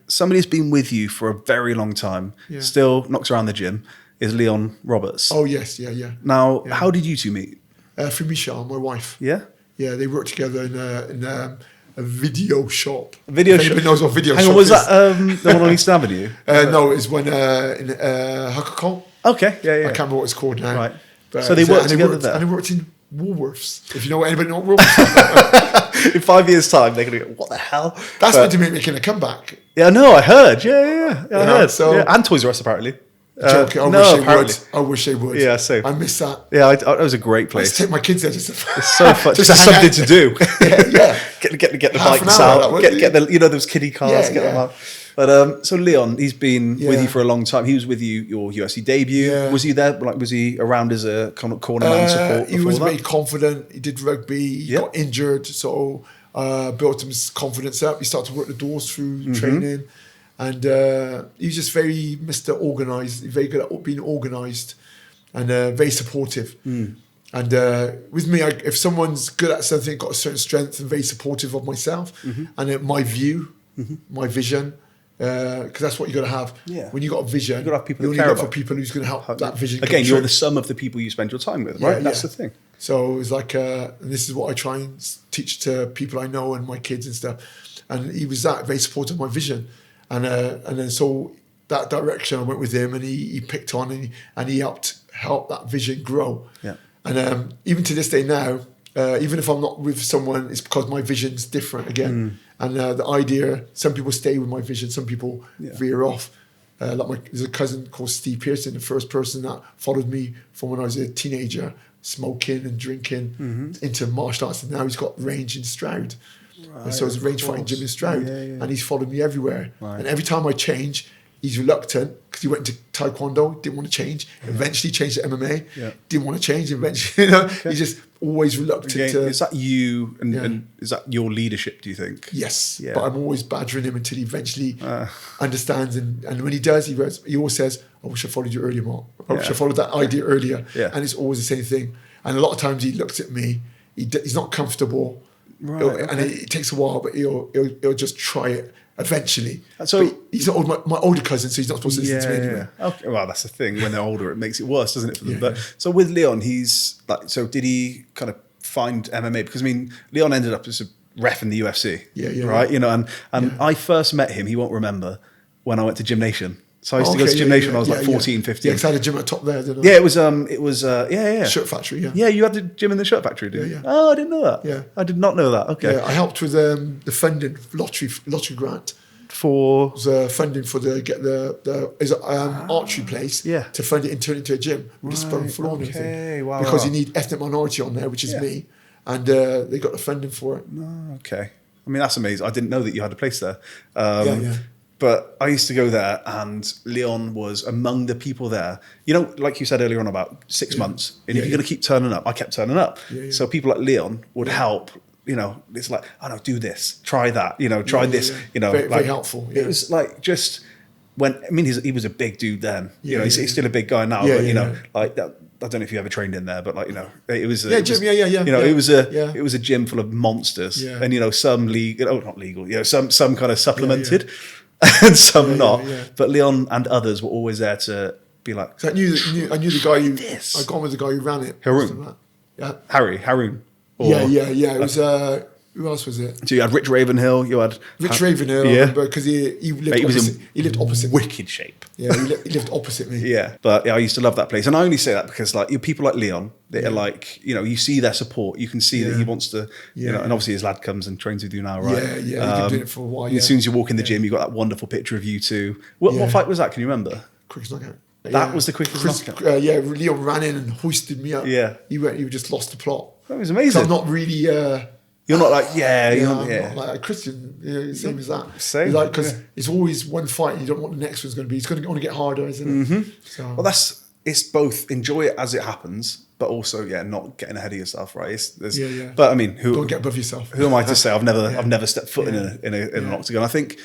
somebody who's been with you for a very long time, still knocks around the gym, is Leon Roberts. Oh yes, yeah. Now, how did you two meet? Through Michelle, my wife. Yeah, they worked together in a video shop. Anybody knows what video shop Hang on, was is. that the one on East Avenue? No, it's when in Hucklecombe. Okay, yeah. I can't remember what it's called now. Right. But So they worked together there. And they worked in Woolworths. If you know anybody know what Woolworths is. In 5 years' time, they're going to go, what the hell? That's meant to be making a comeback. Yeah, no, I heard. Yeah. I heard. So, and Toys R Us, apparently. Joking. I wish they would. Yeah, same. I miss that. Yeah, it was a great I place. used to take my kids there just It's so fun. just Just something to do. Yeah. Get the Half an bikes hour, out. that Get the, you know, those kiddie cars. Get them out. But so Leon, he's been with you for a long time. He was with you your UFC debut. Yeah. Was he there? Like, was he around as a kind of cornerman support? He was that? very confident. He did rugby. He got injured, so built his confidence up. He started to work the doors through training, and he was just very Mr. Organised. Very good at being organised, and very supportive. And with me, if someone's good at something, got a certain strength, and very supportive of myself, and my view, my vision. Because that's what you got to have. Yeah. When you got a vision, you got to have people. You only look for people who's going to help that vision. Again, you're the sum of the people you spend your time with, right? That's the thing. So it was like, and this is what I try and teach to people I know and my kids and stuff. And he was very supportive of my vision, and then so that direction I went with him, and he picked on and he helped that vision grow. Yeah. And even to this day now, even if I'm not with someone, it's because my vision's different again. And the idea, some people stay with my vision, some people veer off. There's a cousin called Steve Pearson, the first person that followed me from when I was a teenager, smoking and drinking, into martial arts. And now he's got range in Stroud. Right, so it's a range fighting gym in Stroud. And he's followed me everywhere. Right. And every time I change, he's reluctant because he went into Taekwondo, didn't want to change. Eventually changed to MMA, didn't want to change. Eventually, you know, he's just always reluctant to. Is that you and is that your leadership, do you think? Yes. Yeah. But I'm always badgering him until he eventually understands. And when he does, he always says, I wish I followed you earlier, Mark. I wish I followed that idea earlier. Yeah. And it's always the same thing. And a lot of times he looks at me, he's not comfortable. Right, and it takes a while, but he'll just try it eventually. So but he's not my older cousin, so he's not supposed to listen to me anyway. Okay, well, that's the thing. When they're older, it makes it worse, doesn't it, for them? But so with Leon, he's like, so did he kind of find MMA? Because I mean, Leon ended up as a ref in the UFC, right? You know, and I first met him. He won't remember when I went to Gymnation. So I used to go to Gymnation when I was like 14, 15. Yeah, because I had a gym at the top there, didn't I? Yeah, it was Shirt factory, Yeah, you had the gym in the shirt factory, didn't you? Oh, I didn't know that. Yeah. I did not know that. Okay. Yeah, I helped with the funding lottery grant. For funding for the archery place to fund it and turn it into a gym with a spun floor and everything. Wow. Because you need ethnic minority on there, which is me, and they got the funding for it. Oh, okay. I mean, that's amazing. I didn't know that you had a place there. But I used to go there, and Leon was among the people there. You know, like you said earlier on about 6 months, and if you're going to keep turning up, I kept turning up. So people like Leon would help. You know, it's like, I don't know, do this, try that. You know, try this. You know, very helpful. It was like just when I mean, he was a big dude then. You know, he's still a big guy now. But you know, like that. I don't know if you ever trained in there, but like, you know, it was gym, You know, it was a gym full of monsters, and you know, some not legal, you know, some kind of supplemented, and some not. But Leon and others were always there to be like. So I knew the guy who I got on with the guy who ran it. Haroon. Yeah. Haroon. Or, yeah. It Who else was it? So you had Rich Ravenhill. You had Rich Ravenhill. Yeah. Because he lived opposite. Wicked shape. Yeah, he lived opposite me. Yeah, but yeah, I used to love that place, and I only say that because like people like Leon, they're like, you know, you see their support, you can see that he wants to, you know, and obviously his lad comes and trains with you now, right? Yeah, he's been doing it for a while. As soon as you walk in the gym, you got that wonderful picture of you two. What fight was that? Can you remember? Quickest knockout. That was the quickest knockout. Leon ran in and hoisted me up. Yeah, he just lost the plot. That was amazing. I'm not really. You're not like I'm not like Christian. Same as that. Same. Like because it's always one fight. And you don't know what the next one's going to be. It's going to only get harder, isn't it? So. Well, it's both enjoy it as it happens, but also not getting ahead of yourself, right? But I mean, don't get above yourself. Who am I to say? I've never stepped foot in an octagon. I think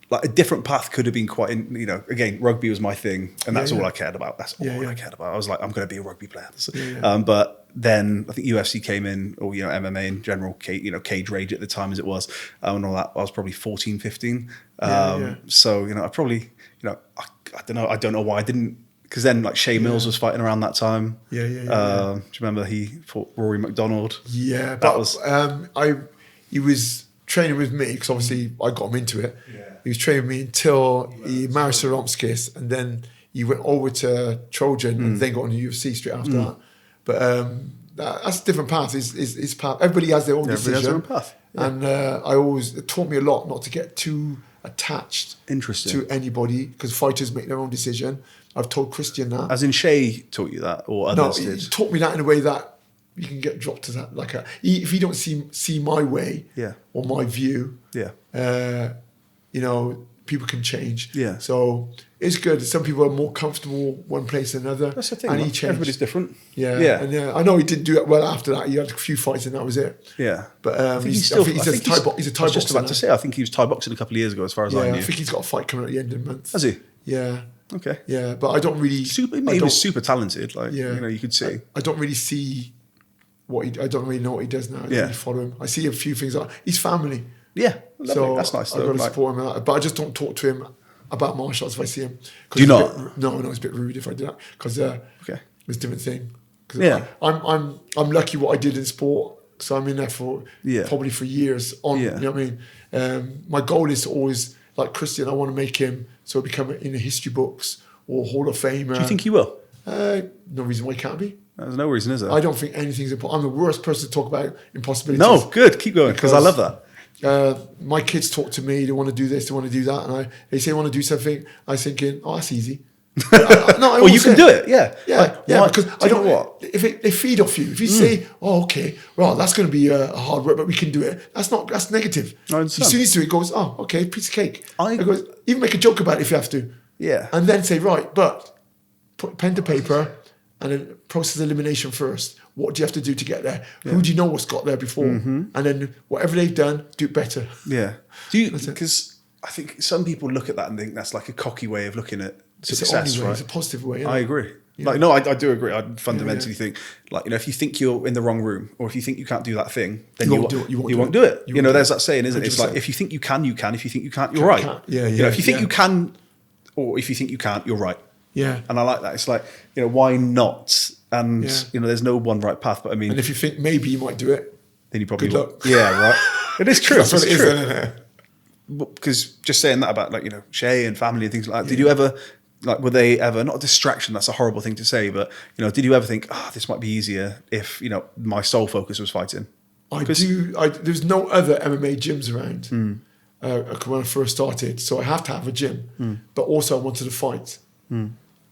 like a different path could have been quite. Again, rugby was my thing, and that's all I cared about. That's all I cared about. I was like, I'm going to be a rugby player. But then I think UFC came in, or MMA in general, cage rage at the time as it was, and all that. I was probably 14, 15. So I probably I don't know why I didn't. Because then, like Shay Mills was fighting around that time. Do you remember he fought Rory McDonald? Yeah, that was. He was training with me because obviously I got him into it. Yeah. He was training with me until he married Saromskis, and then he went over to Trojan and then got on the UFC straight after that. But that's a different path. His path. Everybody has their own decision. Everybody has their own path. And it taught me a lot not to get too attached to anybody because fighters make their own decision. I've told Christian that. As in Shay taught you that, or others did? He taught me that in a way that you can get dropped to that. If you don't see my way or my view, people can change. Yeah. So it's good. Some people are more comfortable one place than another. That's the thing. And he changed. Everybody's different. Yeah. And I know he didn't do it well after that. He had a few fights and that was it. Yeah. But he's a Thai boxer. I was just about to say, I think he was Thai boxing a couple of years ago, as far as I knew. I think he's got a fight coming at the end of the month. Has he? Yeah. Okay. Yeah, but I don't really. He was super talented. You could see. I don't really see I don't really know what he does now. I don't really follow him. I see a few things. He's family. Yeah. So that's nice. I've got to support him. But I just don't talk to him about martial arts if I see him. Do you not? No, it's a bit rude if I do that because it's a different thing. I'm lucky what I did in sport. So I'm in there for probably for years on. You know what I mean? My goal is to always, like Christian, I want to make him so become in the history books or Hall of Fame. Do you think he will? No reason why he can't be. There's no reason, is there? I don't think anything's important. I'm the worst person to talk about impossibilities. No, good. Keep going because I love that. My kids talk to me. They want to do this. They want to do that. And they say they want to do something. I was thinking, that's easy. Well, you can do it. Yeah. Because I don't know what. If they feed off you, if you say, okay, well, that's going to be a hard work, but we can do it. That's negative. As soon as it goes, okay, piece of cake. Even make a joke about it if you have to. Yeah. And then say, right, but put pen to paper and then process elimination first. What do you have to do to get there? Yeah. Who do you know what's got there before? And then whatever they've done, do it better. Yeah. Because I think some people look at that and think that's like a cocky way of looking at success, right? It's a positive way. I agree. Yeah. I do agree. I fundamentally think, if you think you're in the wrong room, or if you think you can't do that thing, then you won't do it. There's that saying, isn't it? It's like if you think you can, you can. If you think you can't, you're right. If you think you can, or if you think you can't, you're right. Yeah. And I like that. It's like, why not? And there's no one right path. But I mean, and if you think maybe you might do it, then you probably good luck. Yeah, right. It is true. That's what it is, isn't it? Because just saying that about Shay and family and things like that. Did you ever? Were they ever, not a distraction, that's a horrible thing to say, but, did you ever think, this might be easier if, my sole focus was fighting? There's no other MMA gyms around when I first started, so I have to have a gym, but also I wanted to fight.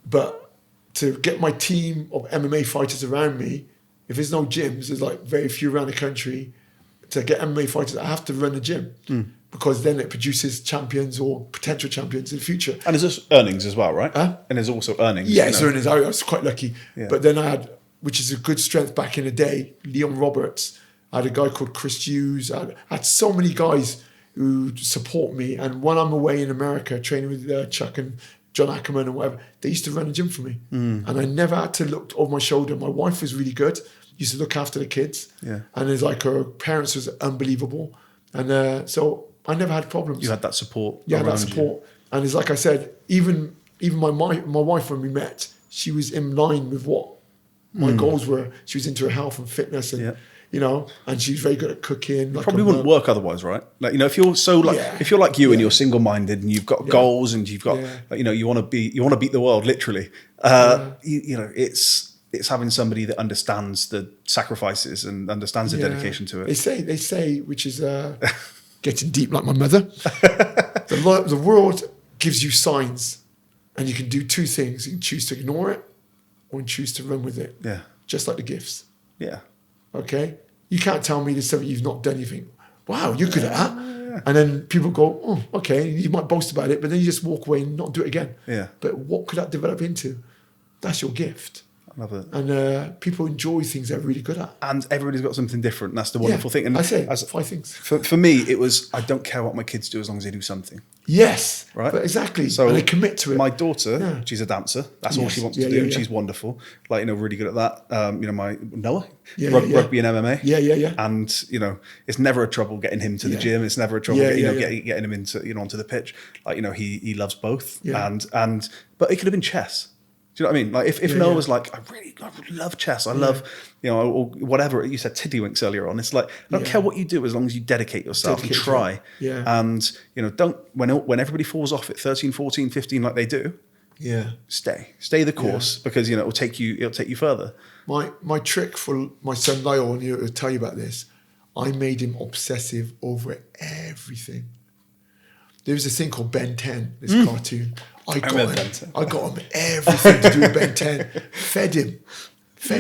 But to get my team of MMA fighters around me, if there's no gyms, there's very few around the country, to get MMA fighters, I have to run a gym. Because then it produces champions or potential champions in the future. And there's earnings as well, right? And there's also earnings. Yeah, it's earnings. I was quite lucky. Yeah. But then I had, which is a good strength back in the day, Leon Roberts. I had a guy called Chris Hughes. I had so many guys who support me. And when I'm away in America training with Chuck and John Ackerman and whatever, they used to run a gym for me. And I never had to look over my shoulder. My wife was really good. Used to look after the kids. Yeah. And it's her parents was unbelievable. And so I never had problems. You had that support. Yeah, that support. And it's like I said, even my wife, when we met, she was in line with what my goals were. She was into her health and fitness. And you know, and she's very good at cooking. Like Probably wouldn't work otherwise, right? Like, you know, if you're so like, Yeah. if you're like you and Yeah. you're single-minded and you've got goals and you've got, Yeah. like, you know, you want to beat the world, literally. You know, it's having somebody that understands the sacrifices and understands the dedication to it. They say, which is getting deep like my mother. The world gives you signs, and you can do two things: you can choose to ignore it, or you can choose to run with it. Yeah. Just like the gifts. Yeah. Okay, you can't tell me there's something you've not done. You think, wow, you're good at that. And then people go, oh, okay, you might boast about it, but then you just walk away and not do it again. Yeah. But what could that develop into? That's your gift. I love it. And people enjoy things they're really good at. And everybody's got something different. And that's the wonderful thing. And I say 5 things. For me, it was, I don't care what my kids do as long as they do something. Yes. Right. But exactly. So and they commit to it. My daughter, she's a dancer. That's all Yes. she wants Yeah, to do. yeah, And yeah. she's wonderful. Like, you know, really good at that. You know, my Noah, Yeah, rugby and MMA. Yeah. And, you know, it's never a trouble getting him to the gym. It's never a trouble getting him into, you know, onto the pitch. Like, you know, he loves both. Yeah. And but it could have been chess. Do you know what I mean? Like if Noah was like, I love chess. I love, you know, or whatever. You said tiddlywinks earlier on. It's like, I don't care what you do as long as you dedicate yourself and try. Yeah. And, you know, don't, when everybody falls off at 13, 14, 15 like they do, stay the course because, you know, it'll take you further. My trick for my son Lyle, and he'll tell you about this, I made him obsessive over everything. There was this thing called Ben 10, this cartoon. I got him everything to do with Ben 10. Fed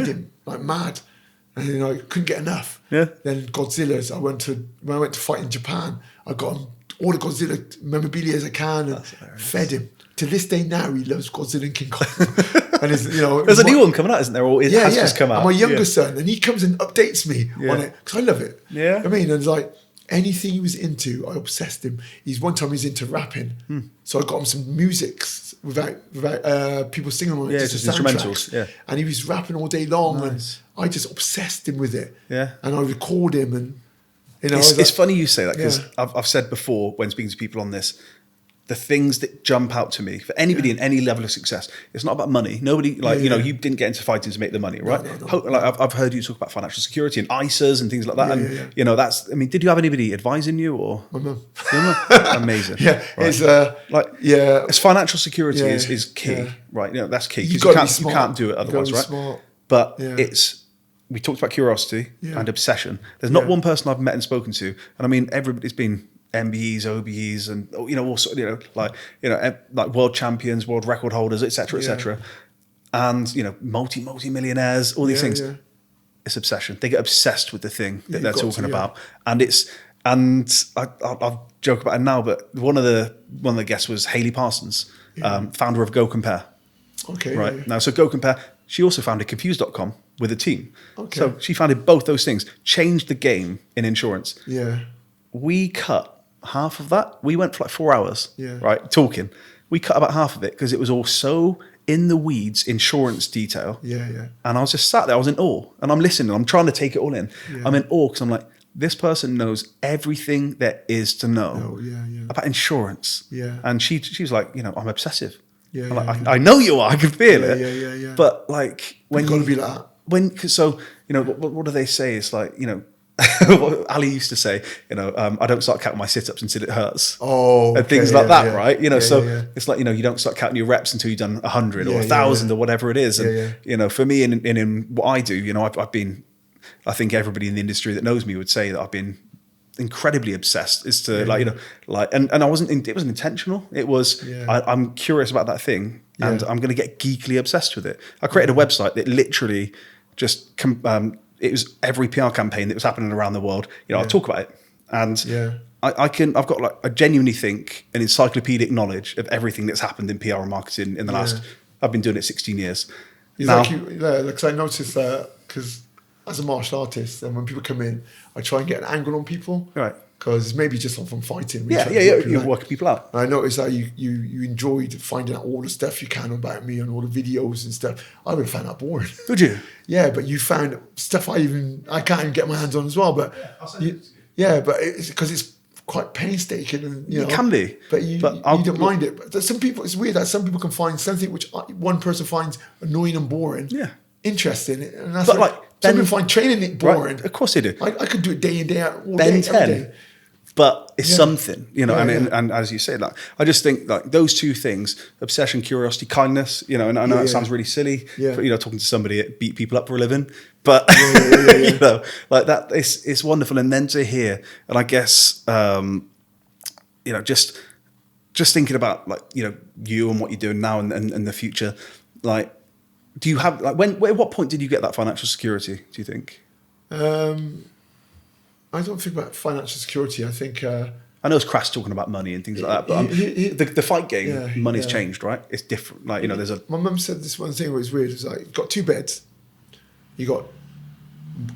him like mad, and you know, I couldn't get enough. Yeah. Then Godzilla's. When I went to fight in Japan, I got him all the Godzilla memorabilia as I can, and fed him. To this day now, he loves Godzilla and King Kong. And you know, there's a new one coming out, isn't there? Or it has just come out. And my younger son, and he comes and updates me on it because I love it. Yeah. I mean, and it's like anything he was into, I obsessed him. One time he was into rapping, so I got him some musics without people singing on it, just instrumentals. Yeah. And he was rapping all day long, and I just obsessed him with it. Yeah. And I record him, and you know, it's funny you say that because Yeah. I've said before when speaking to people on this, the things that jump out to me for anybody in any level of success, it's not about money. Nobody you know, you didn't get into fighting to make the money, right? No. Like I've heard you talk about financial security and ISAs and things like that. You know, that's, I mean, did you have anybody advising you or? My mum. Amazing. Yeah, right. It's financial security Yeah. is key, Yeah. right? You know, that's key You've because got to be you smart. can't do it You've got to otherwise, be right? smart. But Yeah. we talked about curiosity Yeah. and obsession. There's not Yeah. one person I've met and spoken to, and I mean, everybody's been MBEs, OBEs, and you know, also, you know, like world champions, world record holders, etc., etc., and you know, multi-millionaires, all these things. Yeah. It's obsession. They get obsessed with the thing that they're you've got talking to, about, and I'll joke about it now, but one of the guests was Hayley Parsons, founder of Go Compare. Okay. Right. Yeah. Now, so Go Compare, she also founded Confused.com with a team. Okay. So she founded both those things, changed the game in insurance. Yeah. We cut half of that. We went for like 4 hours, Yeah. right, talking. We cut about half of it because it was all so in the weeds, insurance detail. Yeah. And I was just sat there, I was in awe. And I'm listening, I'm trying to take it all in. Yeah. I'm in awe because I'm like, this person knows everything there is to know about insurance. Yeah. And she was like, you know, I'm obsessive. Yeah, I'm like, yeah. I know you are, I can feel it. Yeah. But like, when You've got to be like that. So, you know, what do they say? It's like, you know, what Ali used to say, you know, I don't start counting my sit-ups until it hurts. Oh, and things okay, like that, yeah. right? You know, Yeah. it's like, you know, you don't start counting your reps until you've done 100 or Yeah, 1,000 or whatever it is. And, Yeah. you know, for me in what I do, you know, I've been, I think everybody in the industry that knows me would say that I've been incredibly obsessed as to like, you know, like, and I wasn't, it wasn't intentional. It was, I'm curious about that thing and I'm going to get geekily obsessed with it. I created a website that literally just, it was every PR campaign that was happening around the world. You know, I'll talk about it. And I've got like, I genuinely think an encyclopedic knowledge of everything that's happened in PR and marketing in the last, I've been doing it 16 years. Because I noticed that, because as a martial artist, and when people come in, I try and get an angle on people. Right. Because maybe just from fighting. You're working people out. And I noticed that you enjoyed finding out all the stuff you can about me and all the videos and stuff. I would have found that boring. Would you? Yeah, but you found stuff I can't even get my hands on as well. But but it's because it's quite painstaking, and you know, it can be. But you don't mind it. But there's some people. It's weird that some people can find something which one person finds annoying and boring. Yeah. Interesting, and that's But like Some people find training it boring. Right. Of course they do. I could do it day in, day out, all Ben day, 10. every day. But it's something, you know, Yeah, and as you say, like, I just think like those two things, obsession, curiosity, kindness, you know, and I know it sounds really silly, Yeah. but, you know, talking to somebody that beat people up for a living, but, you know, like that, it's wonderful. And then to hear, and I guess, you know, just thinking about like, you know, you and what you're doing now and the future, like, do you have, like, at what point did you get that financial security, do you think? I don't think about financial security. I think I know it's crass talking about money and things like that, but the fight game, money's changed, right? It's different. Like, you know, there's a... My mum said this one thing that was weird. It was like, you've got 2 beds. You got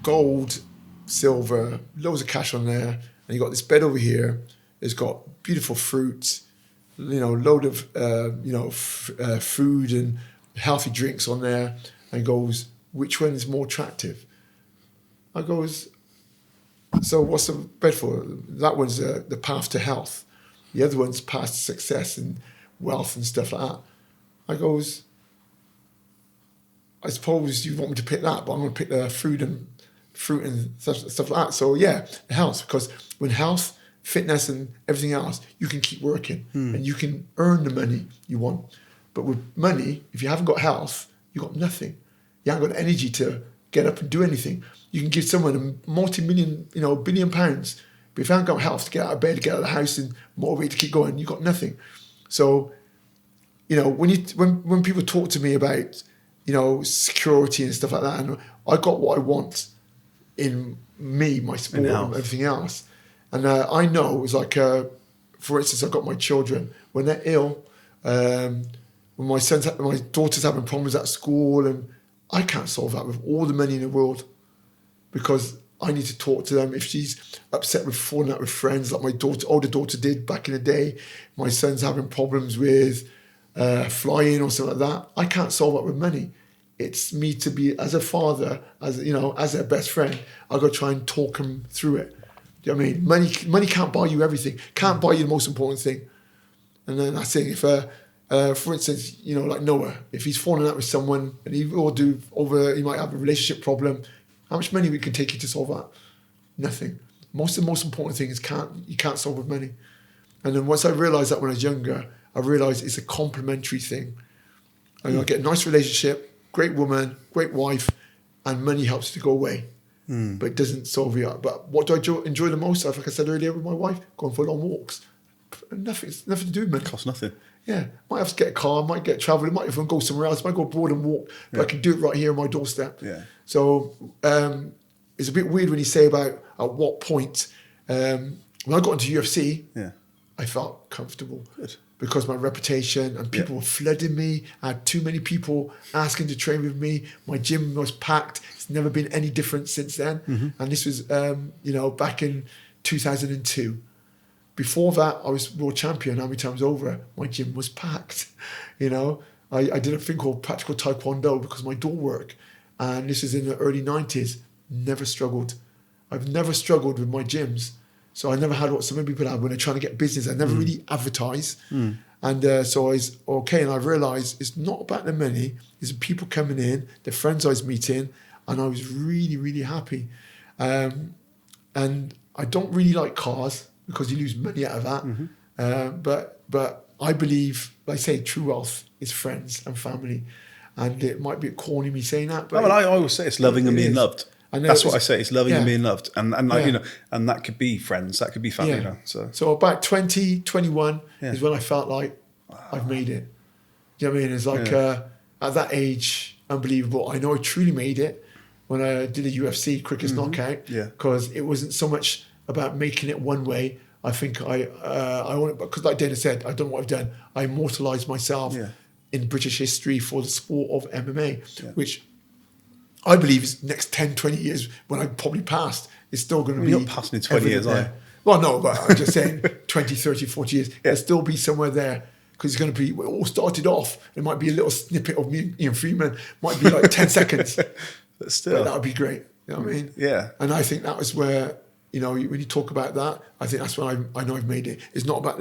gold, silver, loads of cash on there. And you got this bed over here. It's got beautiful fruit, you know, load of, food and healthy drinks on there. And goes, which one is more attractive? I goes... So what's the bed for? That one's the path to health. The other one's path to success and wealth and stuff like that. I goes, I suppose you want me to pick that, but I'm going to pick the fruit and stuff like that. So yeah, the health, because with health, fitness and everything else, you can keep working and you can earn the money you want. But with money, if you haven't got health, you got nothing. You haven't got energy to get up and do anything. You can give someone a multi-million, you know, £1 billion, but if you haven't got health to get out of bed, to get out of the house and motivate to keep going, you've got nothing. So, you know, when people talk to me about, you know, security and stuff like that, and I got what I want in me, my sport and everything else. And I know it's like, for instance, I've got my children, when they're ill, when my daughter's having problems at school, and I can't solve that with all the money in the world, because I need to talk to them. If she's upset with falling out with friends, like my older daughter did back in the day, my son's having problems with flying or something like that, I can't solve that with money. It's me to be, as a father, as you know, as their best friend, I've got to try and talk them through it. Do you know what I mean? Money can't buy you everything, can't buy you the most important thing. And then I think if, for instance, you know, like Noah, if he's falling out with someone and he might have a relationship problem, how much money we can take you to solve that? Nothing. The most important thing is you can't solve with money. And then once I realised that when I was younger, I realised it's a complementary thing. And I get a nice relationship, great woman, great wife, and money helps to go away. But it doesn't solve you up. But what do I enjoy the most? Like I said earlier with my wife, going for long walks. Nothing to do with money. Costs nothing. Yeah, might have to get a car, might get travel, might even go somewhere else, might go abroad and walk, but I can do it right here on my doorstep. Yeah. So it's a bit weird when you say about at what point. When I got into UFC, I felt comfortable. Good. Because my reputation and people were flooding me. I had too many people asking to train with me. My gym was packed. It's never been any different since then. And this was, back in 2002. Before that, I was world champion how many times over. My gym was packed. You know, I did a thing called practical Taekwondo because of my door work. And this is in the early 90s. Never struggled. I've never struggled with my gyms. So I never had what some people have when they're trying to get business. I never really advertise. And so I was okay. And I realised it's not about the money. It's the people coming in, the friends I was meeting. And I was really, really happy. And I don't really like cars, because you lose money out of that. But I believe, like I say, true wealth is friends and family. And it might be corny me saying that, but I always say it's loving and being loved. That's what I say. It's loving and being loved, and you know, and that could be friends, that could be family. You know, so about 20, 21 is when I felt like I've made it. Do you know what I mean? It's like at that age, unbelievable. I know I truly made it when I did a UFC quickest knockout. Because it wasn't so much about making it one way. I think I want it, because like Dana said, I don't know what I've done. I immortalised myself in British history for the sport of MMA, which I believe is next 10, 20 years when I probably passed, it's still going to be... You're not passing in 20 years, are you? Well, no, but I'm just saying 20, 30, 40 years, it'll still be somewhere there, because it's going to be... It all started off, it might be a little snippet of me, Ian Freeman, might be like 10 seconds. But still... that would be great, you know what I mean? Yeah. And I think that was where... You know, when you talk about that, I think that's when I know I've made it. It's not about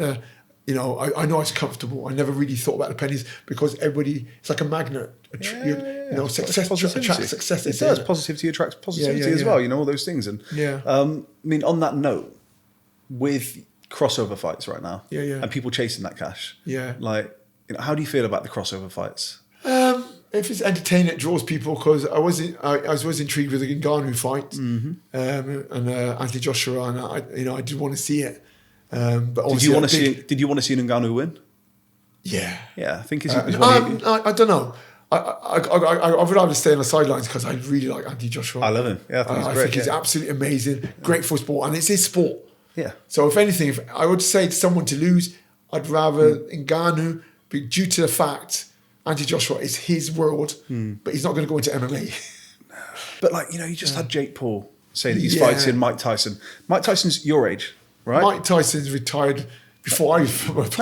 you know, I know it's comfortable. I never really thought about the pennies because everybody, it's like a magnet. You know, success attracts success. It does. Positivity attracts positivity as well. You know, all those things. And I mean, on that note, with crossover fights right now, and people chasing that cash, like, you know, how do you feel about the crossover fights? If it's entertaining, it draws people because I was always intrigued with the Ngannou fight and Anthony Joshua, and I did want to see it. But did you want to see Ngannou win? Yeah, I think I don't know. I would rather stay on the sidelines because I really like Anthony Joshua. I love him. Yeah, I think he's absolutely amazing. Great for sport, and it's his sport. Yeah. So if anything, if I would say to someone to lose, I'd rather Ngannou, but due to the fact Anthony Joshua is his world, but he's not going to go into MMA. But like, you know, you just had Jake Paul say that he's fighting Mike Tyson. Mike Tyson's your age, right? Mike Tyson's retired before I was.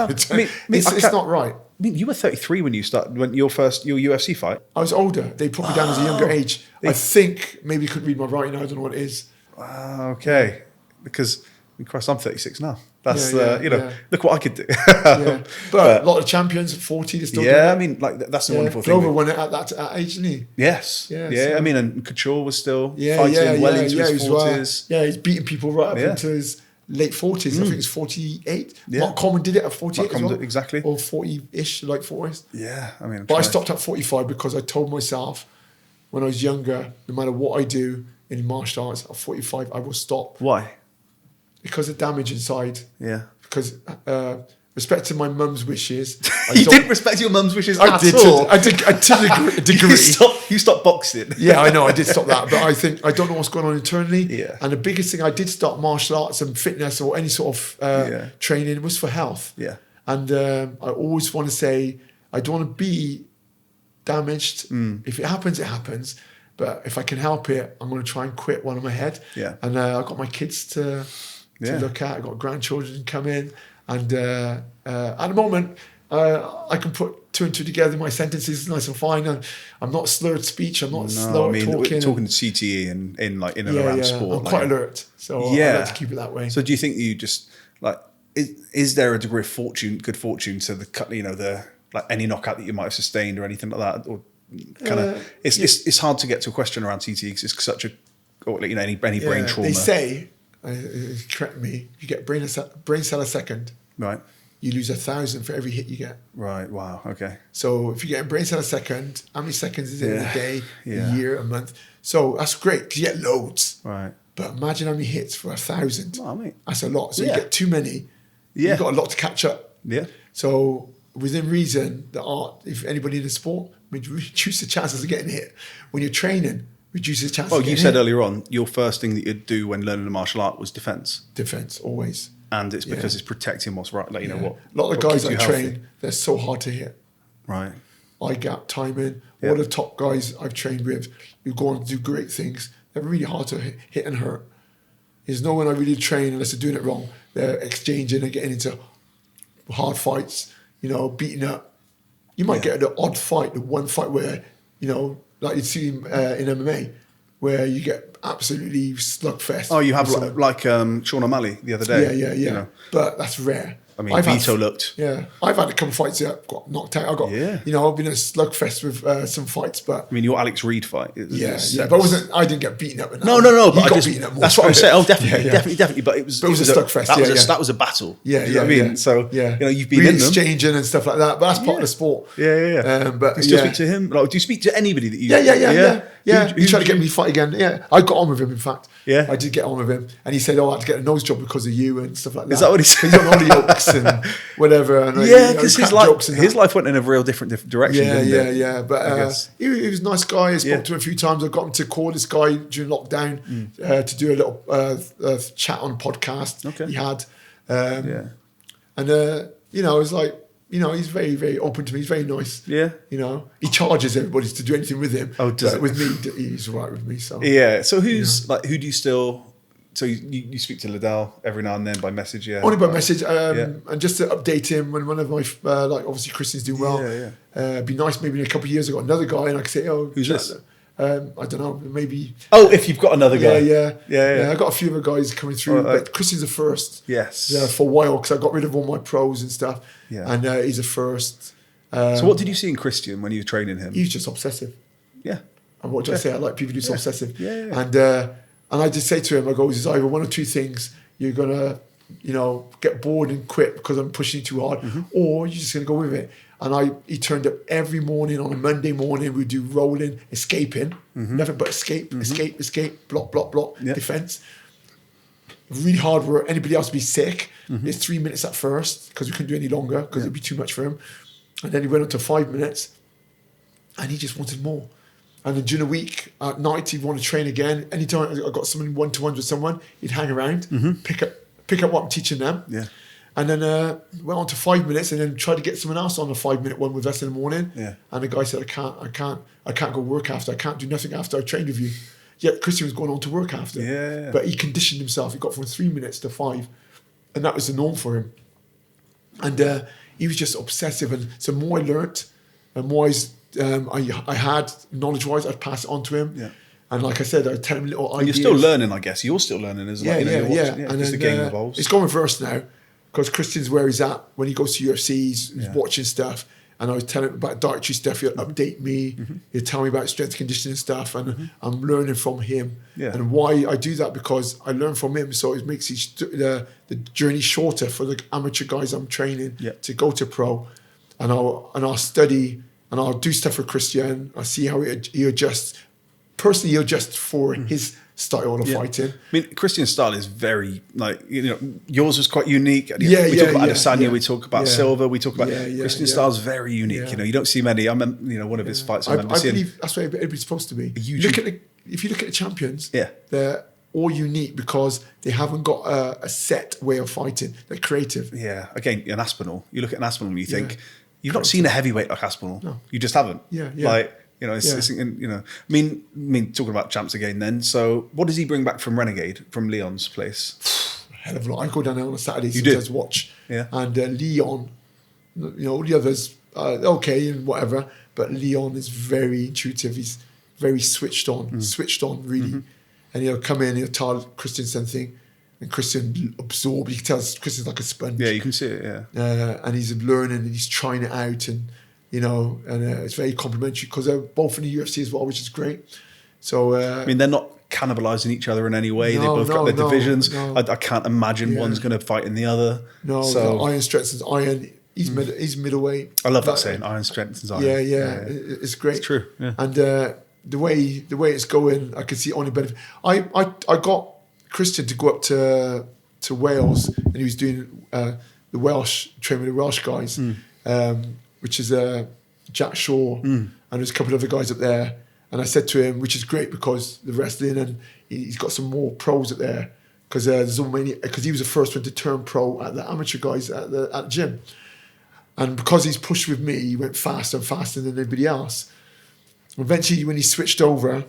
It's not right. I mean, you were 33 when you started, when your UFC fight. I was older. They put me down as a younger age. I think maybe you couldn't read my writing. I don't know what it is. Okay. Because, Christ, I'm 36 now. That's, look what I could do. But a lot of champions at 40, they're still doing it. I mean, like, that's the wonderful thing. Glover won it at that age, didn't he? Yes. I mean, and Couture was still fighting well into his 40s. He's beating people right up into his late 40s. I think it's 48. Mark Coleman did it at 48 as well. Exactly. Or 40-ish, like 40s. Yeah, I mean... But I stopped at 45 because I told myself when I was younger, no matter what I do in martial arts, at 45, I will stop. Why? Because of damage inside. Yeah. Because respecting my mum's wishes. You didn't respect your mum's wishes at all? I did a degree. You stopped boxing. Yeah, I know, I did stop that. But I think, I don't know what's going on internally. Yeah. And the biggest thing, I did stop martial arts and fitness or any sort of training was for health. Yeah. And I always want to say, I don't want to be damaged. If it happens, it happens. But if I can help it, I'm going to try and quit while I'm ahead. Yeah. And I've got my kids to look at. I've got grandchildren come in. And at the moment, I can put two and two together. My sentences nice and fine. And I'm not slurred speech. I'm not slow talking. We're talking CTE in and around sport. I'm quite alert. So I like to keep it that way. So do you think you just, like, is there a degree of good fortune to the like any knockout that you might have sustained or anything like that? Or kind of, it's hard to get to a question around CTE because it's such a, any brain trauma. They say, correct me, you get brain cell a second. Right. You lose 1,000 for every hit you get. Right. Wow. Okay. So if you get a brain cell a second, how many seconds is it in a day, a year, a month? So that's great because you get loads. Right. But imagine how many hits for 1,000. Oh, mate. That's a lot. So you get too many. You've got a lot to catch up. Yeah. So within reason, the art, if anybody in the sport, reduce the chances of getting hit. When you're training, reduce the chances of getting hit. Well, you said earlier on, your first thing that you'd do when learning a martial art was defense. Defense, always. And it's because it's protecting what's right. Like, what. A lot of the guys I train, they're so hard to hit. Right. Eye gap, timing. All the top guys I've trained with who go on to do great things, they're really hard to hit and hurt. There's no one I really train unless they're doing it wrong. They're exchanging and getting into hard fights, beating up. You might get an odd fight, the one fight where, like you see in MMA, where you get absolutely slugfest. Oh, you have like Sean O'Malley the other day. Yeah. But that's rare. I mean, Vito looked. Yeah. I've had a couple of fights that got knocked out. I've been in a slugfest with some fights, but... I mean, your Alex Reed fight. But I didn't get beaten up in that. No, but beaten up more. That's what I'm saying. Oh, definitely. But it was a slugfest. That was a battle. I mean? So, you've been really in them. Exchanging and stuff like that, but that's part of the sport. Yeah. But do you still speak to him? Like, do you speak to anybody that you... Yeah. He tried to get me to fight again. Yeah. I got on with him, in fact. Yeah. I did get on with him. And he said, I had to get a nose job because of you and stuff like that. Is that what he said? He's on all the yokes and whatever. And because his life went in a real different direction. Yeah. But he was a nice guy. I spoke to him a few times. I got him to call this guy during lockdown to do a little chat on a podcast he had. And, I was like, he's very, very open to me. He's very nice. Yeah. He charges everybody to do anything with him. Oh, does it? With me, he's all right with me. So yeah. So who do you still... So you speak to Liddell every now and then by message, Only by message, and just to update him when one of my obviously Christian's doing well. It'd be nice maybe in a couple of years I got another guy and I could say, who's this? I don't know, maybe. Oh, if you've got another guy. Yeah. I got a few other guys coming through, but Christian's the first. Yes. For a while, because I got rid of all my pros and stuff. Yeah. And he's the first. So what did you see in Christian when you were training him? He was just obsessive. Yeah. And what do I say? I like people who's obsessive. Yeah. And I just say to him, I go, it's either one or two things. You're gonna, get bored and quit because I'm pushing you too hard, or you're just gonna go with it. And he turned up every morning on a Monday morning. We'd do rolling, escaping, nothing but escape, block, defense. Really hard work. Anybody else would be sick. It's 3 minutes at first because we couldn't do any longer because it'd be too much for him. And then he went up to 5 minutes, and he just wanted more. And then during the week, at night, he'd want to train again. Anytime I got someone one-to-one with someone, he'd hang around, pick up what I'm teaching them. Yeah. And then went on to 5 minutes, and then tried to get someone else on a 5-minute one with us in the morning. Yeah. And the guy said, I can't go work after. I can't do nothing after I trained with you. Yet Christian was going on to work after. Yeah. But he conditioned himself. He got from 3 minutes to 5. And that was the norm for him. And he was just obsessive. And so the more I learnt, the more I had knowledge-wise, I'd pass it on to him. Yeah. And like I said, I'd tell him little And ideas. you're still learning, I guess. You're still learning as well. Yeah. And then the game evolves. It's gone reverse now because Christian's where he's at when he goes to UFC. He's watching stuff. And I was telling him about dietary stuff. He'll update me. He'll tell me about strength conditioning stuff. And I'm learning from him. Yeah. And why I do that, because I learn from him. So it makes the journey shorter for the amateur guys I'm training to go to pro. And I'll study and I'll do stuff for Christian. I see how he adjusts. Personally, he adjusts for his style of fighting. I mean, Christian's style is very, yours was quite unique. We talk about Adesanya, we talk about Silva, we talk about Christian's style is very unique. You don't see many. I remember, one of his fights. I believe that's where everybody's supposed to be. If you look at the champions, they're all unique because they haven't got a set way of fighting. They're creative. Yeah. Again, an Aspinall. You look at an Aspinall and you think, you've not seen a heavyweight like Aspinall. No. You just haven't. Yeah. It's I mean, talking about champs again then. So what does he bring back from Renegade, from Leon's place? Hell of a lot. I go down there on a Saturday sometimes to watch. Yeah. And Leon, the others, okay and whatever, but Leon is very intuitive. He's very switched on, really. And he'll come in, he'll tell Christian something, and Christian absorbs. He tells Christian's like a sponge. Yeah, you can see it, yeah. And he's learning and he's trying it out, and it's very complimentary because they're both in the UFC as well, which is great. So I mean, they're not cannibalizing each other in any way. They both got their divisions. No. I can't imagine one's going to fight in the other. No, so iron strengthens iron. He's middleweight. I love that saying. Iron strengthens iron. Yeah. It's great. It's true. Yeah. And the way it's going, I can see only benefit. I got Christian to go up to Wales, and he was doing the Welsh training with the Welsh guys. Which is Jack Shaw, and there's a couple of other guys up there. And I said to him, which is great because the wrestling, and he's got some more pros up there because there's so many. Because he was the first one to turn pro at the amateur guys at the gym, and because he's pushed with me, he went faster and faster than anybody else. Eventually, when he switched over,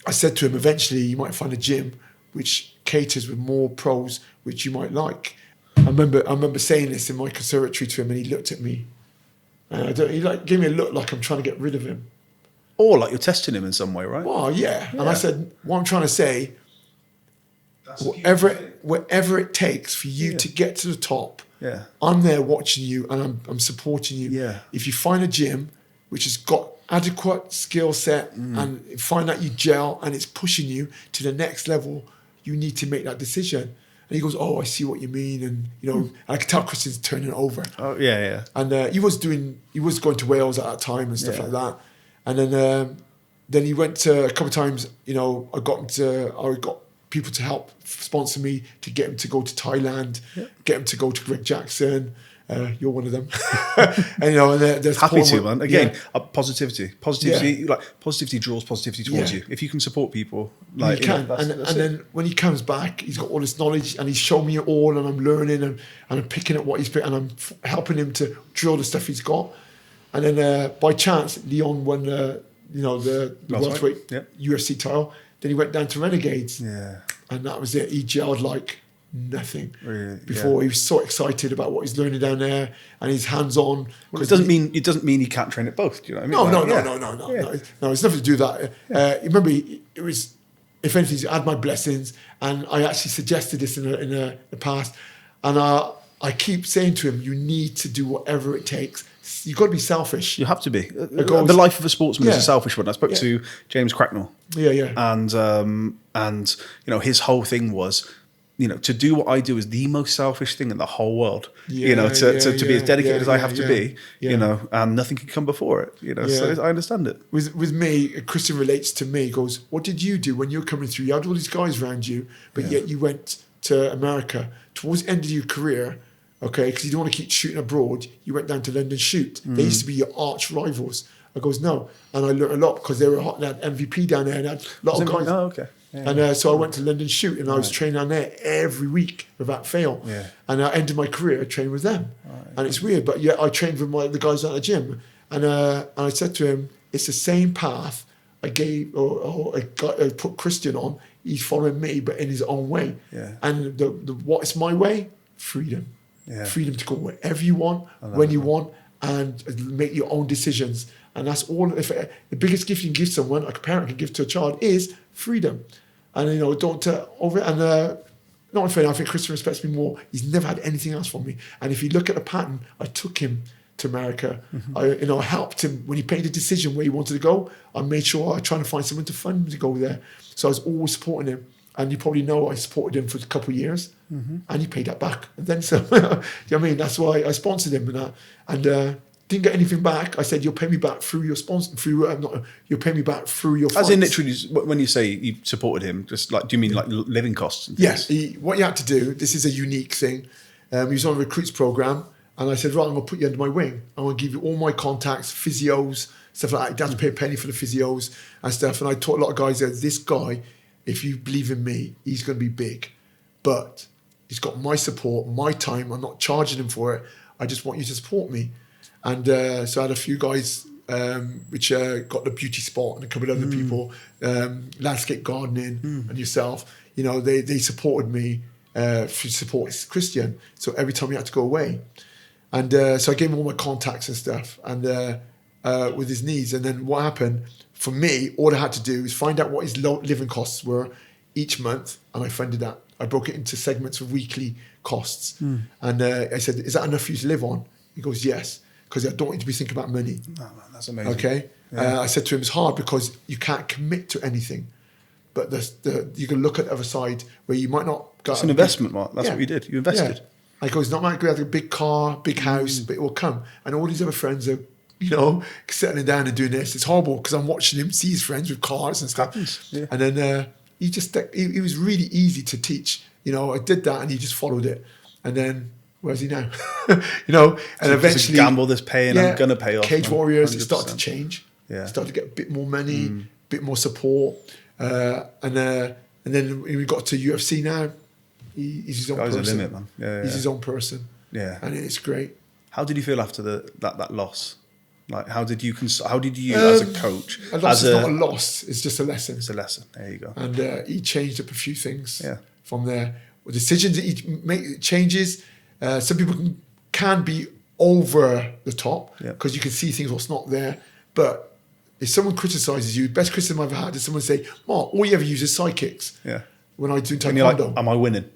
I said to him, eventually you might find a gym which caters with more pros, which you might like. I remember saying this in my conservatory to him, and he looked at me. He gave me a look like I'm trying to get rid of him. Or like you're testing him in some way, right? Well, yeah. And I said, what I'm trying to say, whatever it takes for you to get to the top, I'm there watching you and I'm supporting you. Yeah. If you find a gym which has got adequate skill set and find that you gel and it's pushing you to the next level, you need to make that decision. And he goes, oh, I see what you mean. And, and I could tell Christian's turning it over. Oh, yeah. And he was going to Wales at that time and stuff like that. And then he went to a couple of times, I got people to help sponsor me to get him to go to Thailand, get him to go to Greg Jackson. You're one of them. And, and there's happy to, man. Again, positivity. Positivity draws positivity towards you. If you can support people, you can. Then when he comes back, he's got all this knowledge and he's shown me it all, and I'm learning and I'm picking up what he's picking, and I'm helping him to drill the stuff he's got. And then by chance, Leon won the welterweight UFC title. Then he went down to Renegades. Yeah. And that was it. He gelled like nothing. Really? Before he was so excited about what he's learning down there, and he's hands-on. Well, it doesn't mean he can't train at both. Do you know what I mean? No. It's nothing to do with that. Remember, it was, if anything, I had my blessings, and I actually suggested this in the past, and I keep saying to him, you need to do whatever it takes. You've got to be selfish. You have to be. The life of a sportsman is a selfish one. I spoke to James Cracknell. And his whole thing was, to do what I do is the most selfish thing in the whole world. To be as dedicated as I have to be, and nothing can come before it. So I understand it. With me, Christian relates to me. He goes, what did you do when you were coming through? You had all these guys around you, but yet you went to America towards the end of your career. Okay, because you don't want to keep shooting abroad. You went down to London shoot. They used to be your arch rivals. I goes, no. And I learned a lot because they had MVP down there and had a lot of guys. Oh, okay. Yeah. And so I went to London shoot, and I was training down there every week without fail. Yeah. And I ended my career training with them. Right. And it's weird, but I trained with the guys at the gym. And I said to him, it's the same path I gave, or I put Christian on. He's following me, but in his own way. Yeah. And what's my way? Freedom. Yeah. Freedom to go wherever you want, when you want, and make your own decisions. And that's all. The biggest gift you can give someone, like a parent can give to a child, is freedom. And don't over. And not unfair. I think Christian respects me more. He's never had anything else from me. And if you look at the pattern, I took him to America. Mm-hmm. I helped him when he made a decision where he wanted to go. I made sure I tried to find someone to fund him to go there. So I was always supporting him. And you probably know I supported him for a couple of years, and he paid that back. And then some. You know what I mean? That's why I sponsored him and that. And didn't get anything back. I said, you'll pay me back through your sponsor. You'll pay me back through your fights. As in literally, when you say you supported him, just like, do you mean like living costs? And yes. What you had to do, this is a unique thing. He was on a recruits program, and I said, right, I'm going to put you under my wing. I'm going to give you all my contacts, physios, stuff like that. You don't have to pay a penny for the physios and stuff. And I taught a lot of guys that this guy, if you believe in me, he's going to be big. But he's got my support, my time. I'm not charging him for it. I just want you to support me. And so I had a few guys which got the beauty spot, and a couple of other people, landscape gardening and yourself. They supported me to support Christian. So every time he had to go away. And so I gave him all my contacts and stuff, and with his needs. And then what happened? For me, all I had to do was find out what his living costs were each month, and I funded that. I broke it into segments of weekly costs. And I said, is that enough for you to live on? He goes, yes, because I don't want you to be thinking about money. Oh, man, that's amazing. Okay? Yeah. I said to him, it's hard because you can't commit to anything. But you can look at the other side where you might not... It's an investment, Mark. That's what you did. You invested. Yeah. I go, it's not like we have a big car, big house, but it will come. And all these other friends are... settling down and doing this. It's horrible because I'm watching him see his friends with cars and stuff. Yeah. And then he was really easy to teach. I did that and he just followed it. And then where's he now? And eventually, gamble this paying, I'm gonna pay off. Cage Warriors, 100%. it started to change. Yeah, started to get a bit more money, a bit more support, and then we got to UFC now. He's his own person. Sky's the limit, man. Yeah, he's his own person. Yeah, and it's great. How did you feel after that loss? Like, how did you as a coach? A loss is not a loss; it's just a lesson. It's a lesson. There you go. And he changed up a few things. From there, decisions that he make changes. Some people can be over the top because you can see things what's not there. But if someone criticizes you, best criticism I've ever had is someone say, "Mark, all you ever use is side kicks." Yeah. When I do Taekwondo, like, am I winning?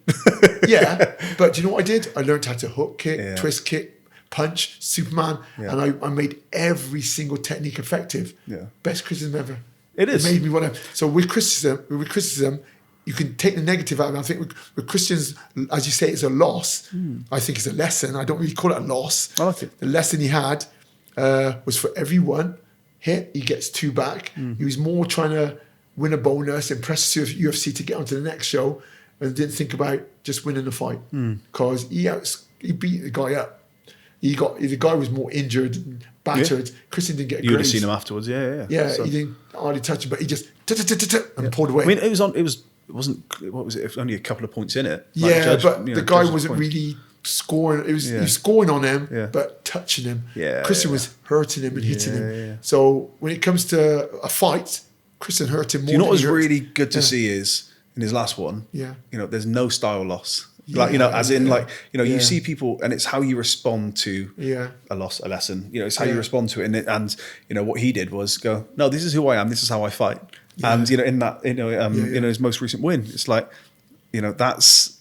Yeah, but do you know what I did? I learned how to hook kick, twist kick, punch, Superman, and I made every single technique effective. Yeah. Best criticism ever. It is. It made me want to. So with criticism, you can take the negative out of it. I think with Christian's, as you say, it's a loss. I think it's a lesson. I don't really call it a loss. I like it. The lesson he had was for every one hit, he gets two back. He was more trying to win a bonus, impress UFC to get onto the next show, and didn't think about just winning the fight. Because he beat the guy up. The guy was more injured and battered. Christian didn't get a You would have seen him afterwards, Yeah, so. He didn't hardly touch him, but he just and pulled away. I mean, it wasn't, what was it? It was only a couple of points in it. But the guy wasn't really scoring. He was scoring on him, but touching him. Christian was hurting him and hitting him. Yeah. So when it comes to a fight, Christian hurt him more. Do you know what was really good to see is, in his last one, there's no style loss. Like, you know, as in yeah. like, you know, you Yeah. see people and it's how you respond to Yeah. a loss, a lesson. You know, it's how you Yeah. respond to it. And, you know, what he did was go, no, this is who I am. This is how I fight. Yeah. And, you know, in that, you know, you know, his most recent win, it's like, you know, that's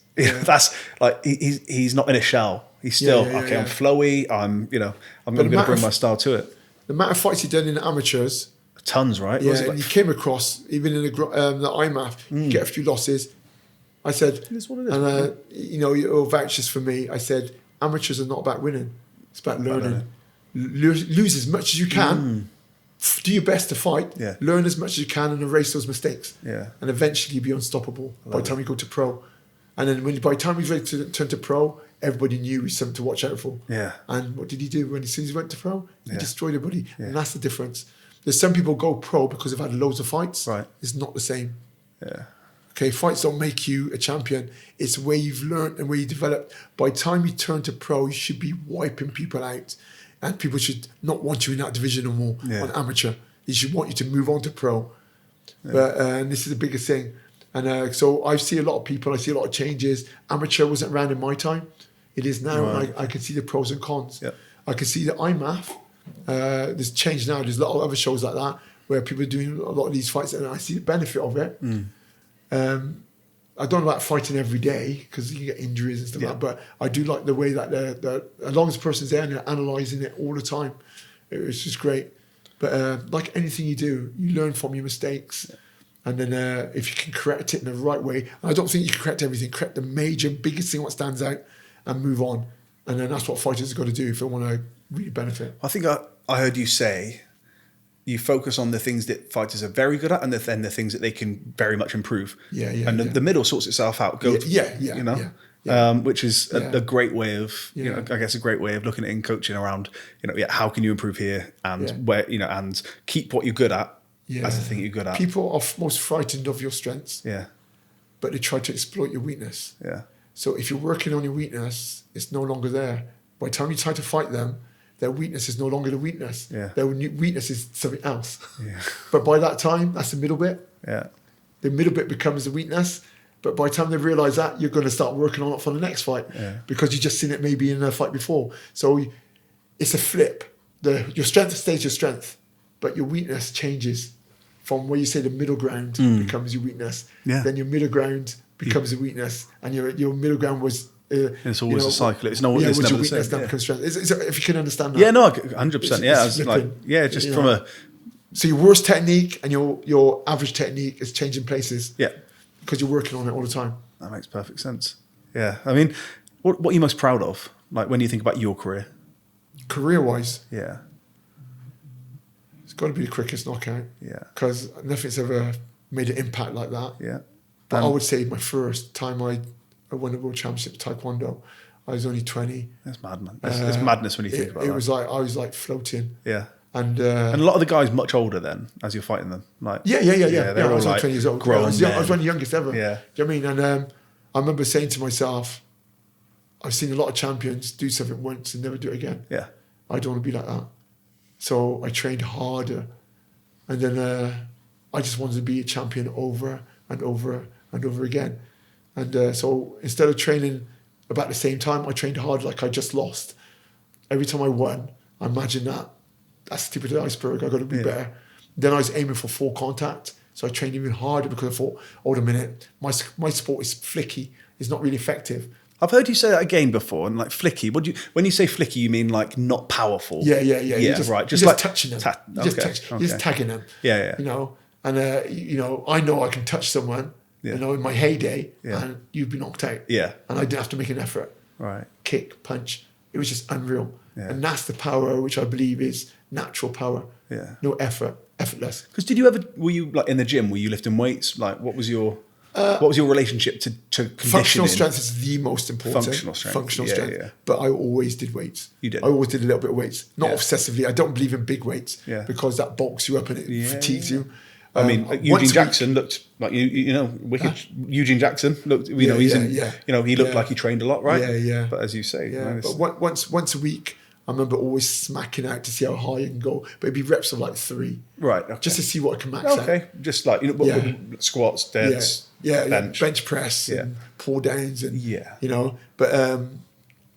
like, he's not in a shell. He's still, I'm flowy. I'm going to bring my style to it. The amount of fights he'd done in the amateurs, Tons, right? yeah, Was it and like, you came across, even in the IMAF, you get a few losses. I said, is what it is, and you know, you'll vouch this for me. I said, amateurs are not about winning; it's about learning. Lose as much as you can. Do your best to fight. Yeah. Learn as much as you can and erase those mistakes. Yeah. And eventually, you'll be unstoppable by the time you go to pro. And then by the time he's ready to turn to pro, everybody knew he's something to watch out for. Yeah. And what did he do as soon as he went to pro? He Yeah. destroyed everybody. Yeah. And that's the difference. There's some people go pro because they've had loads of fights. Right. It's not the same. yeah. Okay, fights don't make you a champion. It's where you've learned and where you developed. By the time you turn to pro, you should be wiping people out. And people should not want you in that division no more on amateur. They should want you to move on to pro. Yeah. But and this is the biggest thing. And so I see a lot of people, I see a lot of changes. Amateur wasn't around in my time. It is now. Right. And I can see the pros and cons. Yep. I can see the IMAF. There's change now. There's a lot of other shows like that where people are doing a lot of these fights and I see the benefit of it. I don't like fighting every day because you get injuries and stuff like that. But I do like the way that as long as the person's there and they're analysing it all the time, it's just great. But like anything you do, you learn from your mistakes. And then if you can correct it in the right way, and I don't think you can correct everything, correct the major, biggest thing what stands out and move on. And then that's what fighters have got to do if they want to really benefit. I think I heard you say you focus on the things that fighters are very good at and then the things that they can very much improve. And the middle sorts itself out. You know, which is a great way of, you know, I guess a great way of looking at it in coaching around, you know, how can you improve here and where, you know, and keep what you're good at as the thing you're good at. People are most frightened of your strengths. Yeah. But they try to exploit your weakness. Yeah. So if you're working on your weakness, it's no longer there. By the time you try to fight them, their weakness is no longer the weakness. Yeah. Their weakness is something else. Yeah. But by that time, that's the middle bit. Yeah. The middle bit becomes the weakness. But by the time they realise that, you're going to start working on it for the next fight because you've just seen it maybe in a fight before. So it's a flip. Your strength stays your strength, but your weakness changes from where you say the middle ground becomes your weakness. Yeah. Then your middle ground becomes a weakness, and your middle ground was. It's always a cycle. It's was never your the weakness same. that becomes strength. If you can understand that. Yeah, no, 100%. Yeah, It's it's like, flipping, just you from know. So your worst technique and your average technique is changing places. Yeah. Because you're working on it all the time. That makes perfect sense. Yeah. I mean, what are you most proud of? Like when you think about your career? Career-wise, Yeah. it's got to be the quickest knockout. Yeah. Because nothing's ever made an impact like that. Yeah. But I would say my first time I won the world championship Taekwondo, I was only 20. That's mad, man. It's madness when you think about it that. was like I was like floating. Yeah. And a lot of the guys much older then, as you're fighting them. Like yeah. They're I all was like like 20 years old. grown I was men. one of the youngest ever. Yeah. Do you know what I mean? And I remember saying to myself, I've seen a lot of champions do something once and never do it again. Yeah. I don't want to be like that. So I trained harder. And then I just wanted to be a champion over and over and over again. And so instead of training about the same time, I trained hard like I just lost. Every time I won, I imagined that's the tip of the iceberg, I got to be better. Then I was aiming for full contact. So I trained even harder because I thought, hold a minute, my sport is flicky. It's not really effective. I've heard you say that again before, and like flicky. When you say flicky, you mean like not powerful? Yeah. Yeah, right. Just like touching them. You're just tagging them. Yeah. You know, and I know I can touch someone. Yeah. You know, in my heyday, and you'd be knocked out. Yeah. And I didn't have to make an effort. Right. Kick, punch. It was just unreal. Yeah. And that's the power which I believe is natural power. Yeah. No effort, effortless. Because were you like in the gym? Were you lifting weights? Like, what was your relationship to conditioning? Functional strength is the most important. Functional strength. Functional strength. Yeah. But I always did weights. You did? I always did a little bit of weights. Not obsessively. I don't believe in big weights because that bulks you up and it fatigues you. I mean, Eugene Jackson looked like you know, wicked. Eugene Jackson looked. He looked like he trained a lot, right? Yeah. But as you say, but once a week, I remember always smacking out to see how high I can go, but it'd be reps of like 3. Right. Okay. Just to see what I can max out. Okay. Just like, squats, deads, bench press and pull downs and,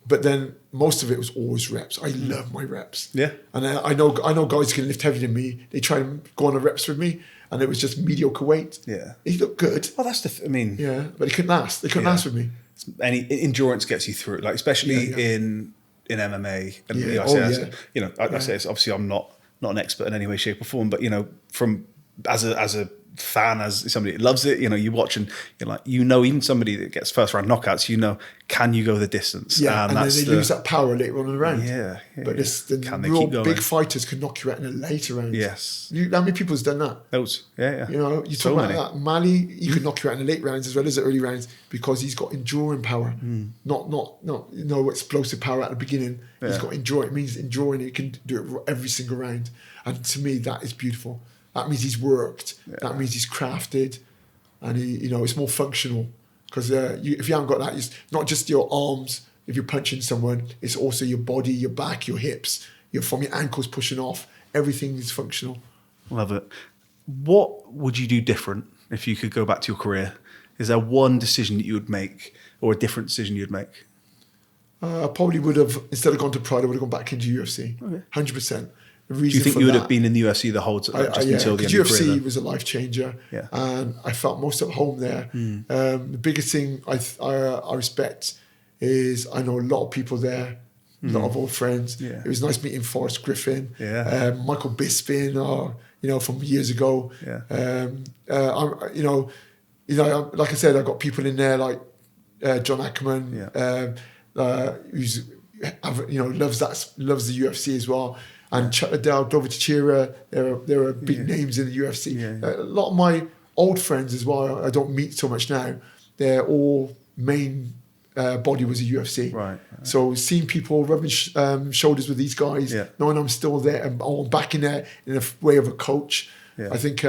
but then most of it was always reps. I love my reps. Yeah. And I know guys can lift heavier than me. They try and go on the reps with me, and it was just mediocre weight. Yeah. He looked good. Well, that's yeah, but he couldn't last. They couldn't last with me. Any endurance gets you through, like especially in MMA. And I say it's obviously I'm not an expert in any way, shape, or form, but from as a fan, as somebody that loves it, you watch and you're like, even somebody that gets first round knockouts, can you go the distance? Yeah, and then they lose that power later on in the round. Yeah. But the real big fighters can knock you out in a later round. Yes. How many people's done that? Those. Yeah. You talk about that. Mali, he could knock you out in the late rounds as well as the early rounds because he's got enduring power, not explosive power at the beginning. Yeah. He's got endure. It means enduring. He can do it every single round, and to me that is beautiful. That means he's worked. Yeah. That means he's crafted, and it's more functional. Because if you haven't got that, it's not just your arms. If you're punching someone, it's also your body, your back, your hips, from your ankles pushing off. Everything is functional. Love it. What would you do different if you could go back to your career? Is there one decision that you would make, or a different decision you'd make? I probably would have, instead of gone to Pride, I would have gone back into UFC. Okay. 100%. Do you think you would have been in the UFC the whole time, until the end of your career? UFC was a life changer, and I felt most at home there. The biggest thing I respect is I know a lot of people there, a lot of old friends. Yeah. It was nice meeting Forrest Griffin, Michael Bisping, from years ago. Yeah. Like I said, I got people in there like John Ackerman, who's loves the UFC as well. And Chuck Liddell, Glover Teixeira, there are big names in the UFC. Yeah. A lot of my old friends as well, I don't meet so much now, they're all main body was the UFC. Right. So seeing people rubbing shoulders with these guys, knowing I'm still there and I'm back in there in a way of a coach, I think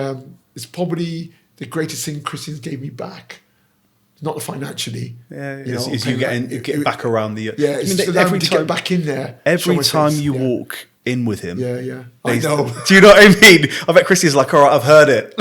it's probably the greatest thing Christian's gave me back. Not financially. Yeah, is you getting back around the... Yeah, every time to get back in there. Every time you walk in with him. Yeah. I know. Do you know what I mean? I bet Christy's like, all right, I've heard it.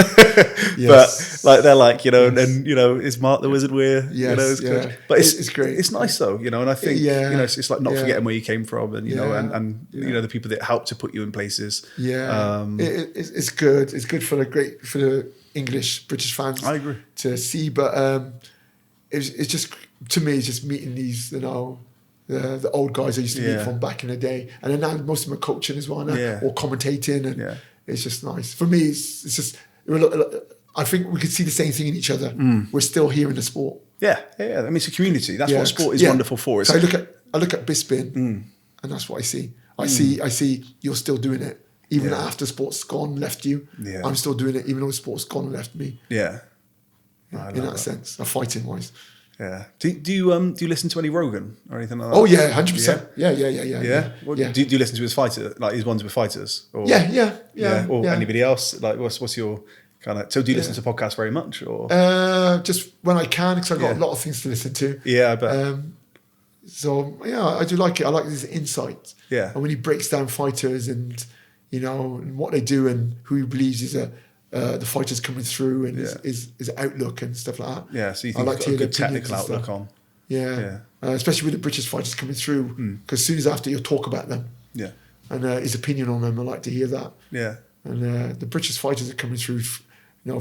Yes. But like they're like, and is Mark the Wizard Weir? Yes, But it's great. It's nice though, and I think it's like not forgetting where you came from, and and the people that helped to put you in places. Yeah, it's good. It's good for the English British fans. I agree to see, but it's just, to me, it's just meeting these the old guys I used to meet from back in the day, and then now most of them are coaching as well now, or commentating, and it's just nice. For me, it's just, I think we could see the same thing in each other. We're still here in the sport. Yeah. I mean, it's a community. That's what sport is wonderful for. So I look at Bisping, and that's what I see. I see you're still doing it, even after sport's gone, left you. Yeah. I'm still doing it, even though sport's gone and left me. Yeah. In that sense, fighting wise. Yeah. Do you listen to any Rogan or anything like that? Oh yeah, 100%. Yeah. Well, do you listen to his fighter, like his ones with fighters? Or, or anybody else? Like, what's your kind of? So do you listen to podcasts very much, or just when I can, because I've got a lot of things to listen to. Yeah, I bet. So I do like it. I like his insights. Yeah. And when he breaks down fighters and and what they do and who he believes is the fighters coming through and his outlook and stuff like that. Yeah, so you think you've got a good technical outlook on. Yeah. Especially with the British fighters coming through, because as soon as after you'll talk about them. Yeah. And his opinion on them, I like to hear that. Yeah. And the British fighters are coming through,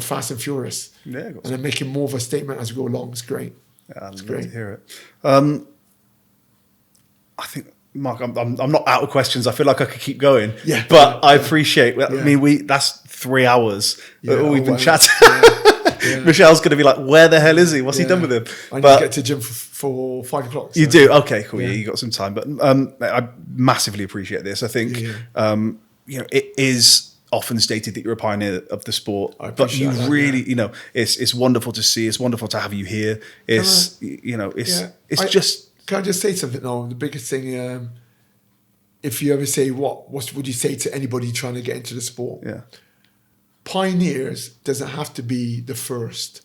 fast and furious. Yeah. And they're making more of a statement as we go along. It's great. Yeah, it's great to hear it. I think, Mark, I'm not out of questions. I feel like I could keep going. Yeah. But I appreciate. I mean, that's 3 hours that we've been chatting. Yeah. Michelle's going to be like, "Where the hell is he? What's he done with him?" I need to get to gym for 5 o'clock. So. You do? Okay, cool. Yeah, you got some time. But I massively appreciate this. I think it is often stated that you're a pioneer of the sport, but you really, it's wonderful to see. It's wonderful to have you here. It's just. Can I just say something now? The biggest thing, if you ever say, what would you say to anybody trying to get into the sport? Yeah. Pioneers doesn't have to be the first.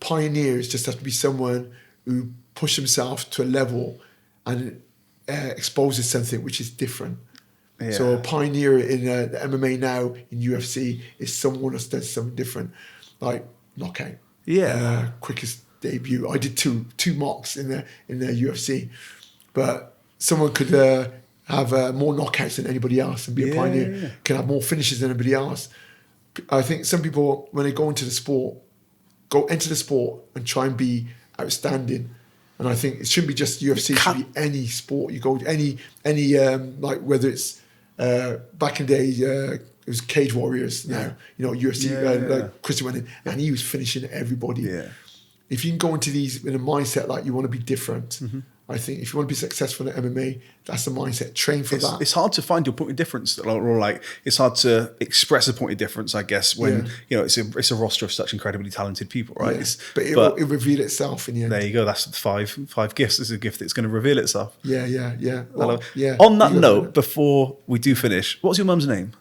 Pioneers just have to be someone who pushed himself to a level and exposes something which is different. Yeah. So a pioneer in the MMA now in UFC is someone that does something different, like knockout. Yeah. Quickest debut. I did two mocks in the UFC, but someone could have more knockouts than anybody else and be a pioneer. Yeah. Can have more finishes than anybody else. I think some people, when they go into the sport, go into the sport and try and be outstanding. And I think it shouldn't be just UFC. It should be any sport you go to, any like whether it's back in the day, it was Cage Warriors. Now UFC. Like Christian went in and he was finishing everybody. Yeah. If you can go into these in a mindset like you want to be different, I think if you want to be successful in MMA, that's the mindset. Train for that. It's hard to find your point of difference, or like it's hard to express a point of difference, I guess, when it's a roster of such incredibly talented people, right? Yeah. But it'll reveal itself in the end. There you go. That's the five gifts. It's a gift that's going to reveal itself. Yeah. Well, On that note, before we do finish, what's your mum's name?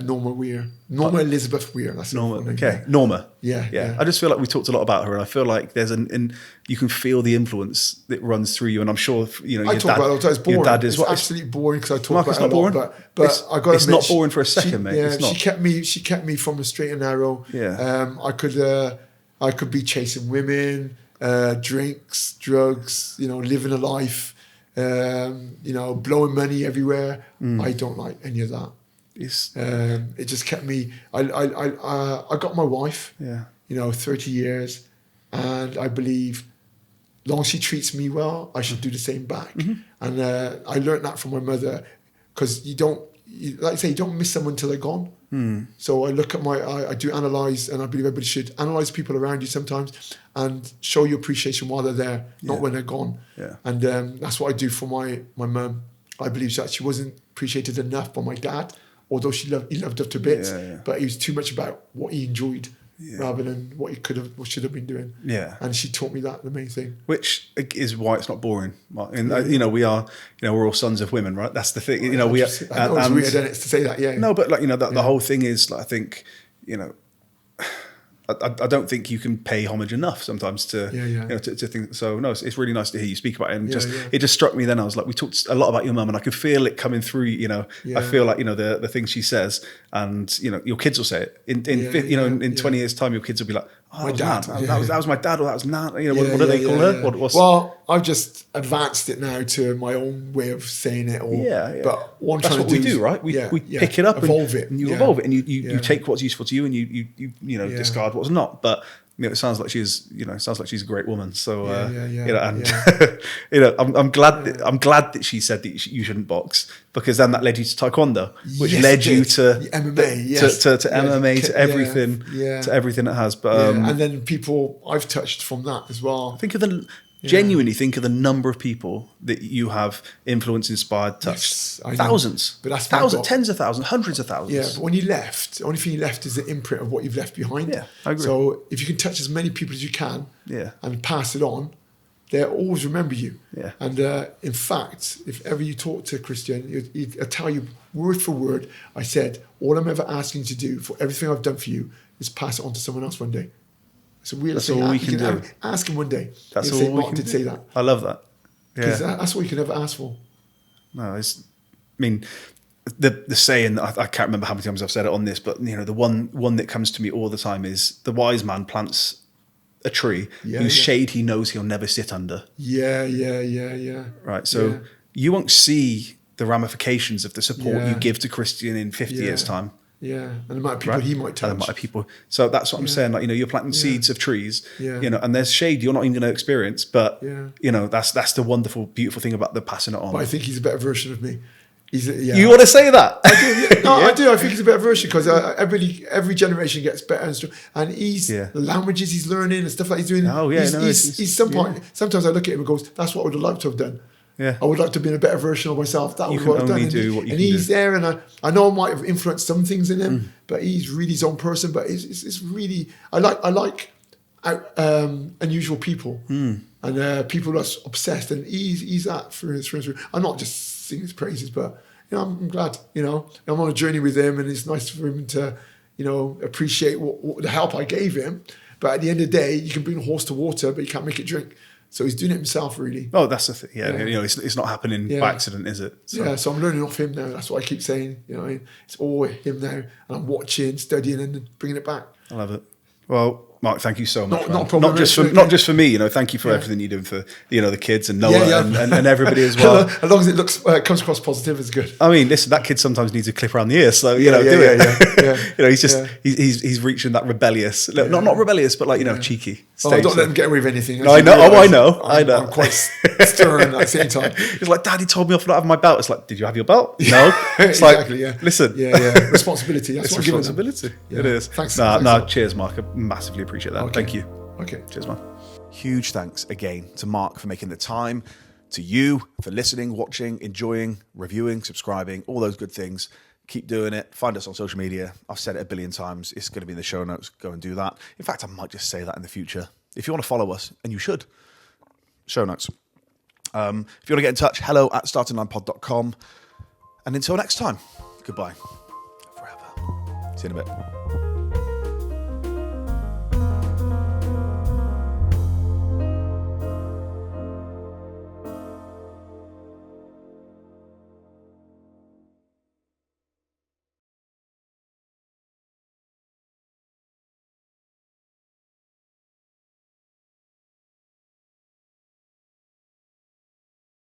Norma Weir. Norma Elizabeth Weir. That's Norma. Name. Okay. Norma. Yeah. I just feel like we talked a lot about her, and I feel like there's you can feel the influence that runs through you, and I'm sure I talk about it all the time. It's boring. Your dad is it's absolutely boring because I talk Mark, about it a lot. boring. But I got to it's admit, not boring for a second, mate. Yeah, it's not. She kept me from the straight and narrow. Yeah. I could be chasing women, drinks, drugs. Living a life. Blowing money everywhere. I don't like any of that. It just kept me. I got my wife. 30 years, and I believe, long as she treats me well, I should do the same back. And I learned that from my mother, because you don't miss someone till they're gone. So I look at I do analyze, and I believe everybody should analyze people around you sometimes, and show your appreciation while they're there, not when they're gone. And that's what I do for my mum. I believe that she wasn't appreciated enough by my dad. Although he loved her to bits, but he was too much about what he enjoyed rather than what he should have been doing. And she taught me that, the main thing. Which is why it's not boring. And we are, we're all sons of women, right? That's the thing. I know it's weird, isn't it, to say that. Yeah. No, but the whole thing is, I think, I don't think you can pay homage enough sometimes to to think. So no, it's really nice to hear you speak about it, and it just struck me then. I was like, we talked a lot about your mum, and I could feel it coming through. I feel like the things she says, and your kids will say it in 20 years' time. Your kids will be like, oh, my dad. That was my dad, or that was Nan. What do they call her? Well, I've just advanced it now to my own way of saying it. But that's what we do, right? We pick it up, evolve it, and you evolve it, and you take what's useful to you, and you discard what's not. But it sounds like she's a great woman. So I'm glad that she said that you shouldn't box, because then that led you to Taekwondo, which led you to the MMA, to MMA, to everything, to everything it has. But and then people I've touched from that as well. Genuinely think of the number of people that you have influenced, inspired, touched. Thousands. But that's thousands, tens of thousands, hundreds of thousands. Yeah, but when you left, the only thing you left is the imprint of what you've left behind. Yeah, I agree. So if you can touch as many people as you can and pass it on, they'll always remember you. Yeah. And in fact, if ever you talk to Christian, he'll tell you word for word, I said, all I'm ever asking you to do for everything I've done for you is pass it on to someone else one day. So that's all we can do. Ask him one day. That's all we can do. Say that. I love that. Because that's what you can ever ask for. No, the saying that I can't remember how many times I've said it on this, but the one that comes to me all the time is, the wise man plants a tree whose shade he knows he'll never sit under. Yeah. Right. So you won't see the ramifications of the support you give to Christian in 50 years' time. Yeah, and the amount of people he might touch. And the amount of people. So that's what I'm saying. You're planting seeds of trees. And there's shade you're not even going to experience. But that's the wonderful, beautiful thing about the passing it on. But I think he's a better version of me. You want to say that? I do. I do. I think he's a better version, because every generation gets better and stronger. And the languages he's learning and stuff like he's doing. Oh yeah, sometimes I look at him and goes, "That's what I would have liked to have done." Yeah, I would like to be in a better version of myself. That was what I've done. And he's there, and I know I might have influenced some things in him, but he's really his own person. But it's really I like unusual people and people that's obsessed, and he's that through. I'm not just singing his praises, but I'm glad. I'm on a journey with him, and it's nice for him to appreciate what the help I gave him. But at the end of the day, you can bring a horse to water, but you can't make it drink. So he's doing it himself, really. Oh, that's the thing. Yeah, you know, it's not happening by accident, is it? So. Yeah, so I'm learning off him now. That's what I keep saying. You know, it's all him now, and I'm watching, studying, and bringing it back. I love it. Well, Mark, thank you so much. Not a problem. Not just for me. You know, thank you for everything you're doing for the kids and Noah and everybody as well. As long as it comes across positive, it's good. I mean, listen, that kid sometimes needs a clip around the ear, so do it. Yeah. You know, he's just he's reaching that rebellious, not rebellious, but cheeky stage. Don't let him get away with anything. No, I know. I'm quite stern at the same time. He's like, Daddy told me off not having my belt. It's like, did you have your belt? No. It's exactly. Listen. Responsibility. That's it's what responsibility. It is. Thanks. Cheers, Mark. I massively appreciate that. Okay. Thank you. Okay. Cheers, man. Huge thanks again to Mark for making the time, to you for listening, watching, enjoying, reviewing, subscribing, all those good things. Keep doing it. Find us on social media. I've said it a billion times. It's going to be in the show notes. Go and do that. In fact, I might just say that in the future. If you want to follow us, and you should, show notes. If you want to get in touch, hello@startinglinepod.com. And until next time, goodbye. Forever. See you in a bit.